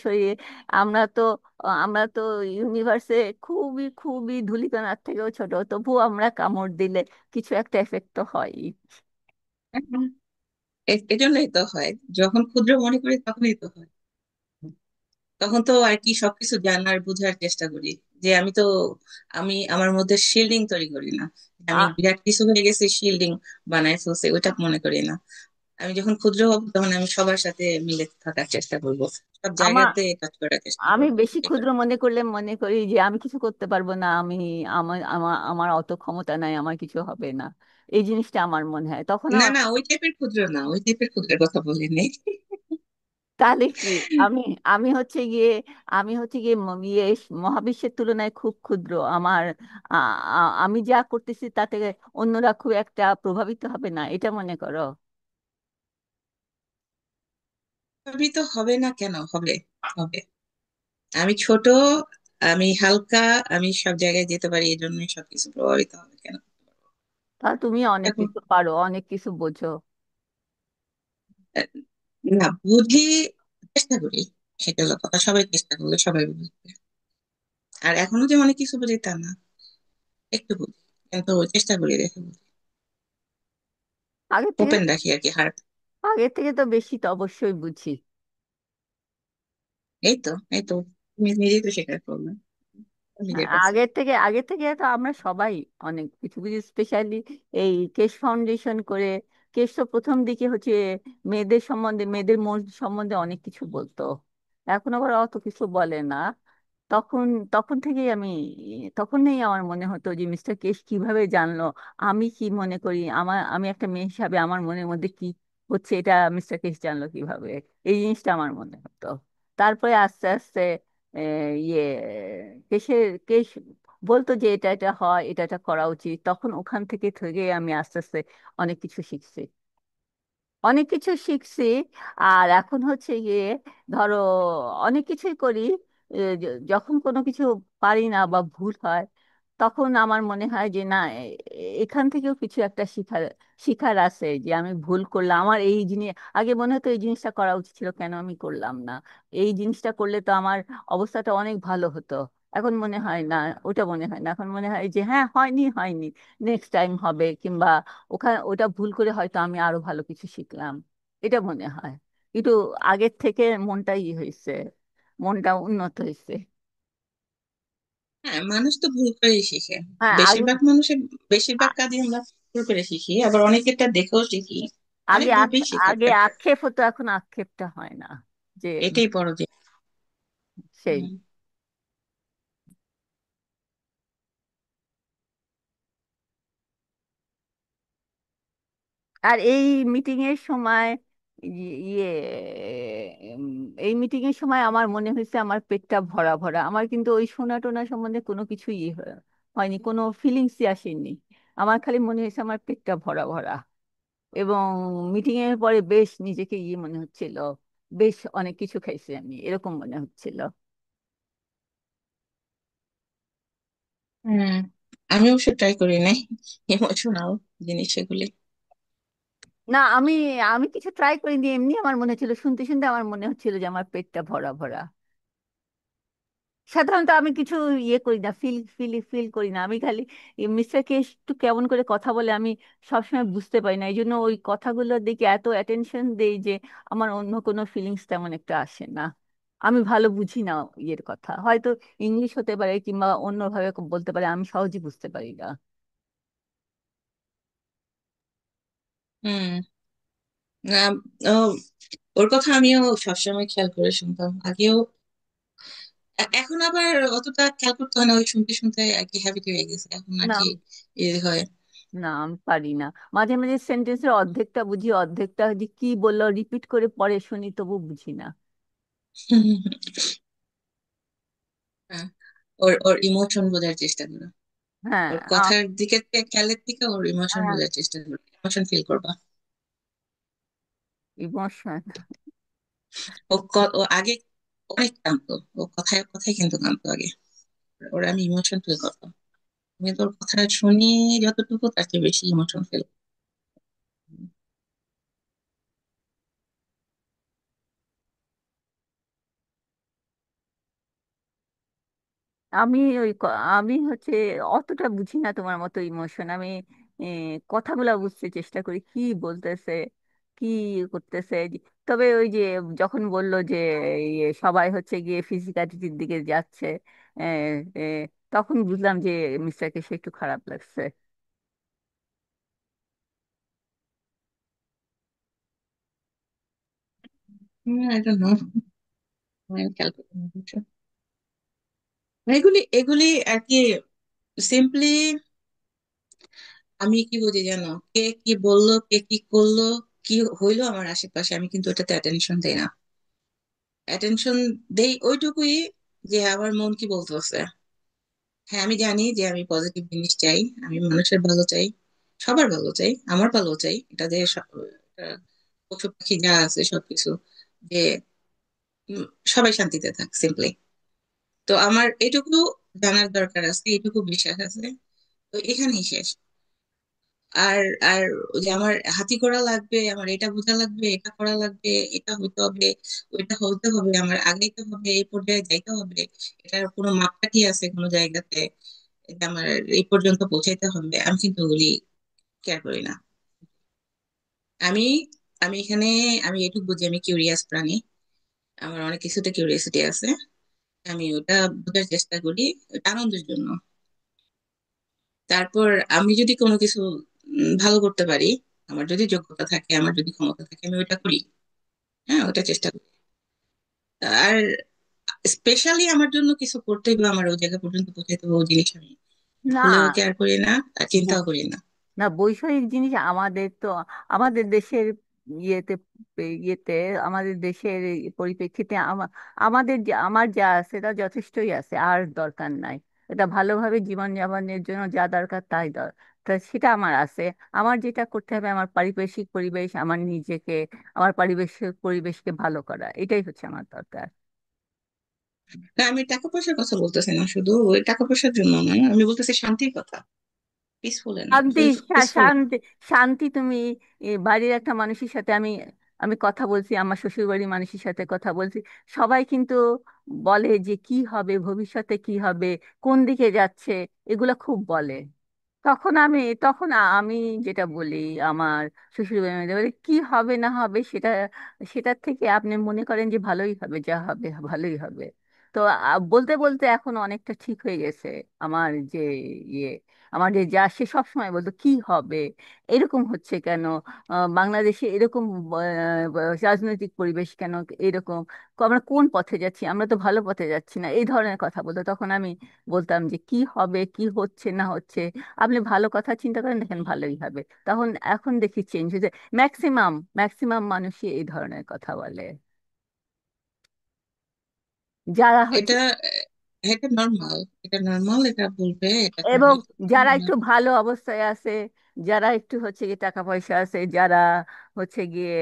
আমরা তো ইউনিভার্সে খুবই খুবই ধূলিকণার থেকেও ছোট, তবুও আমরা কামড় দিলে কিছু একটা এফেক্ট তো হয়। এজন্যই তো হয়, যখন ক্ষুদ্র মনে করি তখনই তো হয়। তখন তো আর কি সবকিছু জানার বোঝার চেষ্টা করি যে আমি আমার মধ্যে শিল্ডিং তৈরি করি না, আমি বিরাট কিছু হয়ে গেছি, শিল্ডিং বানায় ফেলছি, ওইটা মনে করি না। আমি যখন ক্ষুদ্র হব তখন আমি সবার সাথে মিলে থাকার চেষ্টা করব, সব আমার জায়গাতে কাজ করার চেষ্টা আমি করবো। বেশি এটা ক্ষুদ্র মনে করলে মনে করি যে আমি কিছু করতে পারবো না, আমার আমার আমার অত ক্ষমতা নাই, আমার কিছু হবে না, এই জিনিসটা আমার মনে হয় তখন না, আমার। না, ওই টাইপের ক্ষুদ্র না, ওই টাইপের ক্ষুদ্রের কথা বলিনি। তাহলে কি আমি আমি হচ্ছে গিয়ে আমি হচ্ছে গিয়ে মহাবিশ্বের তুলনায় খুব ক্ষুদ্র। আমি যা করতেছি তাতে অন্যরা খুব একটা প্রভাবিত হবে না, এটা মনে করো? সবই তো হবে না, কেন হবে? হবে। আমি ছোট, আমি হালকা, আমি সব জায়গায় যেতে পারি, এই জন্যই সবকিছু প্রভাবিত হবে কেন? তা তুমি অনেক দেখো, কিছু পারো, অনেক কিছু বোঝো। আহ, না বুঝি, চেষ্টা করি, সেটা হলো কথা। সবাই চেষ্টা করলে সবাই বুঝবে। আর এখনো যে অনেক কিছু বুঝি তা না, একটু বুঝি, কিন্তু চেষ্টা করি দেখে বুঝি। আগে থেকে ওপেন রাখি আর কি, হার্ট। আগে থেকে তো বেশি তো অবশ্যই বুঝি। এই তো তুমি নিজেই তো স্বীকার করবে হ্যাঁ, নিজের কাছে। আগে থেকে তো আমরা সবাই অনেক কিছু কিছু, স্পেশালি এই কেশ ফাউন্ডেশন করে। কেশ তো প্রথম দিকে হচ্ছে মেয়েদের সম্বন্ধে, মেয়েদের মন সম্বন্ধে অনেক কিছু বলতো, এখন আবার অত কিছু বলে না। তখন তখন থেকেই তখনই আমার মনে হতো যে মিস্টার কেশ কিভাবে জানলো আমি কি মনে করি, আমি একটা মেয়ে হিসাবে আমার মনের মধ্যে কি হচ্ছে, এটা মিস্টার কেশ জানলো কিভাবে, এই জিনিসটা আমার মনে হতো। তারপরে আস্তে আস্তে ইয়ে কেশ বলতো যে এটা এটা হয়, এটা এটা করা উচিত, তখন ওখান থেকে থেকে আমি আস্তে আস্তে অনেক কিছু শিখছি, অনেক কিছু শিখছি। আর এখন হচ্ছে গিয়ে ধরো অনেক কিছুই করি। যখন কোনো কিছু পারি না বা ভুল হয়, তখন আমার মনে হয় যে না, এখান থেকেও কিছু একটা শিখার শিখার আছে, যে আমি ভুল করলাম, আমার এই জিনিস আগে মনে হতো এই জিনিসটা করা উচিত ছিল, কেন আমি করলাম না, এই জিনিসটা করলে তো আমার অবস্থাটা অনেক ভালো হতো। এখন মনে হয় না, ওটা মনে হয় না, এখন মনে হয় যে হ্যাঁ, হয়নি হয়নি, নেক্সট টাইম হবে, কিংবা ওটা ভুল করে হয়তো আমি আরো ভালো কিছু শিখলাম, এটা মনে হয়। একটু আগের থেকে মনটা হয়েছে, মনটা উন্নত হয়েছে। হ্যাঁ, মানুষ তো ভুল করেই শিখে। হ্যাঁ, বেশিরভাগ কাজই আমরা ভুল করে শিখি, আবার অনেকেরটা দেখেও শিখি। আগে অনেকভাবেই শেখার আগে থাকে। আক্ষেপ হতো, এখন আক্ষেপটা হয় না, যে এটাই বড় যে। সেই। হুম। আর এই মিটিং এর সময় ইয়ে উম, এই মিটিং এর সময় আমার মনে হয়েছে আমার পেটটা ভরা ভরা, আমার কিন্তু ওই সোনা টোনা সম্বন্ধে কোনো কিছুই হয়নি, কোনো ফিলিংসই আসেনি। আমার খালি মনে হয়েছে আমার পেটটা ভরা ভরা। এবং মিটিং এর পরে বেশ নিজেকে মনে হচ্ছিল, বেশ অনেক কিছু খাইছি আমি, এরকম মনে হচ্ছিল। হুম, আমি অবশ্য ট্রাই করি নাই ইমোশনাল জিনিস সেগুলি। না, আমি আমি কিছু ট্রাই করিনি, এমনি আমার মনে হচ্ছিল, শুনতে শুনতে আমার মনে হচ্ছিল যে আমার পেটটা ভরা ভরা। সাধারণত আমি কিছু করি না, ফিল ফিল ফিল করি না, আমি খালি মিস্টারকে একটু কেমন করে কথা বলে আমি সবসময় বুঝতে পারি না, এই জন্য ওই কথাগুলোর দিকে এত অ্যাটেনশন দেই যে আমার অন্য কোনো ফিলিংস তেমন একটা আসে না। আমি ভালো বুঝি না ইয়ের কথা, হয়তো ইংলিশ হতে পারে কিংবা অন্যভাবে বলতে পারে, আমি সহজে বুঝতে পারি না। হুম। না, ও, ওর কথা আমিও সবসময় খেয়াল করে শুনতাম আগেও। এখন আবার অতটা খেয়াল করতে হয় না, ওই শুনতে শুনতে আর কি হ্যাবিট হয়ে গেছে এখন আর না কি হয়। না, আমি পারি না। মাঝে মাঝে সেন্টেন্সের অর্ধেকটা বুঝি, অর্ধেকটা যে কি বললো রিপিট করে পরে শুনি, তবু বুঝি না। হ্যাঁ, ওর ওর ইমোশন বোঝার চেষ্টা করো। হ্যাঁ ওর কথার দিকে খেয়ালের থেকে ওর ইমোশন বোঝার চেষ্টা করো, ইমোশন ফিল করবা। ইমোশন। ও আগে অনেক কাঁদতো, ও কথায় কথায় কিন্তু কাঁদতো আগে। ওর আমি ইমোশন ফিল করতাম। আমি তোর কথা শুনি যতটুকু তার চেয়ে বেশি ইমোশন ফিল। আমি হচ্ছে অতটা বুঝি না তোমার মতো ইমোশন। আমি কথাগুলা বুঝতে চেষ্টা করি, কি বলতেছে, কি করতেছে। তবে ওই যে যখন বললো যে সবাই হচ্ছে গিয়ে ফিজিক্যালিটির দিকে যাচ্ছে, এ, এ, তখন বুঝলাম যে মিস্টারকে সে একটু খারাপ লাগছে। আই ডোন্ট নো, আমি খেয়াল করতে পারছি না। এগুলি এগুলি আর কি সিম্পলি, আমি কি বুঝি জানো, কে কি বললো, কে কি করলো, কি হইলো আমার আশেপাশে, আমি কিন্তু ওটাতে অ্যাটেনশন দেই না। অ্যাটেনশন দেই ওইটুকুই যে আমার মন কি বলতেছে। হ্যাঁ, আমি জানি যে আমি পজিটিভ জিনিস চাই, আমি মানুষের ভালো চাই, সবার ভালো চাই, আমার ভালো চাই, এটা যে এটা পশু পাখি যা আছে সবকিছু, যে উম, সবাই শান্তিতে থাক সিম্পলি। তো আমার এটুকু জানার দরকার আছে, এটুকু বিশ্বাস আছে, তো এখানেই শেষ। আর আর ওই যে আমার হাতি করা লাগবে, আমার এটা বোঝা লাগবে, এটা করা লাগবে, এটা হইতে হবে, ওইটা হইতে হবে, আমার আগাইতে হবে, এই পর্যায়ে যাইতে হবে, এটার কোনো মাপকাঠি আছে কোনো জায়গাতে, এটা আমার এই পর্যন্ত পৌঁছাইতে হবে, আমি কিন্তু ওগুলি কেয়ার করি না। আমি আমি এখানে আমি এটুকু বুঝি, আমি কিউরিয়াস প্রাণী, আমার অনেক কিছুতে কিউরিয়াসিটি আছে, আমি ওটা বোঝার চেষ্টা করি, ওটা আনন্দের জন্য। তারপর আমি যদি কোনো কিছু ভালো করতে পারি, আমার যদি যোগ্যতা থাকে, আমার যদি ক্ষমতা থাকে, আমি ওটা করি। হ্যাঁ, ওটা চেষ্টা করি। আর স্পেশালি আমার জন্য কিছু করতে হইলে আমার ওই জায়গা পর্যন্ত পৌঁছাইতে হবে, ওই জিনিস আমি না ভুলেও কেয়ার করি না, আর না চিন্তাও করি না। না, বৈষয়িক জিনিস আমাদের তো, আমাদের দেশের ইয়েতে ইয়েতে আমাদের দেশের পরিপ্রেক্ষিতে আমাদের আমার যা আছে তা যথেষ্টই আছে, আর দরকার নাই। এটা ভালোভাবে জীবন যাপনের জন্য যা দরকার তাই তা সেটা আমার আছে। আমার যেটা করতে হবে, আমার পারিপার্শ্বিক পরিবেশ, আমার নিজেকে, আমার পরিবেশকে ভালো করা, এটাই হচ্ছে আমার দরকার। না, আমি টাকা পয়সার কথা বলতেছি না, শুধু ওই টাকা পয়সার জন্য নয়, আমি বলতেছি শান্তির কথা। পিসফুল শান্তি, পিসফুল। শান্তি, শান্তি তুমি বাড়ির একটা মানুষের সাথে, আমি আমি কথা বলছি, আমার শ্বশুর বাড়ির মানুষের সাথে কথা বলছি, সবাই কিন্তু বলে যে কি হবে ভবিষ্যতে, কি হবে, কোন দিকে যাচ্ছে, এগুলো খুব বলে। তখন আমি যেটা বলি, আমার শ্বশুর বাড়ি বলে কি হবে না হবে সেটা, সেটার থেকে আপনি মনে করেন যে ভালোই হবে, যা হবে ভালোই হবে। তো বলতে বলতে এখন অনেকটা ঠিক হয়ে গেছে। আমার যে ইয়ে আমার যে যা, সে সবসময় বলতো কি হবে, এরকম হচ্ছে কেন, বাংলাদেশে এরকম রাজনৈতিক পরিবেশ কেন এরকম, আমরা কোন পথে যাচ্ছি, আমরা তো ভালো পথে যাচ্ছি না, এই ধরনের কথা বলতো। তখন আমি বলতাম যে কি হবে, কি হচ্ছে না হচ্ছে, আপনি ভালো কথা চিন্তা করেন, দেখেন ভালোই হবে। তখন এখন দেখি চেঞ্জ হয়েছে, ম্যাক্সিমাম ম্যাক্সিমাম মানুষই এই ধরনের কথা বলে, যারা হচ্ছে, এটা এটা নর্মাল, এটা নর্মাল, এটা বলবে, এটাকে এবং আমি যারা একটু ভালো অবস্থায় আছে, যারা একটু হচ্ছে গিয়ে টাকা পয়সা আছে, যারা হচ্ছে গিয়ে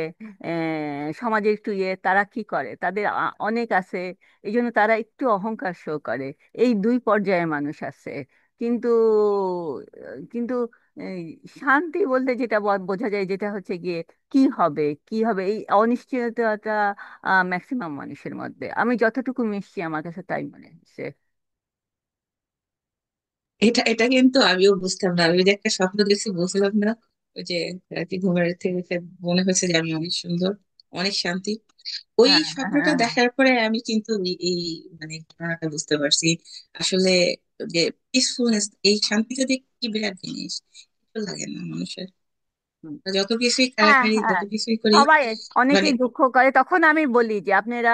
সমাজে একটু ইয়ে, তারা কি করে, তাদের অনেক আছে, এই জন্য তারা একটু অহংকার শো করে। এই দুই পর্যায়ের মানুষ আছে। কিন্তু কিন্তু এই শান্তি বলতে যেটা বোঝা যায়, যেটা হচ্ছে গিয়ে কি হবে, কি হবে, এই অনিশ্চয়তাটা ম্যাক্সিমাম মানুষের মধ্যে, আমি যতটুকু মিশছি আমার কাছে তাই মনে হচ্ছে। এটা এটা কিন্তু আমিও বুঝতাম না, আমি ওই যে একটা স্বপ্ন দেখছি, বুঝলাম না। ওই যে রাতে ঘুমের থেকে উঠে মনে হয়েছে যে আমি অনেক সুন্দর, অনেক শান্তি। ওই হ্যাঁ, হ্যাঁ, শব্দটা হ্যাঁ। দেখার পরে আমি কিন্তু এই মানে ঘটনাটা বুঝতে পারছি আসলে, যে পিসফুলনেস, এই শান্তিটা যে কি বিরাট জিনিস, ভালো লাগে না মানুষের। হুম। যত কিছুই হ্যাঁ, কাড়াকাড়ি, হ্যাঁ। যত কিছুই করি, সবাই, মানে অনেকেই দুঃখ করে, তখন আমি বলি যে আপনারা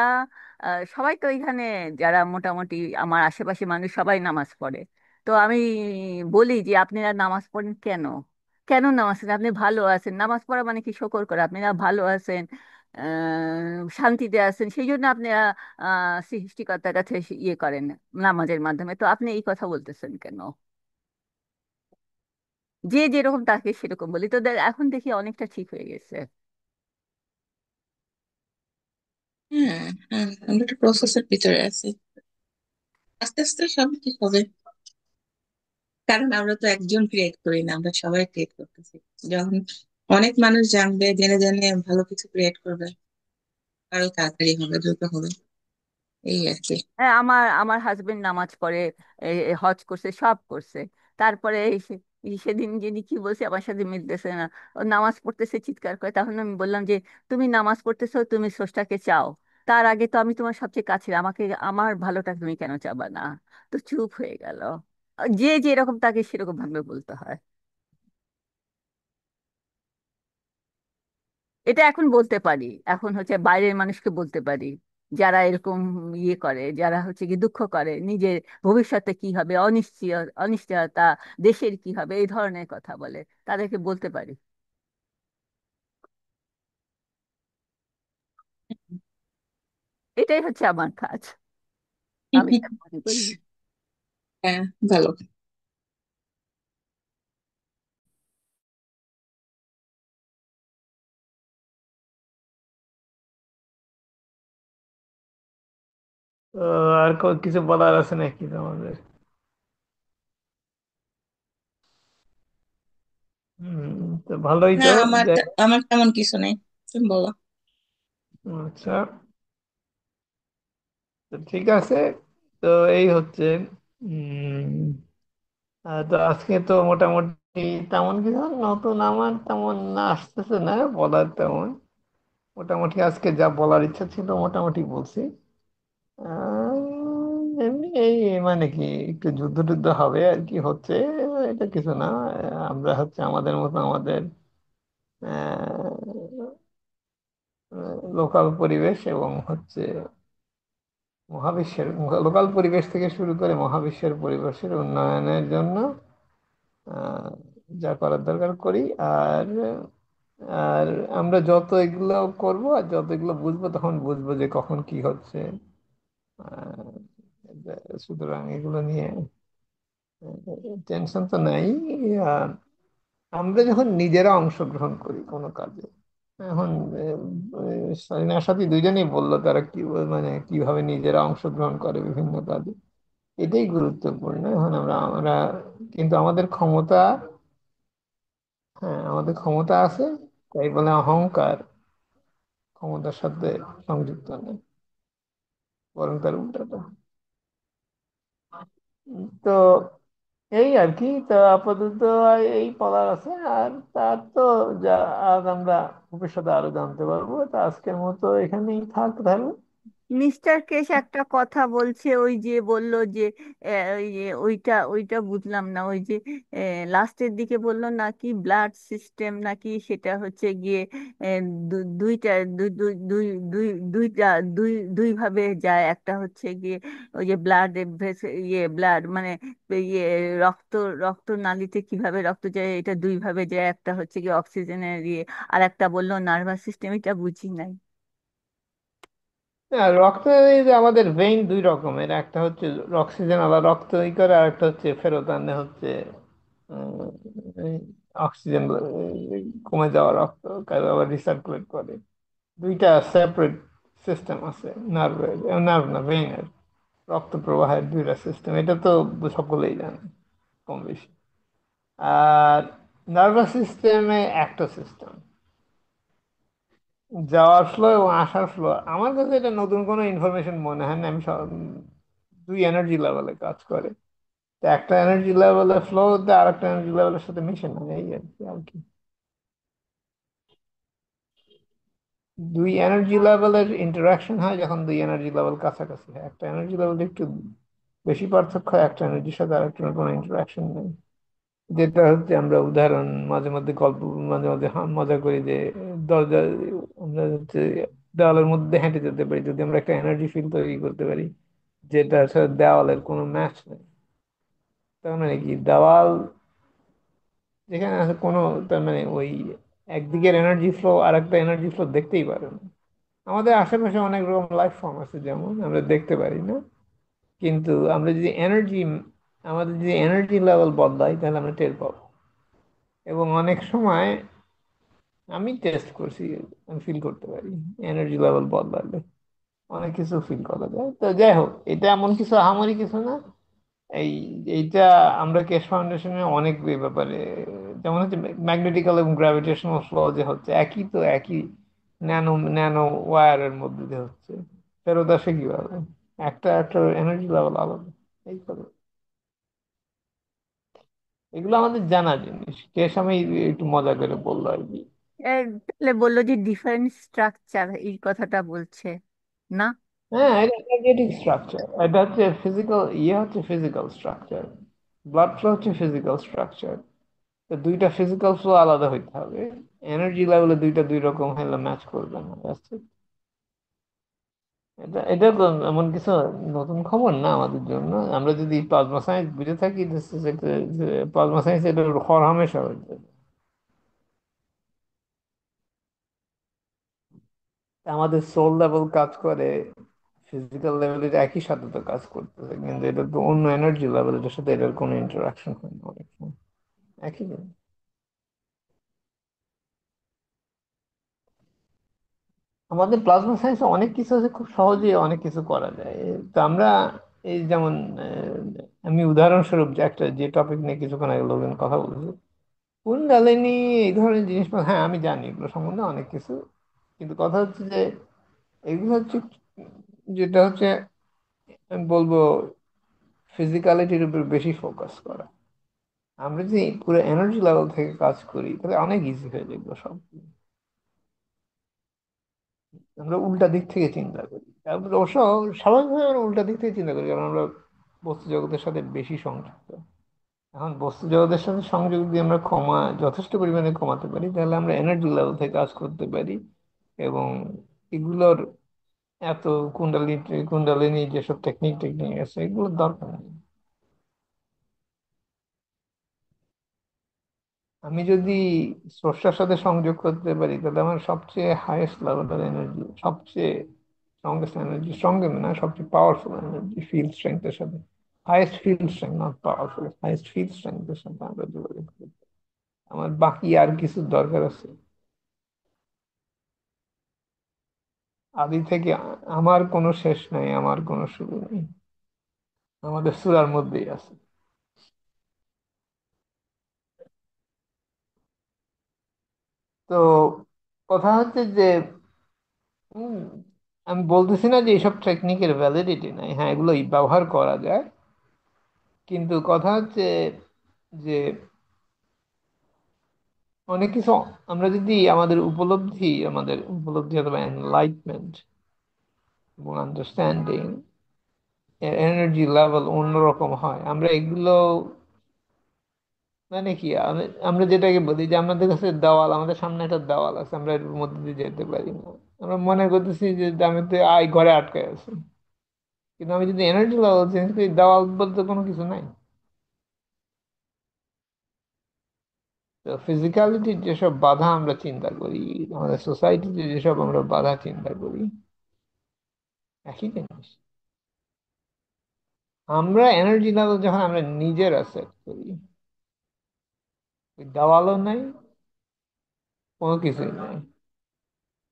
সবাই তো এখানে যারা মোটামুটি আমার আশেপাশে মানুষ সবাই নামাজ পড়ে। তো আমি বলি যে আপনারা নামাজ পড়েন কেন? কেন নামাজ পড়েন? আপনি ভালো আছেন, নামাজ পড়া মানে কি শুকর করা? আপনারা ভালো আছেন, শান্তিতে আছেন, সেই জন্য আপনারা সৃষ্টিকর্তার কাছে ইয়ে করেন নামাজের মাধ্যমে। তো আপনি এই কথা বলতেছেন কেন? যে যেরকম তাকে সেরকম বলি, তো এখন দেখি অনেকটা ঠিক হয়ে গেছে। হ্যাঁ, হ্যাঁ, আমরা একটা প্রসেসের ভিতরে আছি, আস্তে আস্তে সব ঠিক হবে। কারণ আমরা তো একজন ক্রিয়েট করি না, আমরা সবাই ক্রিয়েট করতেছি। যখন অনেক মানুষ জানবে, জেনে জেনে ভালো কিছু ক্রিয়েট করবে, আরো তাড়াতাড়ি হবে, দ্রুত হবে, এই আর কি। হ্যাঁ, আমার আমার হাজবেন্ড নামাজ পড়ে, হজ করছে, সব করছে। তারপরে সেদিন যিনি কি বলছে আমার সাথে মিলতেছে না। ও নামাজ পড়তেছে, চিৎকার করে। তখন আমি বললাম যে তুমি নামাজ পড়তেছো, তুমি স্রষ্টাকে চাও, তার আগে তো আমি তোমার সবচেয়ে কাছের, আমাকে, আমার ভালোটা তুমি কেন চাবা না? তো চুপ হয়ে গেল। যে যেরকম তাকে সেরকম ভাবে বলতে হয়। এটা এখন বলতে পারি, এখন হচ্ছে বাইরের মানুষকে বলতে পারি, যারা এরকম ইয়ে করে, যারা হচ্ছে কি দুঃখ করে নিজের ভবিষ্যতে কি হবে, অনিশ্চয়তা, দেশের কি হবে, এই ধরনের কথা বলে, তাদেরকে বলতে পারি। এটাই হচ্ছে আমার কাজ, আমি যা মনে করি। হ্যাঁ, ভালো। তো আর কিছু বলার আছে নাকি আমাদের? তো ভালোই না, তো। আমার যে আমার তেমন কিছু নেই, তুমি বলো। আচ্ছা, তো ঠিক আছে। তো এই হচ্ছে উম তো আজকে তো মোটামুটি তেমন কিছু নতুন আমার তেমন না আসতেছে না বলার তেমন। মোটামুটি আজকে যা বলার ইচ্ছা ছিল মোটামুটি বলছি। এমনি এই মানে কি একটু যুদ্ধ টুদ্ধ হবে আর কি হচ্ছে, এটা কিছু না। আমরা হচ্ছে আমাদের মতো আমাদের লোকাল পরিবেশ এবং হচ্ছে মহাবিশ্বের, লোকাল পরিবেশ থেকে শুরু করে মহাবিশ্বের পরিবেশের উন্নয়নের জন্য আহ, যা করার দরকার করি। আর আর আমরা যত এগুলো করব আর যত এগুলো বুঝবো তখন বুঝবো যে কখন কি হচ্ছে। আহ, সুতরাং এগুলো নিয়ে টেনশন তো নাই। আহ, আমরা যখন নিজেরা অংশগ্রহণ করি কোনো কাজে, এখন সারিনার সাথে দুইজনেই বললো তারা কি মানে কিভাবে নিজেরা অংশগ্রহণ করে বিভিন্ন কাজে, এটাই গুরুত্বপূর্ণ। এখন আমরা আমরা কিন্তু আমাদের ক্ষমতা, হ্যাঁ আমাদের ক্ষমতা আছে, তাই বলে অহংকার ক্ষমতার সাথে সংযুক্ত নেই, বরং তার উল্টাটা। তো এই আর কি, তো আপাতত এই বলার আছে। আর তার তো যা আজ আমরা ভবিষ্যতে আরো জানতে পারবো। তো আজকের মতো এখানেই থাক তাহলে। মিস্টার কেশ একটা কথা বলছে, ওই যে বললো যে ওই যে ওইটা ওইটা বুঝলাম না, ওই যে লাস্টের দিকে বললো নাকি ব্লাড সিস্টেম নাকি সেটা হচ্ছে গিয়ে আহ, দুইটা দুইটা দুই ভাবে যায়। একটা হচ্ছে গিয়ে ওই যে ব্লাড, ইয়ে ব্লাড মানে ইয়ে রক্ত, রক্ত নালীতে কিভাবে রক্ত যায়, এটা দুই ভাবে যায়। একটা হচ্ছে গিয়ে অক্সিজেনের ইয়ে, আর একটা বললো নার্ভাস সিস্টেম, এটা বুঝি নাই। আর রক্ত এই যে আমাদের ভেইন দুই রকমের, একটা হচ্ছে অক্সিজেন আলা রক্ত ই করে, আর একটা হচ্ছে ফেরত আনে হচ্ছে অক্সিজেন কমে যাওয়া রক্ত কারো আবার রিসার্কুলেট করে। দুইটা সেপারেট সিস্টেম আছে নার্ভের, নার্ভ না ভেইনের, রক্ত প্রবাহের দুইটা সিস্টেম, এটা তো সকলেই জানে কম বেশি। আর নার্ভাস সিস্টেমে একটা সিস্টেম, যাওয়ার ফ্লো এবং আসার ফ্লো। আমার কাছে এটা নতুন কোনো ইনফরমেশন মনে হয় না। আমি দুই এনার্জি লেভেলে কাজ করে, তো একটা এনার্জি লেভেলে ফ্লো হতে আর একটা এনার্জি লেভেলের সাথে মিশে না, এই আর কি আর কি। দুই এনার্জি লেভেলের ইন্টারাকশন হয় যখন দুই এনার্জি লেভেল কাছাকাছি হয়। একটা এনার্জি লেভেল একটু বেশি পার্থক্য হয়, একটা এনার্জির সাথে আরেকটার কোনো ইন্টারাকশন নেই। যেটা হচ্ছে আমরা উদাহরণ মাঝে মধ্যে গল্প, মাঝে মাঝে মজা করি যে দরজা, আমরা হচ্ছে দেওয়ালের মধ্যে হেঁটে যেতে পারি যদি আমরা একটা এনার্জি ফিল তৈরি করতে পারি যেটা সাথে দেওয়ালের কোনো ম্যাচ নেই। তার মানে কি, দেওয়াল যেখানে আছে কোনো, তার মানে ওই একদিকের এনার্জি ফ্লো আর একটা এনার্জি ফ্লো দেখতেই পারে না। আমাদের আশেপাশে অনেক রকম লাইফ ফর্ম আছে যেমন আমরা দেখতে পারি না, কিন্তু আমরা যদি এনার্জি, আমাদের যদি এনার্জি লেভেল বদলাই তাহলে আমরা টের পাবো। এবং অনেক সময় আমি টেস্ট করছি, আমি ফিল করতে পারি এনার্জি লেভেল বদলালে অনেক কিছু ফিল করা যায়। তো যাই হোক, এটা এমন কিছু আহামরি কিছু না। এই এইটা আমরা কেস ফাউন্ডেশনে অনেক ব্যাপারে, যেমন হচ্ছে ম্যাগনেটিক্যাল এবং গ্র্যাভিটেশনাল ফ্লো যে হচ্ছে একই, তো একই ন্যানো ন্যানো ওয়্যারের মধ্যে দিয়ে হচ্ছে, ফেরত আসে কিভাবে, একটা একটা এনার্জি লেভেল আলাদা। এই করে, এগুলো আমাদের জানা জিনিস, কেস আমি একটু মজা করে বললো আর কি। তাহলে বললো যে ডিফারেন্ট স্ট্রাকচার এই কথাটা বলছে না? হ্যাঁ, এটা এনার্জেটিক স্ট্রাকচার, এটা হচ্ছে ফিজিক্যাল, ইয়ে হচ্ছে ফিজিক্যাল স্ট্রাকচার, ব্লাড ফ্লো হচ্ছে ফিজিক্যাল স্ট্রাকচার। তো দুইটা ফিজিক্যাল ফ্লো আলাদা হইতে হবে, এনার্জি লেভেলে দুইটা দুই রকম হলে ম্যাচ করবে না, That's it। এটা তো এমন কিছু নতুন খবর না আমাদের জন্য। আমরা যদি প্লাজমা সায়েন্স বুঝে থাকি, প্লাজমা সায়েন্স এটা হরহামেশা হয়ে যাবে। আমাদের সোল লেভেল কাজ করে, ফিজিক্যাল লেভেলের একই সাথে তো কাজ করতেছে, কিন্তু এটা তো অন্য এনার্জি লেভেল, এটার সাথে এটার কোনো ইন্টারাকশন হয় না অনেক সময়। একই জিনিস। আমাদের প্লাজমা সায়েন্সে অনেক কিছু আছে, খুব সহজে অনেক কিছু করা যায়। তো আমরা এই যেমন আমি উদাহরণস্বরূপ যে একটা যে টপিক নিয়ে কিছুক্ষণ আগে লোকজন কথা বলছি, কুণ্ডালিনী, এই ধরনের জিনিস, হ্যাঁ আমি জানি এগুলো সম্বন্ধে অনেক কিছু। কিন্তু কথা হচ্ছে যে এগুলো হচ্ছে, যেটা হচ্ছে আমি বলবো ফিজিক্যালিটির উপর বেশি ফোকাস করা। আমরা যদি পুরো এনার্জি লেভেল থেকে কাজ করি তাহলে অনেক ইজি হয়ে যাবে সব। আমরা উল্টা দিক থেকে চিন্তা করি, তারপর অবশ্য স্বাভাবিকভাবে আমরা উল্টা দিক থেকে চিন্তা করি, কারণ আমরা বস্তু জগতের সাথে বেশি সংযুক্ত। এখন বস্তু জগতের সাথে সংযোগ দিয়ে আমরা যথেষ্ট পরিমাণে কমাতে পারি, তাহলে আমরা এনার্জি লেভেল থেকে কাজ করতে পারি। এবং এগুলোর এত কুণ্ডালিনী কুণ্ডালিনী যেসব টেকনিক টেকনিক আছে এগুলোর দরকার নেই। আমি যদি স্রষ্টার সাথে সংযোগ করতে পারি তাহলে আমার সবচেয়ে হাইয়েস্ট লেভেলের এনার্জি, সবচেয়ে স্ট্রংগেস্ট এনার্জি, স্ট্রং না, সবচেয়ে পাওয়ারফুল এনার্জি ফিল্ড স্ট্রেংথের সাথে, highest field strength, not powerful, highest field স্ট্রেংথের সাথে আমরা যোগাযোগ করি। আমার বাকি আর কিছু দরকার আছে? আদি থেকে আমার কোনো শেষ নাই, আমার কোনো শুরু নেই, আমাদের সূরার মধ্যেই আছে। তো কথা হচ্ছে যে উম, আমি বলতেছি না যে এইসব টেকনিকের ভ্যালিডিটি নাই, হ্যাঁ এগুলো ব্যবহার করা যায়। কিন্তু কথা হচ্ছে যে অনেক কিছু আমরা যদি আমাদের উপলব্ধি অথবা এনলাইটমেন্ট এবং আন্ডারস্ট্যান্ডিং, এনার্জি লেভেল অন্যরকম হয়, আমরা এগুলো, মানে কি আমরা যেটাকে বলি যে আমাদের কাছে দেওয়াল, আমাদের সামনে একটা দেওয়াল আছে, আমরা এর মধ্যে দিয়ে যেতে পারি না। আমরা মনে করতেছি যে আমি তো ঘরে আটকে আছি, কিন্তু আমি যদি এনার্জি লেভেল চেঞ্জ করি, দেওয়াল বলতে কোনো কিছু নাই। তো ফিজিক্যালিটির যেসব বাধা আমরা চিন্তা করি, আমাদের সোসাইটিতে যেসব আমরা বাধা চিন্তা করি, একই জিনিস। আমরা এনার্জি লেভেল যখন আমরা নিজেরা সেট করি, ওই দেওয়ালও নাই, কোনো কিছুই নাই,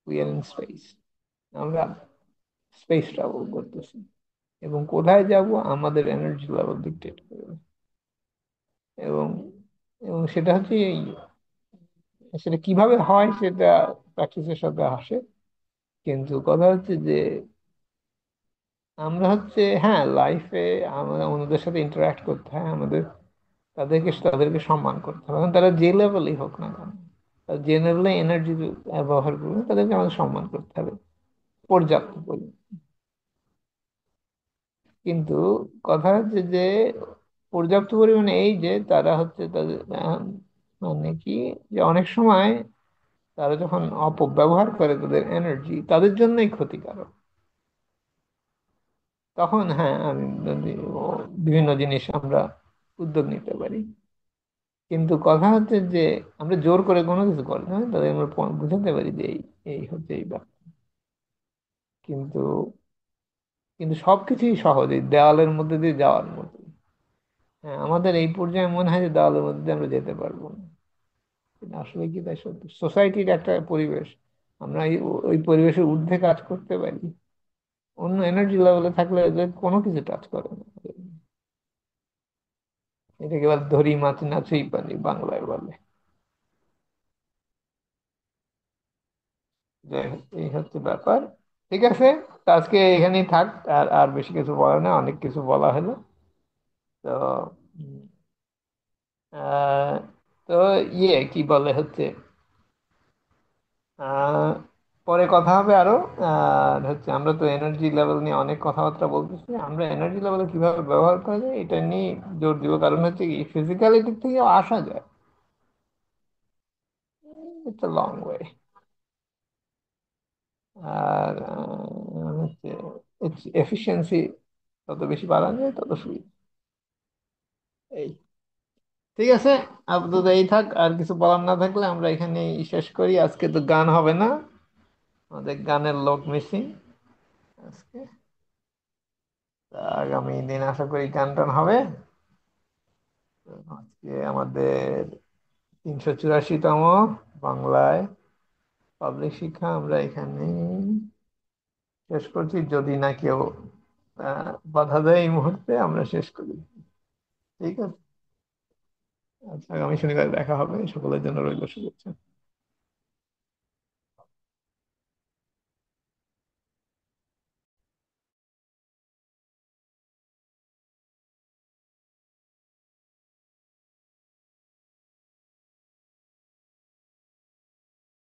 উই আর ইন স্পেস। আমরা স্পেস ট্রাভেল করতেছি, এবং কোথায় যাব আমাদের এনার্জি লেভেল ডিকটেট করবে। এবং এবং সেটা হচ্ছে সেটা কিভাবে হয় সেটা প্র্যাকটিসের সাথে আসে। কিন্তু কথা হচ্ছে যে আমরা হচ্ছে, হ্যাঁ লাইফে আমরা অন্যদের সাথে ইন্টারাক্ট করতে হয় আমাদের, তাদেরকে সম্মান করতে হবে, এখন তারা যে লেভেলই হোক না কেন। জেনারেলি এনার্জি ব্যবহার করবে তাদেরকে আমাদের সম্মান করতে হবে পর্যাপ্ত পরিমাণ। কিন্তু কথা হচ্ছে যে পর্যাপ্ত পরিমাণে এই যে তারা হচ্ছে তাদের মানে কি, যে অনেক সময় তারা যখন অপব্যবহার করে তাদের এনার্জি তাদের জন্যই ক্ষতিকারক। তখন হ্যাঁ আমি বিভিন্ন জিনিস আমরা উদ্যোগ নিতে পারি। কিন্তু কথা হচ্ছে যে আমরা জোর করে কোনো কিছু করি না, তাদের আমরা বুঝাতে পারি যে এই এই হচ্ছে এই ব্যাপার। কিন্তু কিন্তু সবকিছুই সহজ এই দেওয়ালের মধ্যে দিয়ে যাওয়ার মতো। হ্যাঁ আমাদের এই পর্যায়ে মনে হয় যে দেওয়ালের মধ্যে দিয়ে আমরা যেতে পারবো না, কিন্তু আসলে কি তাই সত্যি? সোসাইটির একটা পরিবেশ, আমরা ওই পরিবেশের ঊর্ধ্বে কাজ করতে পারি। অন্য এনার্জি লেভেলে থাকলে এদের কোনো কিছু টাচ করে না। এটাকে বলে ধরি মাছ নাচুই পানি বাংলায় বলে। যাই হোক, এই হচ্ছে ব্যাপার। ঠিক আছে, তো আজকে এখানেই থাক। আর আর বেশি কিছু বলা না, অনেক কিছু বলা হলো। তো উম, আহ, তো ইয়ে কি বলে হচ্ছে আহ, পরে কথা হবে আরো। আর হচ্ছে আমরা তো এনার্জি লেভেল নিয়ে অনেক কথাবার্তা বলতেছি, আমরা এনার্জি লেভেল কিভাবে ব্যবহার করা যায় এটা নিয়ে জোর দিব। কারণ হচ্ছে কি ফিজিক্যালিটির থেকে আসা যায়, ইটস আ লং ওয়ে। আর হচ্ছে এফিসিয়েন্সি তত বেশি বাড়ানো যায় তত সুবিধা। এই, ঠিক আছে, আপাতত এই থাক। আর কিছু বলার না থাকলে আমরা এখানেই শেষ করি। আজকে তো গান হবে না, আমাদের গানের লোক মিসিং আজকে। তা আগামী দিন আশা করি গান টান হবে। তো আজকে আমাদের 384তম বাংলায় পাবলিক শিক্ষা আমরা এখানেই শেষ করছি। যদি না কেউ বাধা দেয় এই মুহূর্তে, আমরা শেষ করি। ঠিক আছে, আচ্ছা আগামী শনিবার দেখা হবে। সকলের জন্য রইল শুভেচ্ছা।